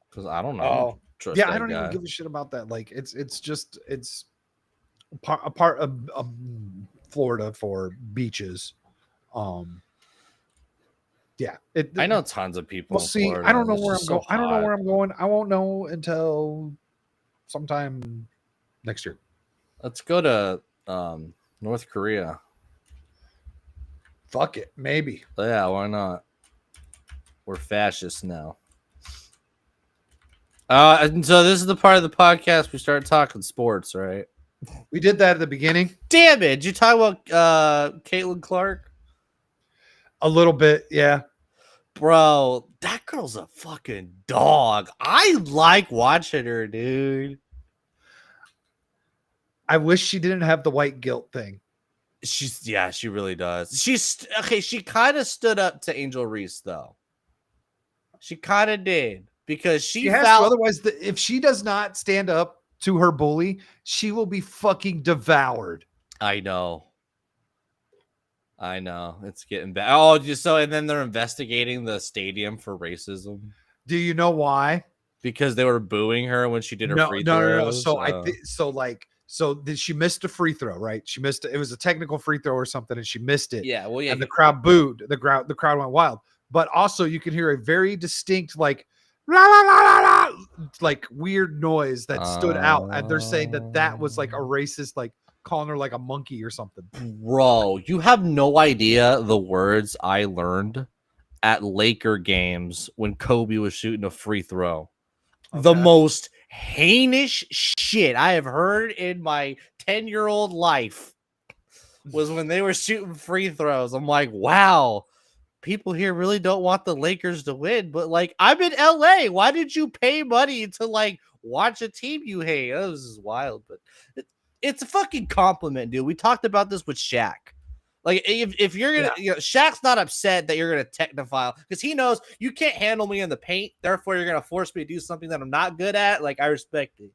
because I don't know. Oh, Trust yeah, that I don't guy. even give a shit about that. Like, it's a part of Florida for beaches. Yeah, I know tons of people. Well, in see, Florida. I don't know It's where I'm just going. so I don't know hot. where I'm going. I won't know until sometime next year. Let's go to North Korea. Fuck it, maybe. Yeah, why not? We're fascists now. And so this is the part of the podcast we start talking sports, right? We did that at the beginning. Damn it! Did you talk about Caitlin Clark? A little bit, yeah. Bro, that girl's a fucking dog. I like watching her, dude. I wish she didn't have the white guilt thing. She really does. She kind of stood up to Angel Reese though. She kind of did because she has felt to, otherwise, if she does not stand up to her bully, she will be fucking devoured. I know. It's getting bad. Oh, and then they're investigating the stadium for racism. Do you know why? Because they were booing her when she did her free throws. So she missed a free throw, right? She missed it. It was a technical free throw or something, and she missed it. Yeah, well, yeah. And the crowd booed. The crowd went wild. But also, you can hear a very distinct, like, la, la, la, la, la, like weird noise that stood out, and they're saying that was like a racist, like calling her like a monkey or something. Bro, you have no idea the words I learned at Laker games when Kobe was shooting a free throw. Okay. The most heinous shit I have heard in my 10-year-old life was when they were shooting free throws. I'm like, wow, people here really don't want the Lakers to win, but like, I'm in LA. Why did you pay money to like watch a team you hate? Oh, this is wild, but it's a fucking compliment, dude. We talked about this with Shaq. Like, if you're gonna, Shaq's not upset that you're gonna technophile because he knows you can't handle me in the paint. Therefore, you're gonna force me to do something that I'm not good at. Like, I respect it,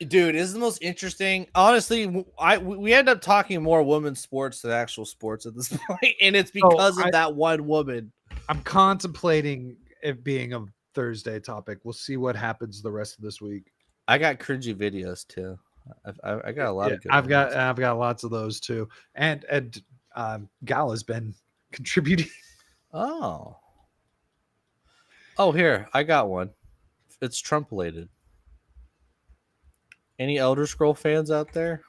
dude. This is the most interesting. Honestly, we end up talking more women's sports than actual sports at this point, and it's because of that one woman. I'm contemplating it being a Thursday topic. We'll see what happens the rest of this week. I got cringy videos too. I got a lot of good I've ones. got lots of those too. And Gal has been contributing. Oh, here, I got one. It's Trump related. Any Elder Scroll fans out there?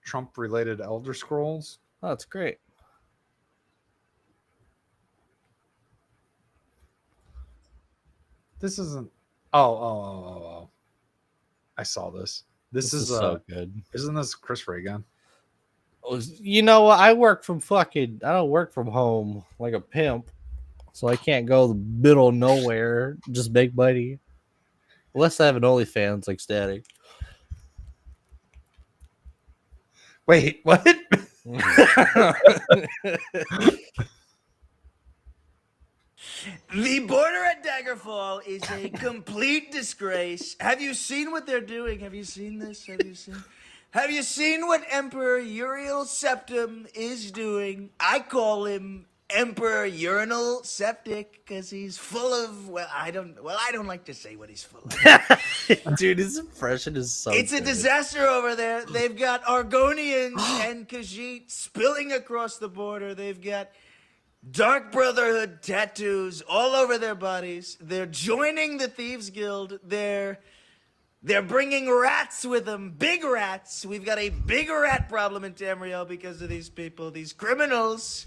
Trump related Elder Scrolls. Oh, that's great. This isn't. Oh. I saw this. This is so good. Isn't this Chris Reagan? You know what? I don't work from home like a pimp, so I can't go to the middle of nowhere, just make money. Unless I have an OnlyFans like Static. Wait, what? The border at Daggerfall is a complete disgrace. Have you seen what they're doing? Have you seen this? Have you seen what Emperor Uriel Septim is doing? I call him Emperor Urinal Septic because he's full of I don't like to say what he's full of. Dude, his impression is so It's a good. disaster over there. They've got Argonians and Khajiit spilling across the border. They've got Dark Brotherhood tattoos all over their bodies. They're joining the Thieves Guild. They're bringing rats with them, big rats. We've got a big rat problem in Tamriel because of these people, these criminals.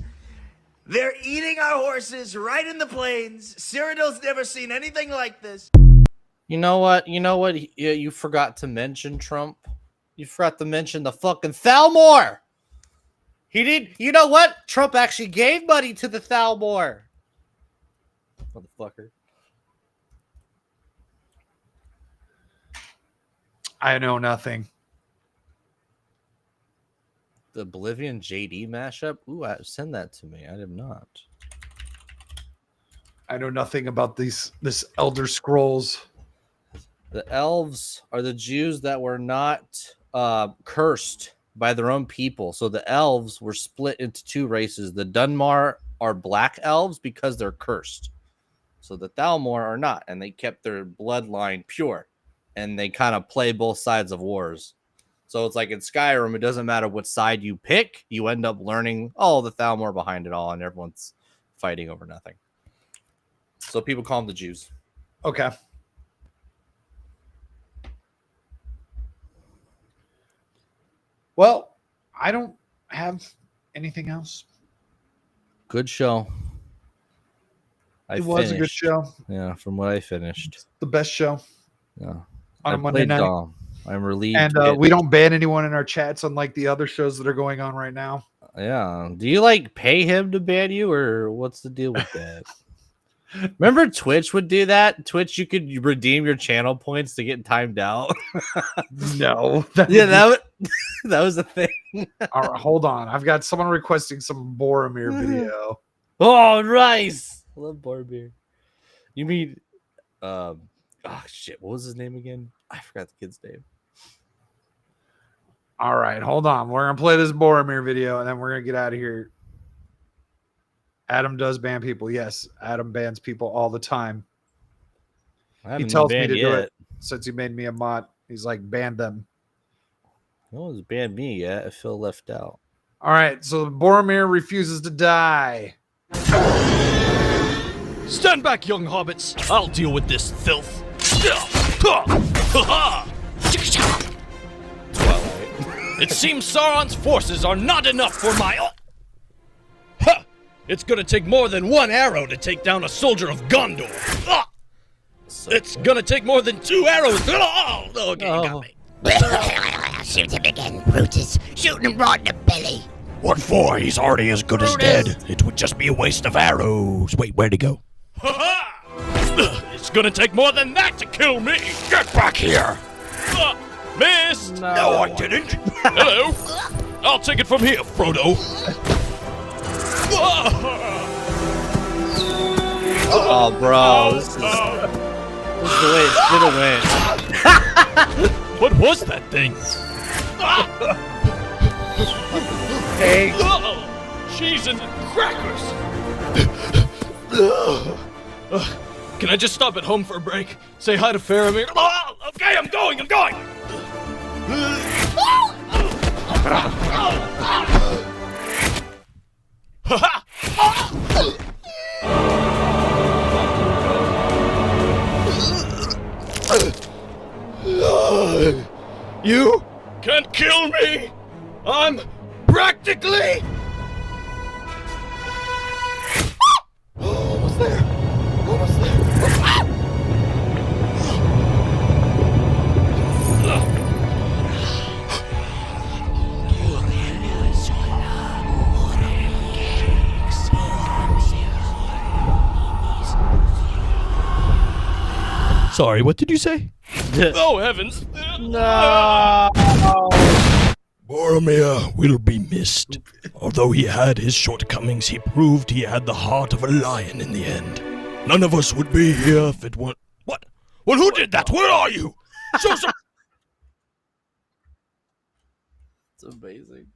They're eating our horses right in the plains. Cyrodiil's never seen anything like this. You know what? You forgot to mention Trump. You forgot to mention the fucking Thalmor. He did. You know what? Trump actually gave money to the Thalmor. Motherfucker. I know nothing. The Oblivion JD mashup? Ooh, send that to me. I did not. I know nothing about this Elder Scrolls. The elves are the Jews that were not cursed by their own people. So the elves were split into two races. The Dunmar are black elves because they're cursed. So the Thalmor are not, and they kept their bloodline pure. And they kind of play both sides of wars. So it's like in Skyrim, it doesn't matter what side you pick, you end up learning, the Thalmor behind it all, and everyone's fighting over nothing. So people call them the Jews. Okay. Well, I don't have anything else. Good show. It was a good show. Yeah, from what I finished. The best show. Yeah. On a Monday night. Dom. I'm relieved. And we don't ban anyone in our chats, unlike the other shows that are going on right now. Yeah. Do you pay him to ban you, or what's the deal with that? Remember Twitch would do that? Twitch, you could redeem your channel points to get timed out. No. That was a thing. All right, hold on. I've got someone requesting some Boromir video. Oh, nice. I love Boromir. You mean, shit. What was his name again? I forgot the kid's name. All right, hold on. We're going to play this Boromir video, and then we're going to get out of here. Adam does ban people. Yes, Adam bans people all the time. He tells me to do it since he made me a mod. He's like, ban them. No one's banned me yet. I feel left out. All right, so Boromir refuses to die. Stand back, young hobbits. I'll deal with this filth. It seems Sauron's forces are not enough for my... Ha! It's gonna take more than one arrow to take down a soldier of Gondor. It's gonna take more than 2 arrows. Okay, you got me. Shoot him again, Brutus. Shoot him right in the belly. What for? He's already as good as dead. It would just be a waste of arrows. Wait, where'd he go? It's gonna take more than that to kill me. Get back here. Missed. No, I didn't. Hello. I'll take it from here, Frodo. Oh, bro. This is the way it should have went. What was that thing? Hey. Cheese and crackers. Can I just stop at home for a break? Say hi to Faramir? Oh, okay, I'm going! You can't kill me! I'm practically... Almost there! Sorry, what did you say? Oh, heavens! No! Boromir will be missed. Although he had his shortcomings, he proved he had the heart of a lion in the end. None of us would be here if it weren't... What? Well, who did that? Where are you? Show some... It's amazing.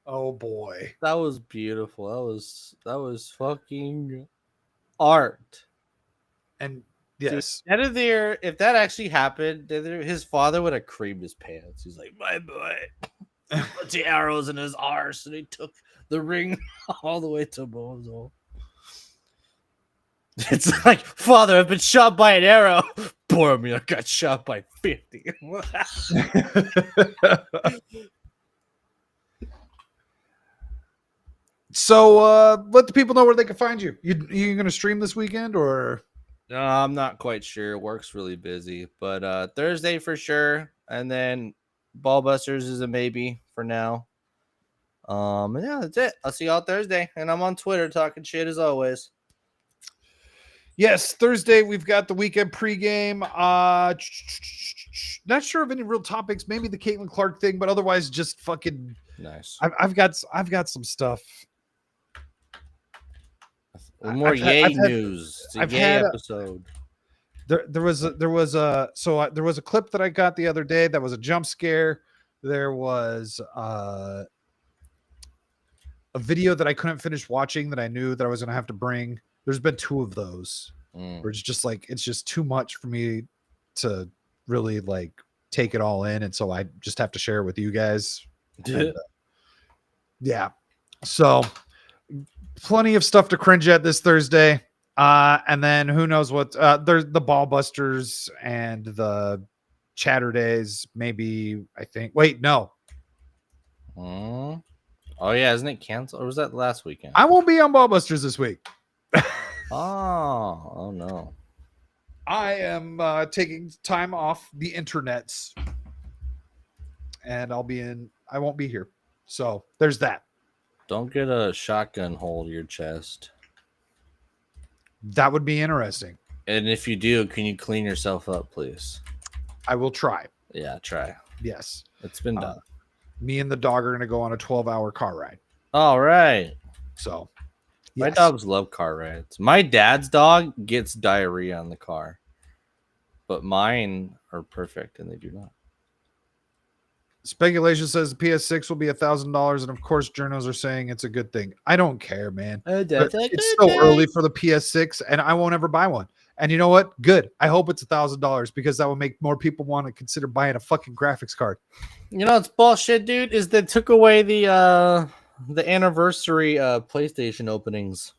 Oh boy. That was beautiful. That was fucking art. And yes. Dude, if that actually happened, his father would have creamed his pants. He's like, my boy. Put the arrows in his arse, and he took the ring all the way to Bozo. It's like, father, I've been shot by an arrow. Boromir got shot by 50. So let the people know where they can find you. You gonna stream this weekend or? No, I'm not quite sure. Work's really busy, but Thursday for sure, and then Ballbusters is a maybe for now. And yeah, that's it. I'll see y'all Thursday, and I'm on Twitter talking shit as always. Yes, Thursday we've got the weekend pregame. Not sure of any real topics. Maybe the Caitlin Clark thing, but otherwise just fucking nice. I've got some stuff. More Yay news. It's a Yay episode. There was a clip that I got the other day that was a jump scare. There was a video that I couldn't finish watching that I knew that I was gonna have to bring. There's been two of those where it's just too much for me to really like take it all in, and so I just have to share it with you guys. And, yeah. So plenty of stuff to cringe at this Thursday. And then who knows what there's the Ballbusters and the Chatter Days, maybe I think. Wait, no. Oh yeah, isn't it canceled? Or was that last weekend? I won't be on Ballbusters this week. Oh no. I am taking time off the internets. And I won't be here. So there's that. Don't get a shotgun hole to your chest. That would be interesting. And if you do, can you clean yourself up, please? I will try. Yeah, try. Yes. It's been done. Me and the dog are going to go on a 12-hour car ride. All right. So, my yes. dogs love car rides. My dad's dog gets diarrhea on the car, but mine are perfect and they do not. Speculation says the PS6 will be $1,000, and of course, journals are saying it's a good thing. I don't care, man. It's so early for the PS6, and I won't ever buy one. And you know what? Good. I hope it's $1,000 because that will make more people want to consider buying a fucking graphics card. You know, it's bullshit, dude. Is they took away the anniversary PlayStation openings.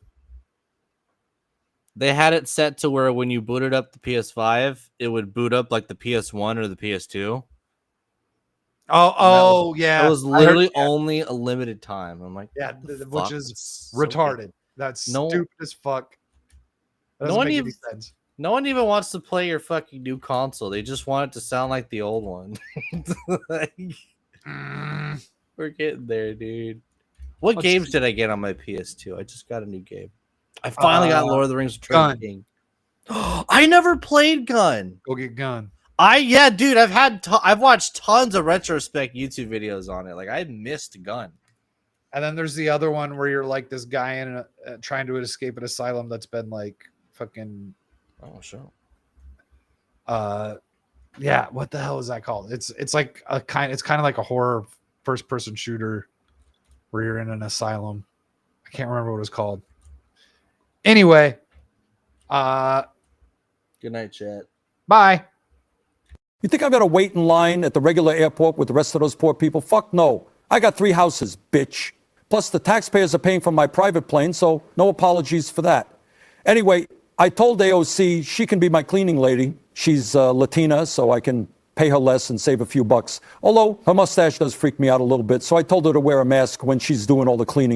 They had it set to where when you booted up the PS5, it would boot up like the PS1 or the PS2. Yeah. It was literally only a limited time. I'm like, yeah, which is so retarded. good. That's No- stupid as fuck. That No doesn't one make even any sense. No one even wants to play your fucking new console. They just want it to sound like the old one. Like, we're getting there, dude. What Let's games see. did I get on my PS2? I just got a new game. I finally got Lord of the Rings Return of the King. I never played Gun. Go get Gun. Dude, I've watched tons of retrospect YouTube videos on it. Like, I missed Gun. And then there's the other one where you're like this guy in trying to escape an asylum that's been like fucking. Oh, sure. Yeah. What the hell is that called? It's like it's kind of like a horror first person shooter where you're in an asylum. I can't remember what it's called. Anyway, Good night, chat. Bye. You think I've got to wait in line at the regular airport with the rest of those poor people? Fuck no. I got 3 houses, bitch. Plus, the taxpayers are paying for my private plane, so no apologies for that. Anyway, I told AOC she can be my cleaning lady. She's Latina, so I can pay her less and save a few bucks. Although her mustache does freak me out a little bit, so I told her to wear a mask when she's doing all the cleaning.